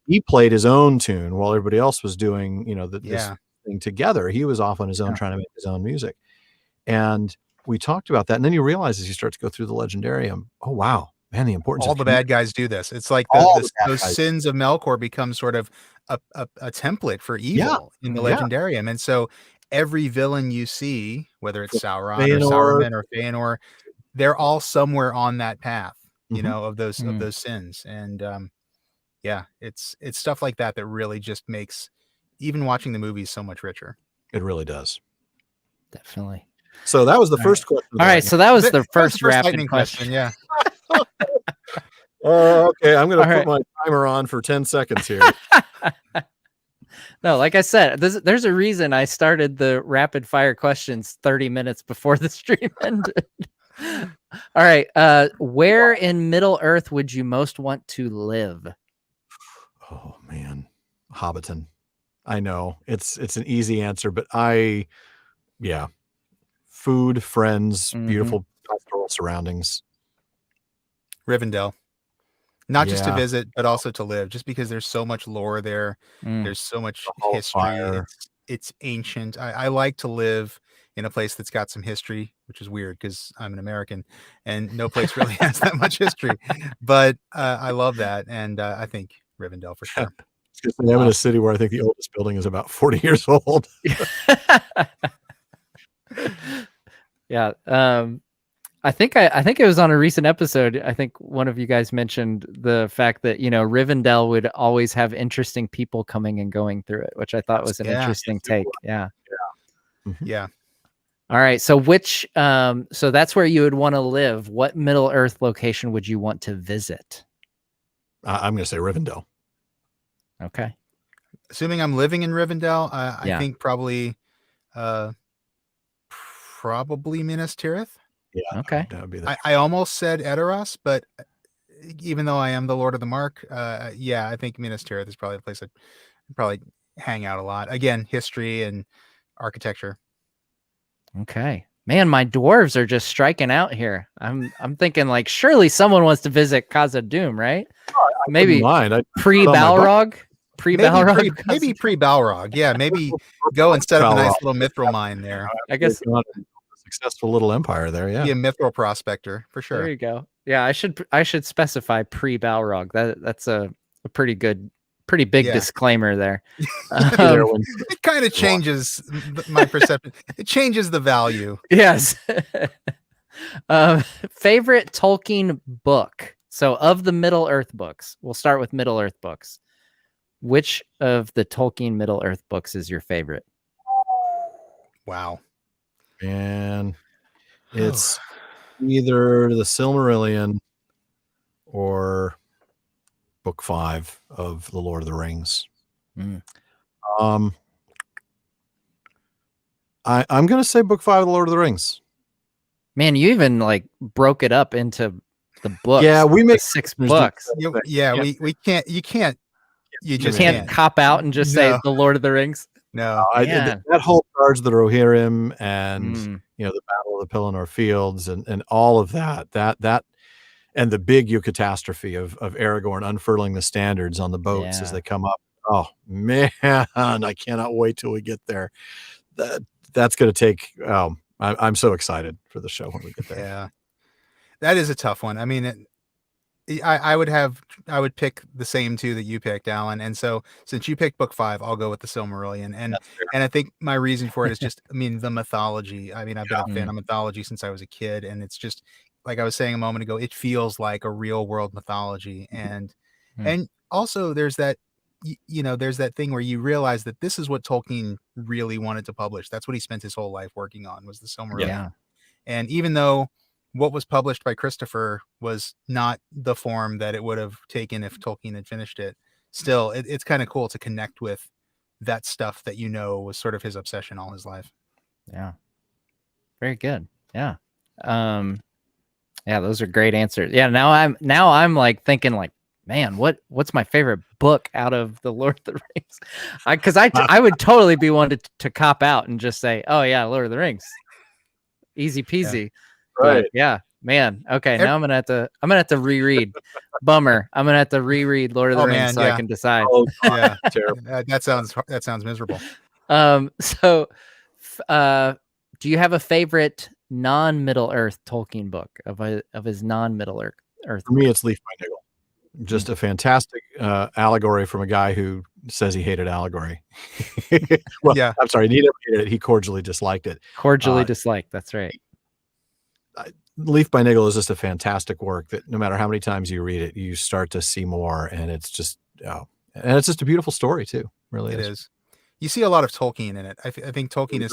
he played his own tune while everybody else was doing, this thing together. He was off on his own trying to make his own music. And we talked about that. And then you realize as you start to go through the Legendarium, oh, wow, man, the importance all the bad guys do this. It's like those sins of Melkor become sort of a template for evil in the Legendarium. And so every villain you see, whether it's Sauron or Saruman or Feanor, they're all somewhere on that path, of those sins. And it's stuff like that that really just makes even watching the movies so much richer. It really does. Definitely. So that was the first question. All right, so that was the first rapid question. Yeah. Okay, I'm going to put my timer on for 10 seconds here. No, like I said, there's a reason I started the rapid fire questions 30 minutes before the stream ended. All right, where in Middle Earth would you most want to live? Oh man, Hobbiton. I know it's an easy answer, but food, friends, beautiful pastoral surroundings. Rivendell. Not just to visit, but also to live, just because there's so much lore there. There's so much history. It's ancient. I like to live in a place that's got some history, which is weird because I'm an American and no place really has that much history. But I love that. And I think Rivendell for sure. I'm in a city where I think the oldest building is about 40 years old. Yeah. I think it was on a recent episode. I think one of you guys mentioned the fact that, Rivendell would always have interesting people coming and going through it, which I thought was an interesting take. Yeah. Yeah. All right. So so that's where you would want to live. What Middle Earth location would you want to visit? I'm going to say Rivendell. Okay. Assuming I'm living in Rivendell, I think probably Minas Tirith. Yeah. Okay. That would be that. I almost said Edoras, but even though I am the Lord of the Mark, I think Minas Tirith is probably the place I'd probably hang out a lot. Again, history and architecture. Okay. Man, my dwarves are just striking out here. I'm thinking like surely someone wants to visit Khazad-dûm, right? Maybe pre-Balrog. Maybe pre-Balrog. Yeah, maybe go and set up a nice little mithril mine there. I guess successful little empire there. Yeah, be a mithril prospector for sure. There you go. Yeah, I should specify pre-Balrog. That's a pretty big disclaimer there. It kind of changes my perception. It changes the value. Yes. Favorite Tolkien book. So of the Middle Earth books, we'll start with Middle Earth books. Which of the Tolkien Middle Earth books is your favorite? Wow. And it's either the Silmarillion or book 5 of the Lord of the Rings. I'm going to say book 5 of the Lord of the Rings. Man, you even like broke it up into the books. Yeah, we make 6 books. We can't. You just can't cop out and just say the Lord of the Rings. No, that whole charge of the Rohirrim and the Battle of the Pelennor Fields and all of that and the big catastrophe of Aragorn unfurling the standards on the boats as they come up. Oh man, I cannot wait till we get there. That's going to take. I'm so excited for the show when we get there. Yeah, that is a tough one. I mean, I would pick the same two that you picked, Alan. And so since you picked book 5, I'll go with the Silmarillion. And I think my reason for it is just, the mythology. I mean, I've been a fan of mythology since I was a kid, and it's just like I was saying a moment ago, it feels like a real world mythology. And also there's that, there's that thing where you realize that this is what Tolkien really wanted to publish. That's what he spent his whole life working on, was the Silmarillion. Yeah. And even though what was published by Christopher was not the form that it would have taken if Tolkien had finished it, still, it's kind of cool to connect with that stuff that was sort of his obsession all his life. Yeah. Very good. Yeah. Yeah, those are great answers. Yeah, now I'm like thinking like, man, what's my favorite book out of the Lord of the Rings? Because I would totally be one to cop out and just say, oh yeah, Lord of the Rings. easy peasy. Right. But yeah, man. Okay, now I'm gonna have to reread. Bummer. I'm gonna have to reread Lord of the Rings so I can decide. Oh, yeah, terrible. That sounds miserable. So, do you have a favorite non-Middle Earth Tolkien book of his non-Middle Earth? For me, it's Leaf by Niggle. Just a fantastic allegory from a guy who says he hated allegory. Well, yeah. I'm sorry, he never hated it. He cordially disliked it. Cordially disliked. That's right. Leaf by Niggle is just a fantastic work that no matter how many times you read it, you start to see more, and it's just and it's just a beautiful story too. Really, it is. You see a lot of Tolkien in it. I think Tolkien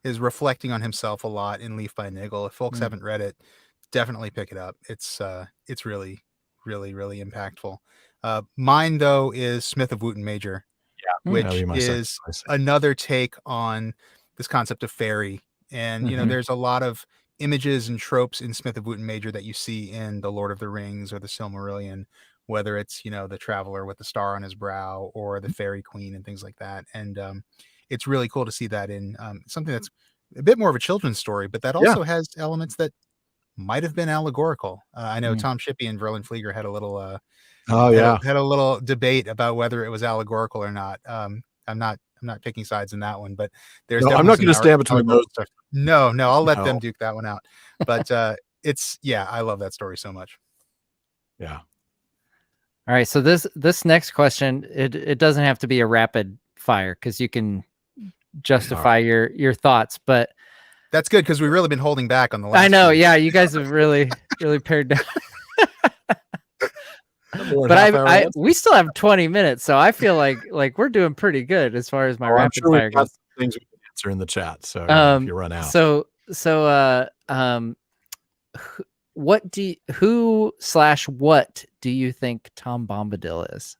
is reflecting on himself a lot in Leaf by Niggle. If folks haven't read it, definitely pick it up. It's really, really, really impactful. Mine though is Smith of Wootton Major, which is another take on this concept of fairy. And you know, there's a lot of images and tropes in Smith of Wootton Major that you see in the Lord of the Rings or the Silmarillion, whether it's, you know, the traveler with the star on his brow or the fairy queen and things like that. And it's really cool to see that in something that's a bit more of a children's story, but that also has elements that might have been allegorical. I know Tom Shippey and Verlin Flieger had a little had a little debate about whether it was allegorical or not. I'm not picking sides in that one, but there's I'm not going to stand between those. No, I'll let them duke that one out. But I love that story so much. Yeah. All right. So this next question, it doesn't have to be a rapid fire because you can justify your thoughts, but that's good because we've really been holding back on the last. I know. Yeah. You guys have really pared down. But we still have 20 minutes, so I feel like we're doing pretty good as far as my rapid fire goes. Things we can answer in the chat, so if you run out. What do you think Tom Bombadil is?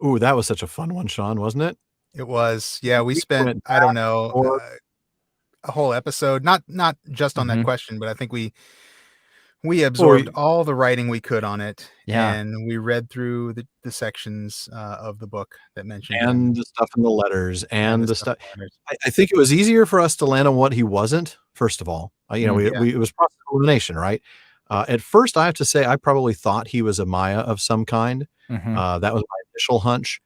Ooh, that was such a fun one, Sean, wasn't it? It was. Yeah, we spent I don't know a whole episode, not just on that question, but I think we absorbed all the writing we could on it, and we read through the sections of the book that mentioned and the stuff in the letters and the stuff. I think it was easier for us to land on what he wasn't. First of all, it was process elimination, right? At first, I have to say, I probably thought he was a Maya of some kind. That was my initial hunch.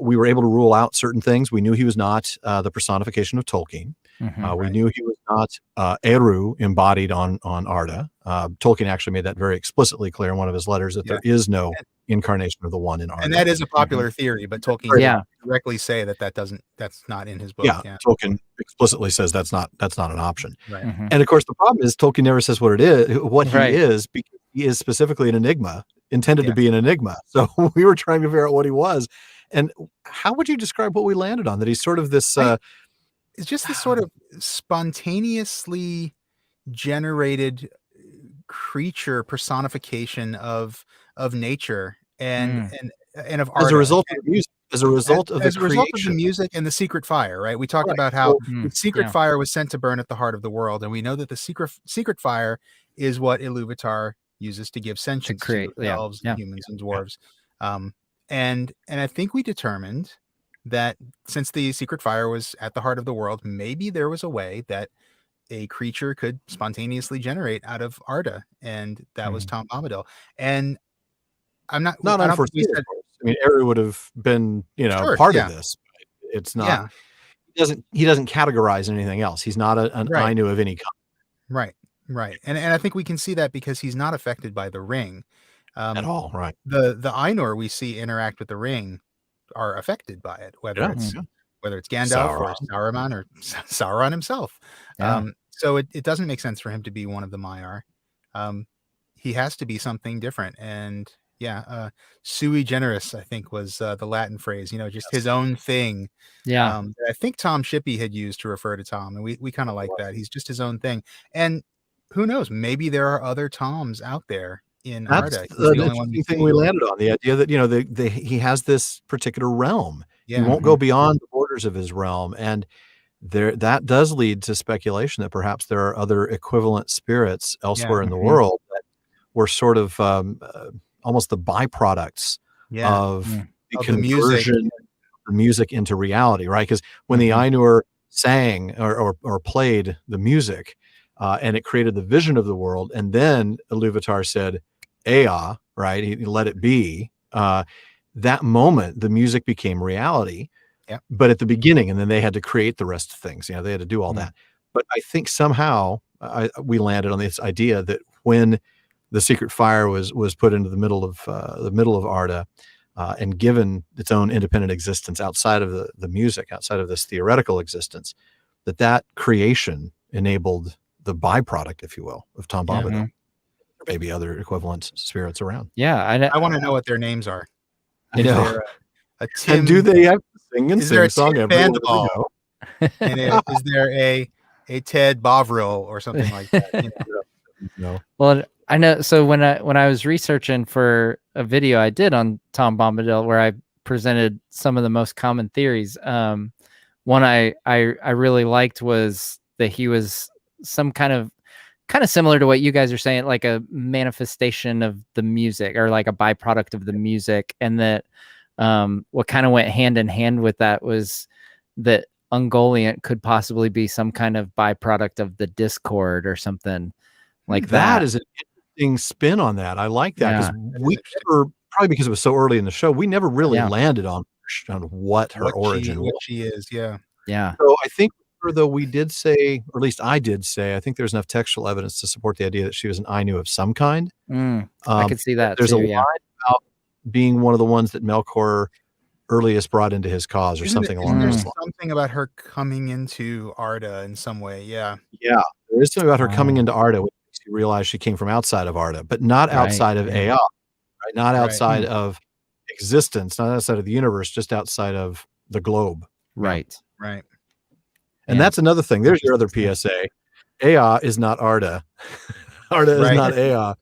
We were able to rule out certain things. We knew he was not the personification of Tolkien. We knew he was not Eru embodied on Arda. Tolkien actually made that very explicitly clear in one of his letters that there is no incarnation of the one in Arda. And that is a popular theory, but Tolkien didn't directly say that's not in his book. Tolkien explicitly says that's not an option. Right. And of course, the problem is Tolkien never says what he is, because he is specifically an enigma, intended to be an enigma. So we were trying to figure out what he was. And how would you describe what we landed on? That he's sort of this it's just this sort of spontaneously generated creature personification of nature and of art. As a result of music, as a result of the music and the secret fire, right? We talked about how the secret fire was sent to burn at the heart of the world, and we know that the secret fire is what Iluvatar uses to give sentience to elves, and humans, and dwarves. And I think we determined that since the secret fire was at the heart of the world, maybe there was a way that a creature could spontaneously generate out of Arda, and that was Tom Bombadil. And I'm not unforeseen. I mean, Eru would have been, part of this. It's not. He doesn't categorize anything else. He's not an Ainu of any kind. Right. And I think we can see that because he's not affected by the ring at all. Right. The Ainur we see interact with the ring are affected by it, whether it's Gandalf or Saruman or Sauron himself. So it doesn't make sense for him to be one of the Maiar. He has to be something different. And sui generis, I think, was the Latin phrase, just his own thing. I think Tom Shippey had used to refer to Tom, and we kind of like that. He's just his own thing. And who knows, maybe there are other Toms out there in Arda. That's the only thing we landed on, the idea that he has this particular realm. He won't go beyond the borders of his realm, and that does lead to speculation that perhaps there are other equivalent spirits elsewhere in the world that were sort of almost the byproducts of the conversion of the music into reality, right? Because when the Ainur sang or played the music, and it created the vision of the world. And then Iluvatar said, Ea, right? He let it be. That moment, the music became reality. Yeah. But at the beginning, and then they had to create the rest of things. They had to do all that. But I think somehow we landed on this idea that when the secret fire was put into the middle of Arda, and given its own independent existence outside of the music, outside of this theoretical existence, that creation enabled the byproduct, if you will, of Tom Bombadil. Maybe other equivalent spirits around. Yeah, I want to know what their names are. I know. There a Tim, and do they have to sing and is sing there a song Tim everywhere Vanderbilt? And is there a Ted Bovril or something like that? No. Well, I know. So when I was researching for a video I did on Tom Bombadil, where I presented some of the most common theories, one I really liked was that he was some kind of similar to what you guys are saying, like a manifestation of the music, or like a byproduct of the music. And that what kind of went hand in hand with that was that Ungoliant could possibly be some kind of byproduct of the Discord or something like that. That is an interesting spin on that. I like that, because we never, probably because it was so early in the show, we never really landed on what her origin was. What she is, yeah. So I think, though, we did say, or at least I did say, I think there's enough textual evidence to support the idea that she was an Ainu of some kind. I could see that. There's a line about being one of the ones that Melkor earliest brought into his cause, or something along those lines. Something about her coming into Arda in some way. Yeah, there is something about her coming into Arda, which makes you realize she came from outside of Arda, but not outside of Ea, right? Not outside of existence, not outside of the universe, just outside of the globe. Right. And that's another thing. There's your other PSA. Ea is not Arda. Arda is not Ea.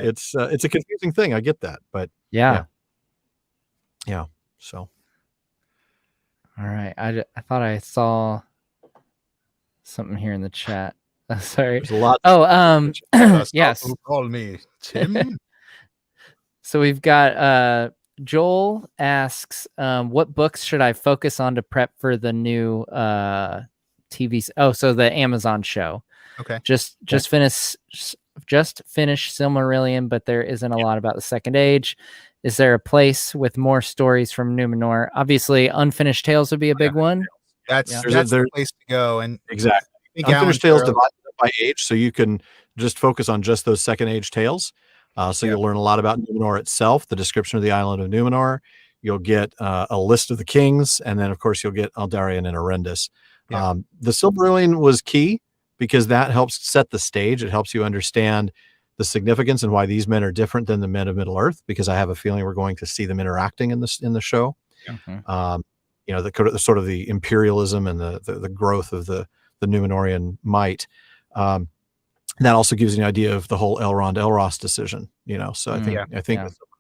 It's a confusing thing. I get that, but yeah. So, all right. I thought I saw something here in the chat. Sorry. There's a lot. Yes. Call me Tim. So we've got Joel asks, what books should I focus on to prep for the new TV? So the Amazon show. Okay. Just finish Silmarillion, but there isn't a lot about the Second Age. Is there a place with more stories from Numenor? Obviously, Unfinished Tales would be a big one. That's the place to go. And exactly. Unfinished Tales divided up by age, so you can just focus on just those Second Age tales. So you'll learn a lot about Numenor itself, the description of the island of Numenor. You'll get a list of the kings, and then, of course, you'll get Aldarion and Arendis. The Silmarillion was key because that helps set the stage. It helps you understand the significance and why these men are different than the men of Middle Earth, because I have a feeling we're going to see them interacting in the show. The sort of the imperialism and the growth of the Numenorian might. That also gives you an idea of the whole Elrond-Elros decision, So I think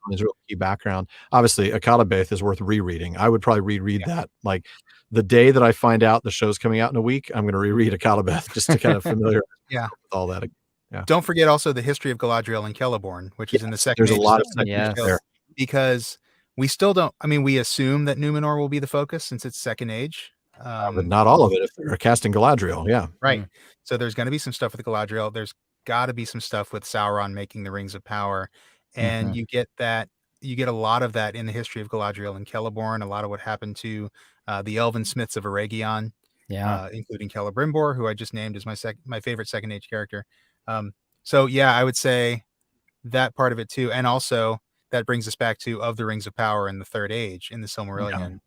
that's a real key background. Obviously, Akadabeth is worth rereading. I would probably reread that. Like the day that I find out the show's coming out in a week, I'm going to reread Akadabeth just to kind of familiarize with all that. Yeah. Don't forget also the history of Galadriel and Celeborn, which is in the second. There's a lot of second there, because we still don't. I mean, we assume that Numenor will be the focus since it's Second Age. But not all of it if they're casting Galadriel. Right. So there's going to be some stuff with Galadriel. There's got to be some stuff with Sauron making the Rings of Power, and you get a lot of that in the history of Galadriel and Celeborn. A lot of what happened to the Elven Smiths of Eregion, including Celebrimbor, who I just named as my favorite Second Age character. So I would say that part of it too, and also that brings us back to Of the Rings of Power in the Third Age in the Silmarillion.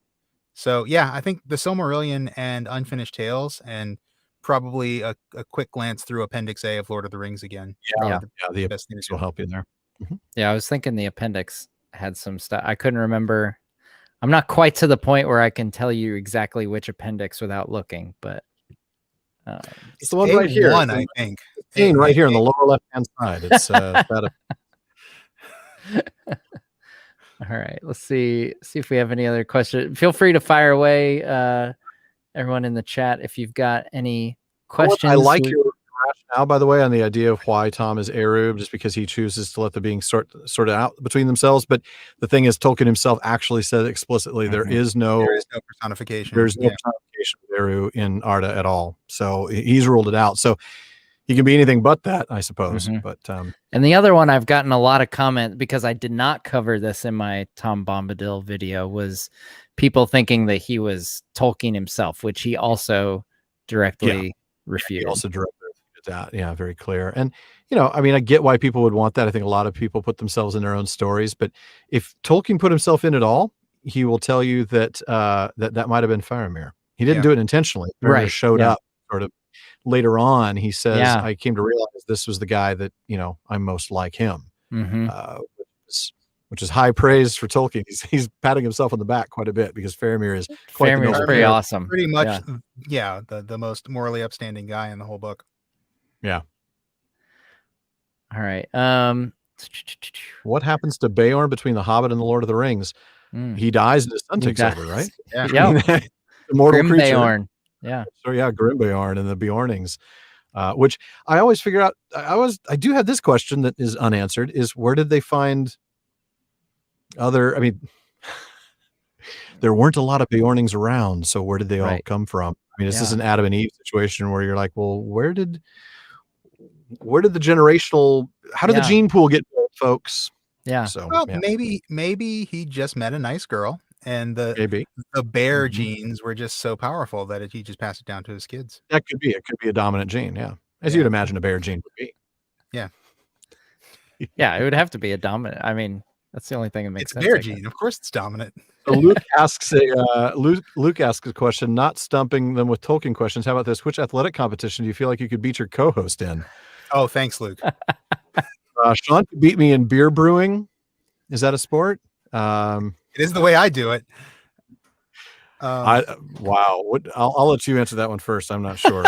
So I think the Silmarillion and Unfinished Tales, and probably a quick glance through Appendix A of Lord of the Rings again. The best things will help you there. Yeah, I was thinking the appendix had some stuff. I couldn't remember. I'm not quite to the point where I can tell you exactly which appendix without looking, but it's the one right here. I think. Right here on the lower left-hand side. It's All right, let's see if we have any other questions. Feel free to fire away, everyone in the chat, if you've got any questions. I like your rationale, by the way, on the idea of why Tom is Erub, just because he chooses to let the beings sort it out between themselves. But the thing is, Tolkien himself actually said explicitly, there is no personification. There's no personification. association with Eru in Arda at all. So he's ruled it out. So he can be anything but that, I suppose. But and the other one I've gotten a lot of comment because I did not cover this in my Tom Bombadil video was people thinking that he was Tolkien himself, which he also directly refuted. He also directly refuted that. Yeah, very clear. And I mean, I get why people would want that. I think a lot of people put themselves in their own stories, but if Tolkien put himself in at all, he will tell you that that might have been Faramir. He didn't do it intentionally. Faramir showed up sort of later on. He says, I came to realize this was the guy that, I'm most like him, which is high praise for Tolkien. He's patting himself on the back quite a bit because Faramir is pretty awesome. Pretty much, the most morally upstanding guy in the whole book. Yeah. All right. What happens to Beorn between The Hobbit and The Lord of the Rings? He dies and his son takes over, right? Yeah. Immortal creature. Beorn. Yeah. So Grim Beorn and the Beornings, which I always figure out. I do have this question that is unanswered: is where did they find other? I mean, there weren't a lot of Beornings around, so where did they all come from? I mean, is this an Adam and Eve situation where you're like, well, where did the generational? How did the gene pool get built, folks? Yeah. So maybe he just met a nice girl, and the bear genes were just so powerful that he just passed it down to his kids. That could be. It could be a dominant gene. Yeah, as you'd imagine a bear gene would be. Yeah. Yeah, it would have to be a dominant. I mean, that's the only thing that makes sense. It's bear gene. Of course, it's dominant. So Luke asks a question, not stumping them with Tolkien questions. How about this? Which athletic competition do you feel like you could beat your co-host in? Oh, thanks, Luke. Sean could beat me in beer brewing. Is that a sport? It is the way I do it. Wow. I'll let you answer that one first. I'm not sure.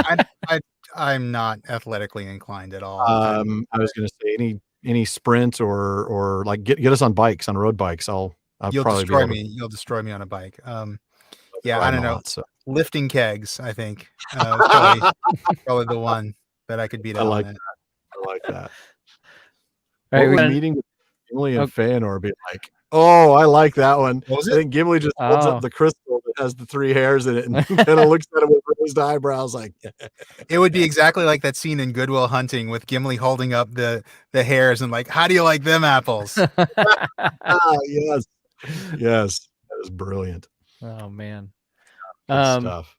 I'm not athletically inclined at all. I was going to say any sprint or like get us on bikes, on road bikes. You'll probably destroy me. You'll destroy me on a bike. I don't know. So. Lifting kegs, I think. Probably the one that I could beat out. I like that. Right, we're meeting with Gimli and Feanor be like, oh, I like that one. I think Gimli just holds up the crystal that has the 3 hairs in it and kind of looks at it with raised eyebrows like it would be exactly like that scene in Good Will Hunting with Gimli holding up the hairs and like, how do you like them apples? Yes. That is brilliant. Oh man. Stuff.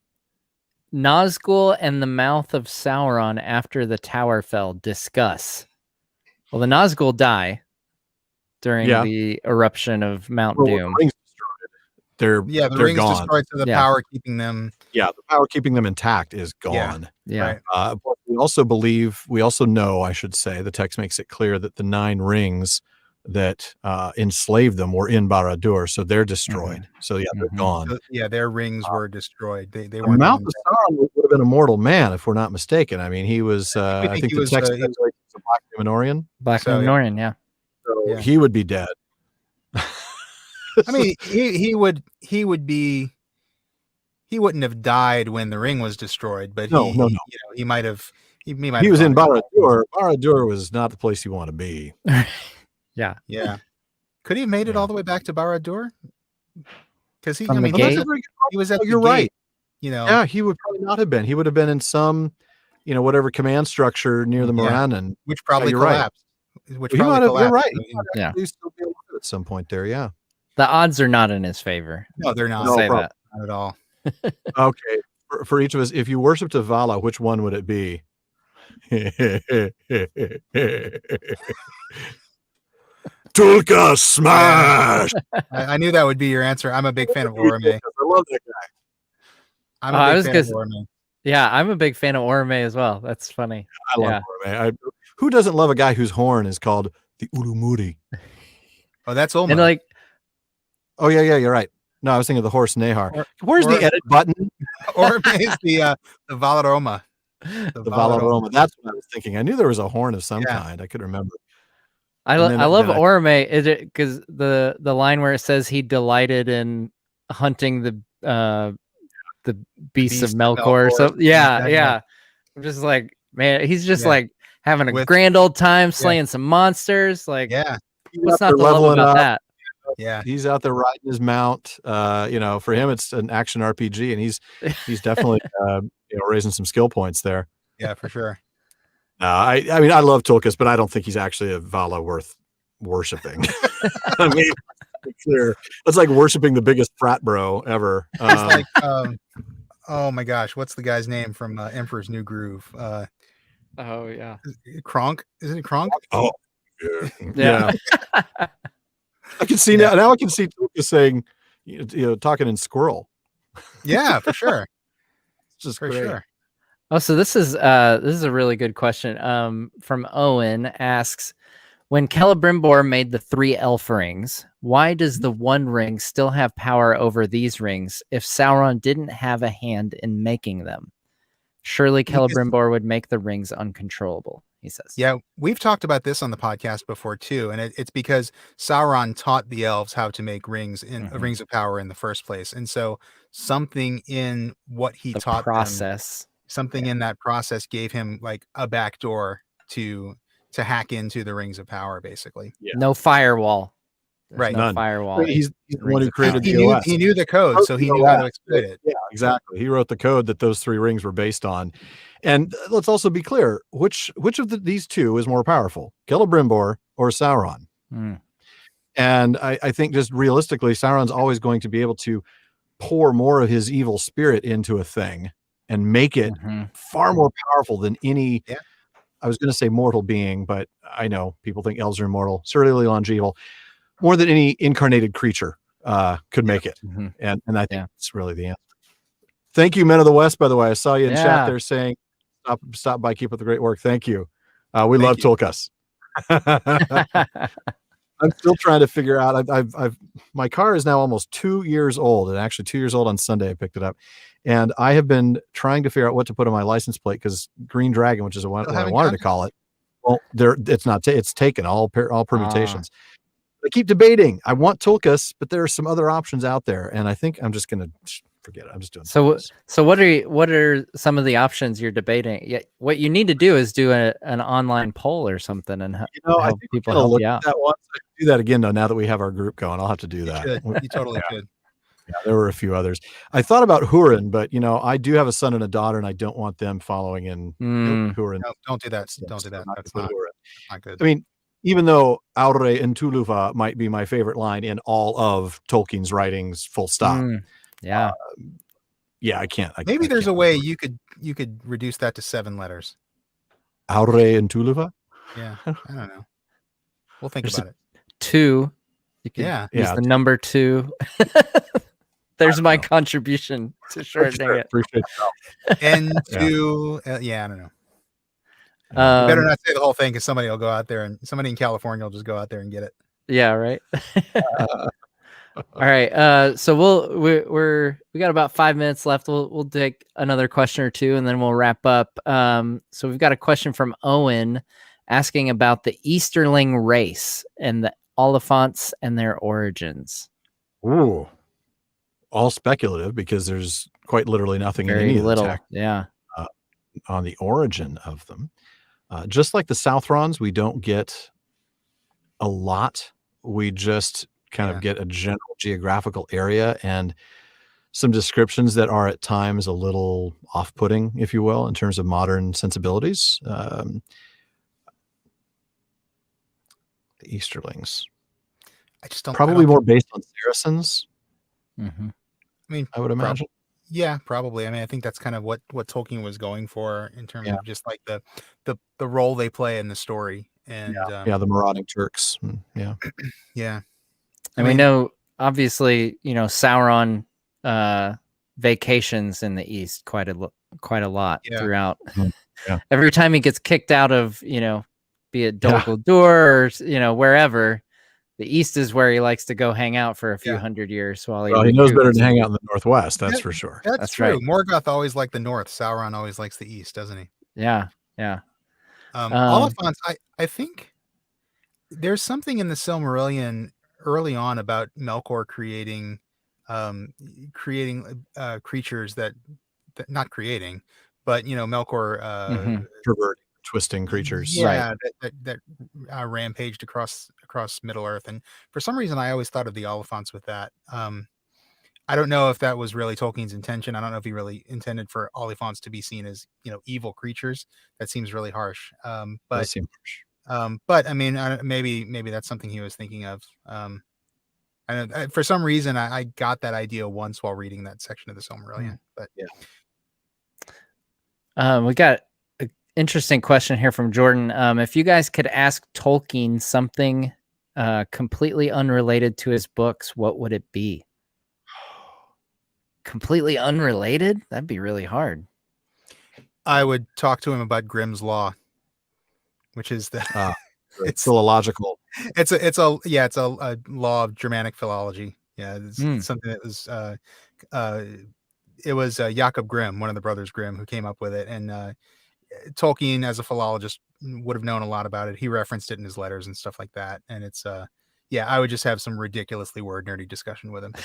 Nazgul and the Mouth of Sauron after the tower fell. Discuss. Well, the Nazgul die during the eruption of Mount Doom. The rings rings gone. Destroyed, so the power keeping them. Yeah, the power keeping them intact is gone. Yeah. But we also know, I should say, the text makes it clear that the 9 rings that enslaved them were in Barad-dûr, so they're destroyed. So they're gone. So, their rings were destroyed. They were. Mouth of Sauron would have been a mortal man, if we're not mistaken. I mean, he was. I think the text says he was a Black Númenórean. Númenórean, yeah. So he would be dead. I mean, he would be. He wouldn't have died when the ring was destroyed, but no. He might have. He was in Barad-dûr. Barad-dûr was not the place you want to be. Yeah. Could he have made it all the way back to Barad-dûr? Because he was at. You're the right. Gate, Yeah, he would probably not have been. He would have been in some, whatever command structure near the Morannon, which probably collapsed. Right. Which probably collapsed. You're right. Yeah. Still be alive at some point there. Yeah. The odds are not in his favor. No, they're not. Say that. Not at all. Okay. For each of us, if you worshiped a Vala, which one would it be? Tulka smash! I knew that would be your answer. I'm a big fan of Orome. I love that guy. I'm a big fan of Orome. Yeah, I'm a big fan of Orome as well. That's funny. I love Orome. Who doesn't love a guy whose horn is called the Urumuri? Oh, that's Ulma. And like, oh yeah, you're right. No, I was thinking of the horse Nahar. Where's the edit button? Orome is the Valaroma. The Valaroma. That's what I was thinking. I knew there was a horn of some kind. I could remember. I love Orome. Is it because the line where it says he delighted in hunting the beasts of Melkor? So yeah. I'm just like, man, he's just like having a grand old time slaying some monsters. Like, what's not to love about that? Yeah. He's out there riding his mount. For him, it's an action RPG, and he's definitely raising some skill points there. Yeah, for sure. I mean, I love Tulkas, but I don't think he's actually a Vala worth worshiping. I mean, clear. That's like worshiping the biggest frat bro ever. It's like, oh my gosh, what's the guy's name from Emperor's New Groove? Oh yeah, Kronk. Isn't it Kronk? Oh yeah. I can see now. I can see Tulkas saying, talking in squirrel. Yeah, for sure. It's just for great. sure. Oh, so this is a really good question. From Owen asks, when Celebrimbor made the 3 elf rings, why does the one ring still have power over these rings if Sauron didn't have a hand in making them? Surely Celebrimbor would make the rings uncontrollable, he says. Yeah, we've talked about this on the podcast before too, and it's because Sauron taught the elves how to make rings rings of power in the first place, and so something in what he taught process. Something in that process gave him like a backdoor to hack into the rings of power, basically. Yeah. No firewall. There's right. No firewall. He's the one who created the OS. He knew the code, so he knew how to exploit it. Yeah, exactly. He wrote the code that those 3 rings were based on. And let's also be clear, which of these 2 is more powerful, Celebrimbor or Sauron? And I think just realistically, Sauron's always going to be able to pour more of his evil spirit into a thing and make it far more powerful than any, I was going to say mortal being, but I know people think elves are immortal, certainly longeval, more than any incarnated creature could make it. And I think that's really the answer. Thank you, Men of the West, by the way. I saw you in chat there saying, stop by, keep up the great work. Thank you. We love Tulkas. I'm still trying to figure out. My car is now almost 2 years old, and actually 2 years old on Sunday. I picked it up, and I have been trying to figure out what to put on my license plate because Green Dragon, which is what I wanted to call it, well, it's not. It's taken all permutations. I keep debating. I want Tulkas, but there are some other options out there, and I think I'm just going to forget it. I'm just doing. So what are some of the options you're debating? Yeah, what you need to do is do an online poll or something, and help people help you out. That once. I do that again though. Now that we have our group going, I'll have to do that. You totally should. Yeah, there were a few others. I thought about Hurin, but I do have a son and a daughter, and I don't want them following in Hurin. No, don't do that. Don't do that. That's not good. I mean, even though Aure and Tuluva might be my favorite line in all of Tolkien's writings, full stop. Yeah. I can't. Maybe there's a way you could reduce that to 7 letters. Aure and Tuluva? Yeah. I don't know. We'll think about it. 2. You can use the number 2. There's my contribution to shortening it. Appreciate it. And to I don't know. You better not say the whole thing because somebody will go out there and somebody in California will just go out there and get it. Yeah, right. All right. So we got about 5 minutes left. We'll take another question or 2 and then we'll wrap up. So we've got a question from Owen asking about the Easterling race and the Oliphants and their origins. Ooh. All speculative because there's quite literally nothing in any of the text on the origin of them. Just like the Southrons, we don't get a lot. We just kind of get a general geographical area and some descriptions that are at times a little off-putting, if you will, in terms of modern sensibilities. The Easterlings. I just don't. Probably more based on Saracens. I mean, I would imagine. Yeah, probably. I mean, I think that's kind of what Tolkien was going for in terms of just like the role they play in the story. And the marauding Turks. Yeah. And we know, obviously, Sauron vacations in the East quite a lot throughout. Every time he gets kicked out of, be it Dol Guldur or, wherever, the East is where he likes to go hang out for a few hundred years while he knows better to hang out in the Northwest. That's for sure. That's true. Right. Morgoth always liked the North. Sauron always likes the East, doesn't he? Yeah. Oliphants, I think there's something in the Silmarillion early on about Melkor creating creatures that not creating, but Melkor twisting creatures. Yeah, that rampaged across Middle Earth, and for some reason I always thought of the Oliphants with that. I don't know if that was really Tolkien's intention. I don't know if he really intended for Oliphants to be seen as, evil creatures. That seems really harsh. But I mean, maybe that's something he was thinking of. And for some reason, I got that idea once while reading that section of the Silmarillion. But we got an interesting question here from Jordan. If you guys could ask Tolkien something completely unrelated to his books, what would it be? Completely unrelated? That'd be really hard. I would talk to him about Grimm's Law, which is it's philological. It's a law of Germanic philology. Yeah, it's something that was it was Jakob Grimm, one of the brothers Grimm, who came up with it, and Tolkien, as a philologist, would have known a lot about it. He referenced it in his letters and stuff like that. And it's I would just have some ridiculously word nerdy discussion with him.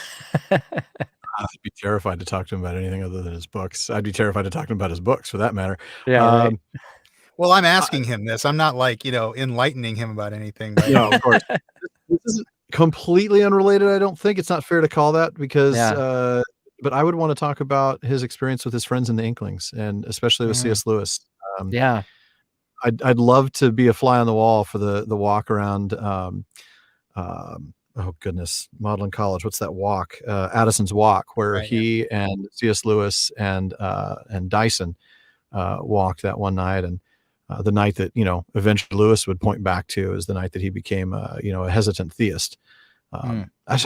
I'd be terrified to talk to him about anything other than his books. I'd be terrified to talk to him about his books, for that matter. Yeah. Right. Well, I'm asking him this. I'm not enlightening him about anything. But no, of course. This is completely unrelated. I don't think it's not fair to call that because, but I would want to talk about his experience with his friends in the Inklings, and especially with C.S. Lewis. I'd love to be a fly on the wall for the walk around. Oh goodness, Magdalen College. What's that walk? Addison's Walk, where he and C.S. Lewis and Dyson walked that one night, and the night that eventually Lewis would point back to is the night that he became a hesitant theist. It was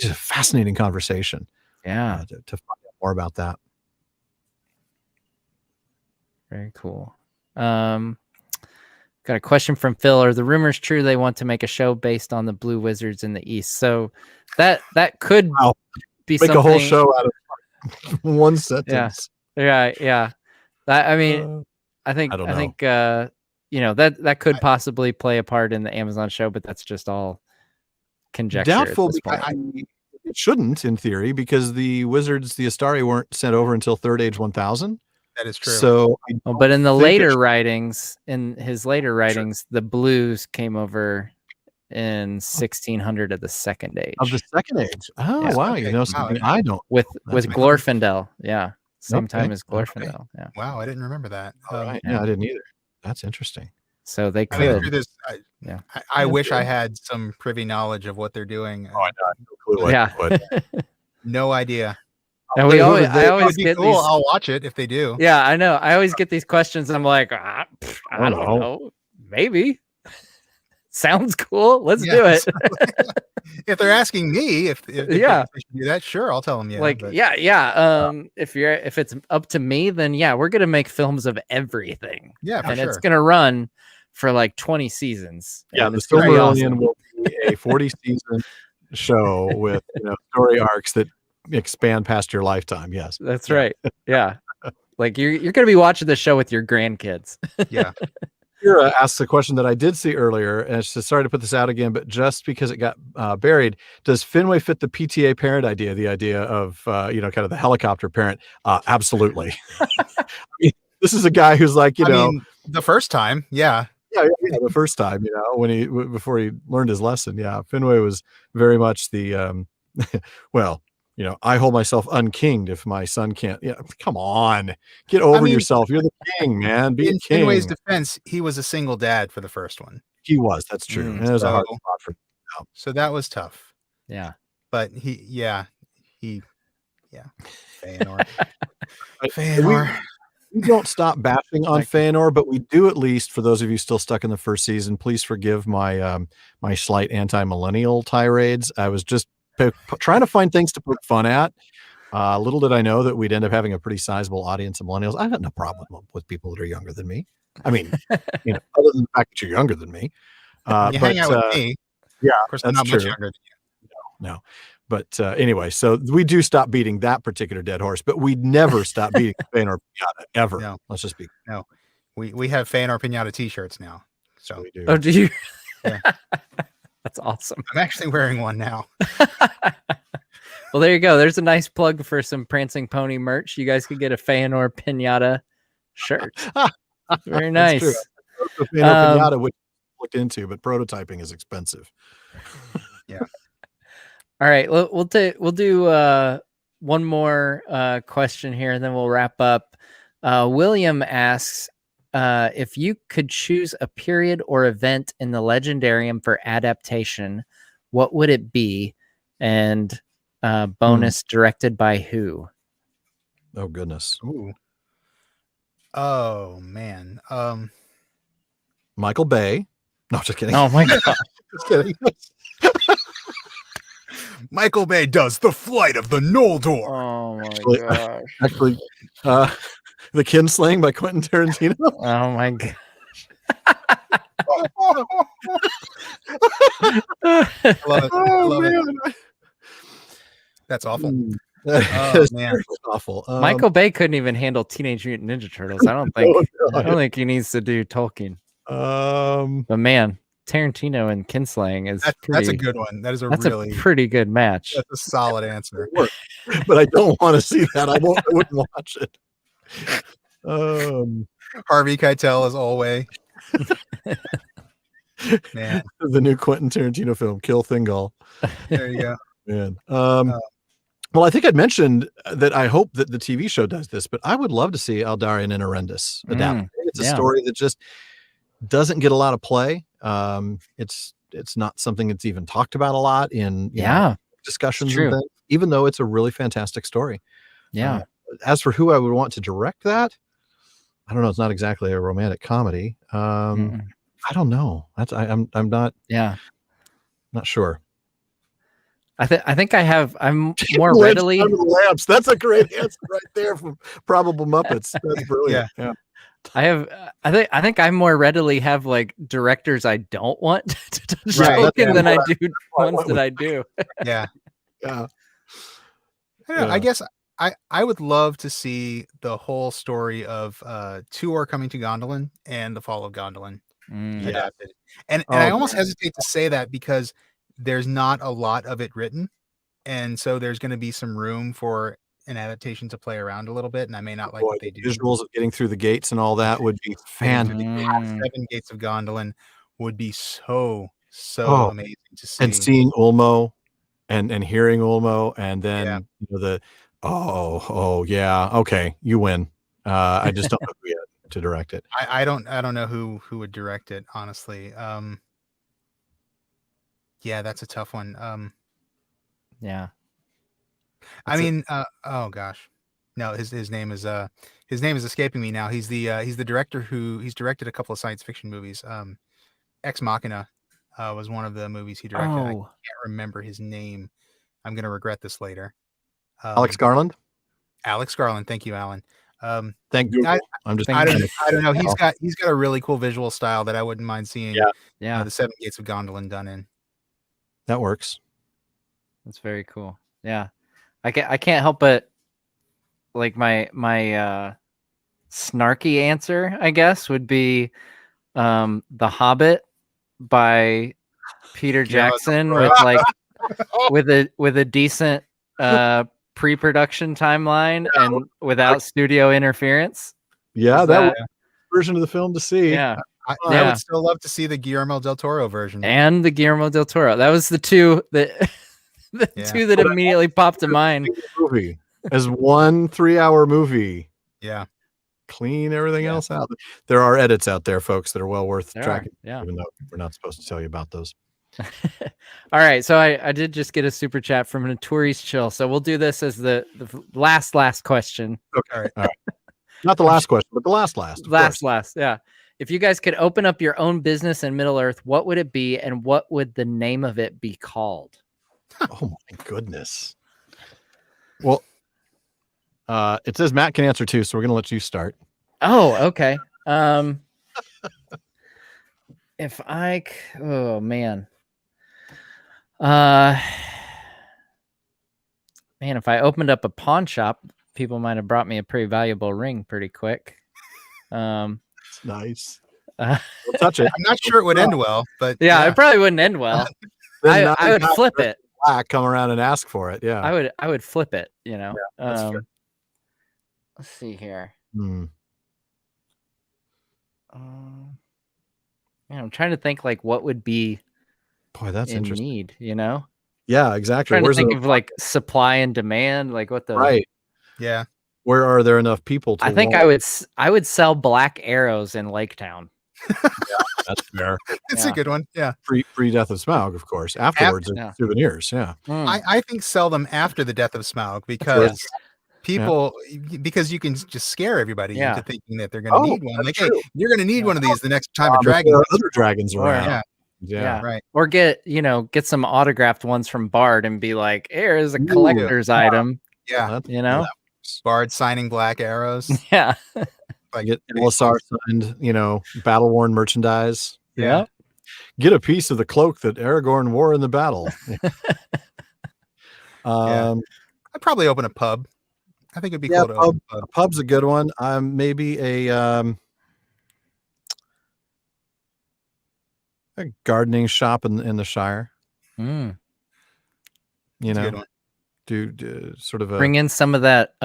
a fascinating conversation. Yeah, to find out more about that. Very cool. Got a question from Phil. Are the rumors true they want to make a show based on the Blue Wizards in the East? So that could be make something. A whole show out of one sentence. Yeah. I mean, I think that could possibly play a part in the Amazon show, but that's just all conjecture. Doubtful. It shouldn't, in theory, because the Wizards, the Astari, weren't sent over until Third Age 1000. That is true. So, but in the later writings, the Blues came over in 1600 of the Second Age. Of the Second Age. Oh, yeah. Wow. Okay. Something I don't. With Glorfindel. Yeah. Same time as Glorfindel. Okay. Yeah. Wow. I didn't remember that. Right. Yeah, I didn't either. That's interesting. So they could. I wish I had some privy knowledge of what they're doing. Oh, I know. No clue. No idea. And I always get cool. I'll watch it if they do. Yeah, I know. I always get these questions. And I'm like, I don't know. Maybe. Sounds cool. Let's do it. If they're asking me if they should do that, sure, I'll tell them. If it's up to me, then we're gonna make films of everything. Yeah, and it's gonna run for like 20 seasons. Yeah, the Silmarillion will be a 40-season show with story arcs that expand past your lifetime. Yes, that's right. Yeah, like you're gonna be watching the show with your grandkids. Yeah. Kira asks a question that I did see earlier, and it's sorry to put this out again, but just because it got buried, does Finwë fit the PTA parent idea? The idea of kind of the helicopter parent? Absolutely. I mean, this is a guy who's like, the first time, yeah, the first time, before he learned his lesson, Finwë was very much the I hold myself unkinged if my son can't. Yeah, come on, get over yourself. You're the king, man. Be a king. In Finwë's defense, he was a single dad for the first one. He was. That's true. And it was a hard spot for him. So that was tough. Yeah, but Fëanor. We don't stop bashing on Fëanor, but we do, at least for those of you still stuck in the first season. Please forgive my my slight anti-millennial tirades. I was just trying to find things to poke fun at. Little did I know that we'd end up having a pretty sizable audience of millennials. I got no problem with people that are younger than me. I mean, other than the fact that you're younger than me. You hang out with me. Yeah, of course, I'm not much younger than you. No. But anyway, so we do stop beating that particular dead horse, but we never stop beating Fëanor Pinata ever. No. Let's just be. No, we have Fëanor Pinata t-shirts now. So we do. Oh, do you? Yeah. That's awesome. I'm actually wearing one now. Well, there you go. There's a nice plug for some Prancing Pony merch. You guys could get a Fëanor Pinata shirt. Very nice. Pinata, which looked into, but prototyping is expensive. Yeah. All right, we'll do one more question here, and then we'll wrap up. William asks, if you could choose a period or event in the Legendarium for adaptation, what would it be? And bonus, directed by who? Oh goodness. Ooh. Oh man. Michael Bay. No, just kidding. Oh my god. Just kidding. Michael Bay does The Flight of the Noldor. Oh my gosh. Actually, The Kinslaying by Quentin Tarantino. Oh my god. I love it. I love it. Man. That's awful. Oh man. Awful. Michael Bay couldn't even handle Teenage Mutant Ninja Turtles. I don't think. I don't think he needs to do Tolkien. But man, Tarantino and Kinslaying is that's a good one. That is a pretty good match. That's a solid answer. But I don't want to see that. I wouldn't watch it. Harvey Keitel as always. Man, the new Quentin Tarantino film, Kill Thingol. There you go. Man. Well, I think I'd mentioned that I hope that the TV show does this, but I would love to see Aldarion and Arendis adapt. It's a story that just doesn't get a lot of play. It's not something that's even talked about a lot in discussions and things, even though it's a really fantastic story. Yeah. As for who I would want to direct that, I don't know. It's not exactly a romantic comedy. I don't know. I'm not. Yeah. Not sure. I think I'm more readily. Lamps. That's a great answer right there from Probable Muppets. That's brilliant. Yeah. I think I more readily have like directors I don't want to touch Tolkien than I do ones that I do. Yeah. I guess I would love to see the whole story of Tuor coming to Gondolin and the fall of Gondolin adapted. And I almost hesitate to say that because there's not a lot of it written. And so there's going to be some room for an adaptation to play around a little bit. And I may not like what they do. Visuals of getting through the gates and all that would be fantastic. 7 Gates of Gondolin would be so amazing to see. And seeing Ulmo and hearing Ulmo, and then okay, you win. I just don't know who yet to direct it. I don't know who would direct it, honestly. Yeah, that's a tough one. I mean, oh gosh, no, his name is escaping me now. He's the director he's directed a couple of science fiction movies. Ex Machina was one of the movies he directed. I can't remember his name. I'm gonna regret this later. Alex Garland. Alex Garland. Thank you, Alan. Thank you. I don't know. He's got a really cool visual style that I wouldn't mind seeing. The 7 Gates of Gondolin done in. That works. That's very cool. Yeah, I can't help but like my snarky answer, I guess, would be The Hobbit by Peter Jackson with a decent pre-production timeline and without studio interference. Yeah, that was version of the film to see. Yeah. I would still love to see the Guillermo del Toro version. And the Guillermo del Toro. That was the two that two that immediately popped to mind. Movie as 1 3-hour movie. Yeah. Clean everything else out. There are edits out there, folks, that are well worth tracking. Yeah. Even though we're not supposed to tell you about those. All right. So I did just get a super chat from Notorious Chill. So we'll do this as the last question. Okay. All right. Not the last question, but the last. Last. Yeah. If you guys could open up your own business in Middle Earth, what would it be, and what would the name of it be called? Oh my goodness. Well, it says Matt can answer too, so we're gonna let you start. Oh, okay. Oh man. Man, if I opened up a pawn shop, people might have brought me a pretty valuable ring pretty quick. Nice. Don't touch it. I'm not sure it would end well, but it probably wouldn't end well. I would flip it. Come around and ask for it. Yeah, I would flip it. You know. Yeah, let's see here. I'm trying to think like what would be that's in interesting. need, you know? Yeah, exactly. Trying to think of like supply and demand, like what the right. Yeah. Where are there enough people to I think I would sell black arrows in Lake Town. That's fair. It's a good one. Yeah. Pre-death of Smaug, of course. Afterwards, souvenirs. Yeah. I think sell them after the death of Smaug because people because you can just scare everybody into thinking that they're going to need one. Like, hey, you're going to need one of these the next time a dragon. There are other dragons around. Yeah. Right. Or get some autographed ones from Bard and be like, here is a collector's item. Yeah. You know, Bard signing black arrows. Yeah. Like get LSR signed, battle-worn merchandise. Yeah. Get a piece of the cloak that Aragorn wore in the battle. I'd probably open a pub. I think it'd be cool to open a pub. A pub's a good one. Maybe a gardening shop in the Shire. Mm. Do sort of bring in some of that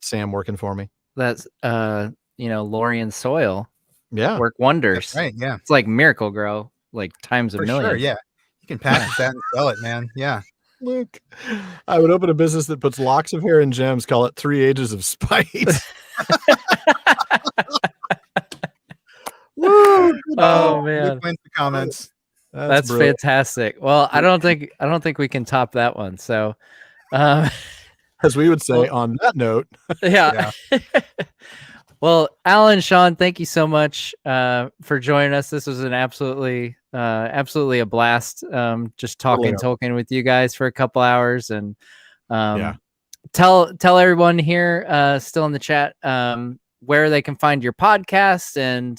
Sam working for me. That's Lorien soil. Yeah. Work wonders. That's right. Yeah. It's like Miracle Grow, like times a million. Sure, yeah. You can package that and sell it, man. Yeah. Luke, I would open a business that puts locks of hair in gems, call it 3 Ages of Spite. Woo! Oh man. Luke wins the comments. That's fantastic. Well, I don't think we can top that one. So as we would say on that note. Yeah. Well, Alan, Sean, thank you so much for joining us. This was an absolutely a blast. Just talking Tolkien with you guys for a couple hours, and tell everyone here still in the chat where they can find your podcast and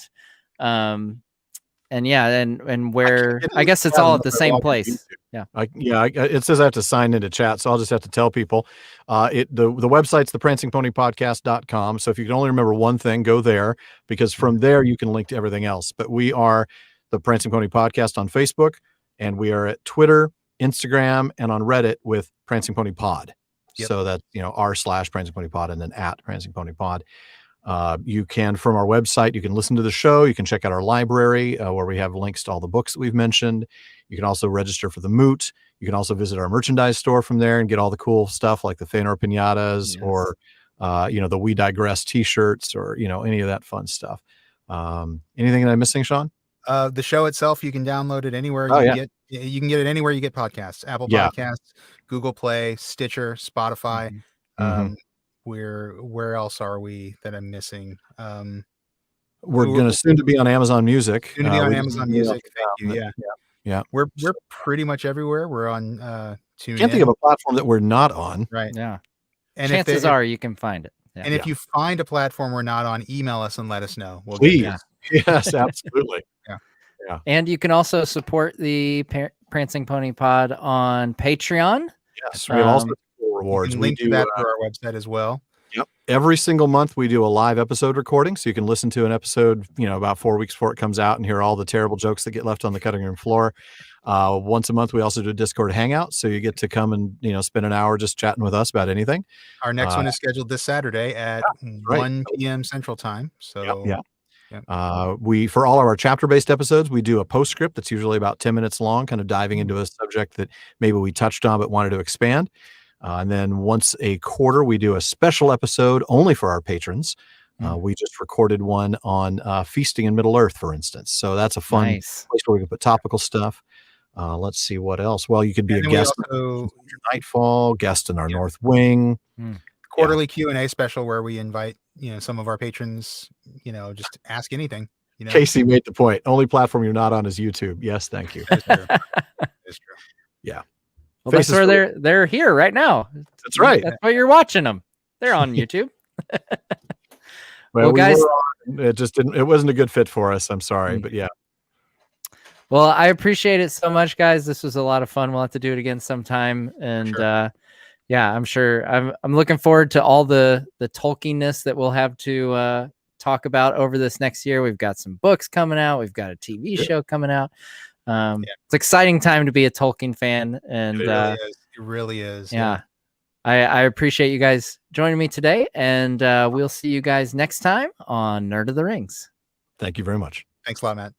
where I guess it's all at the same place. It says I have to sign into chat, so I'll just have to tell people. The website's theprancingponypodcast.com. So if you can only remember one thing, go there, because from there you can link to everything else. But we are the Prancing Pony Podcast on Facebook, and we are at Twitter, Instagram, and on Reddit with Prancing Pony Pod. Yep. So that's r/Prancing Pony Pod and then at Prancing Pony Pod. You can, from our website, you can listen to the show. You can check out our library where we have links to all the books that we've mentioned. You can also register for the Moot. You can also visit our merchandise store from there and get all the cool stuff like the Feanor pinatas or, the We Digress t-shirts or, any of that fun stuff. Anything that I'm missing, Sean? The show itself, you can download it anywhere. You can get it anywhere you get podcasts, Apple Podcasts, Google Play, Stitcher, Spotify. Where else are we that I'm missing? We're going to soon to be on Amazon Music. Soon to be on Amazon Music. Thank you. Yeah. We're pretty much everywhere. We're on TuneIn. Can't think of a platform that we're not on. Right. Yeah. And chances are you can find it. Yeah. And if you find a platform we're not on, email us and let us know. Please. Yes, absolutely. Yeah. And you can also support the Prancing Pony Pod on Patreon. Yes, we have also cool rewards. We do that through our website as well. Yep. Every single month we do a live episode recording, so you can listen to an episode, about 4 weeks before it comes out and hear all the terrible jokes that get left on the cutting room floor. Once a month we also do a Discord hangout, so you get to come and spend an hour just chatting with us about anything. Our next one is scheduled this Saturday at 1 p.m. Central Time. So we, for all of our chapter-based episodes, we do a postscript that's usually about 10 minutes long, kind of diving into a subject that maybe we touched on but wanted to expand. And then once a quarter, we do a special episode only for our patrons. We just recorded one on feasting in Middle Earth, for instance. So that's a fun place where we can put topical stuff. Let's see what else. Well, you could be a guest in Nightfall, guest in our North Wing. Quarterly Q&A special where we invite some of our patrons, just ask anything. Casey made the point. Only platform you're not on is YouTube. Yes, thank you. That's true. That's true. Yeah. Well, that's where they're here right now. That's right. That's why you're watching them. They're on YouTube. Well, guys, it wasn't a good fit for us. I'm sorry, but yeah. Well, I appreciate it so much, guys. This was a lot of fun. We'll have to do it again sometime. And I'm sure I'm looking forward to all the Tolkien-ness that we'll have to talk about over this next year. We've got some books coming out. We've got a TV show coming out. It's an exciting time to be a Tolkien fan, and it really is. Yeah. I appreciate you guys joining me today, and we'll see you guys next time on Nerd of the Rings. Thank you very much. Thanks a lot, Matt.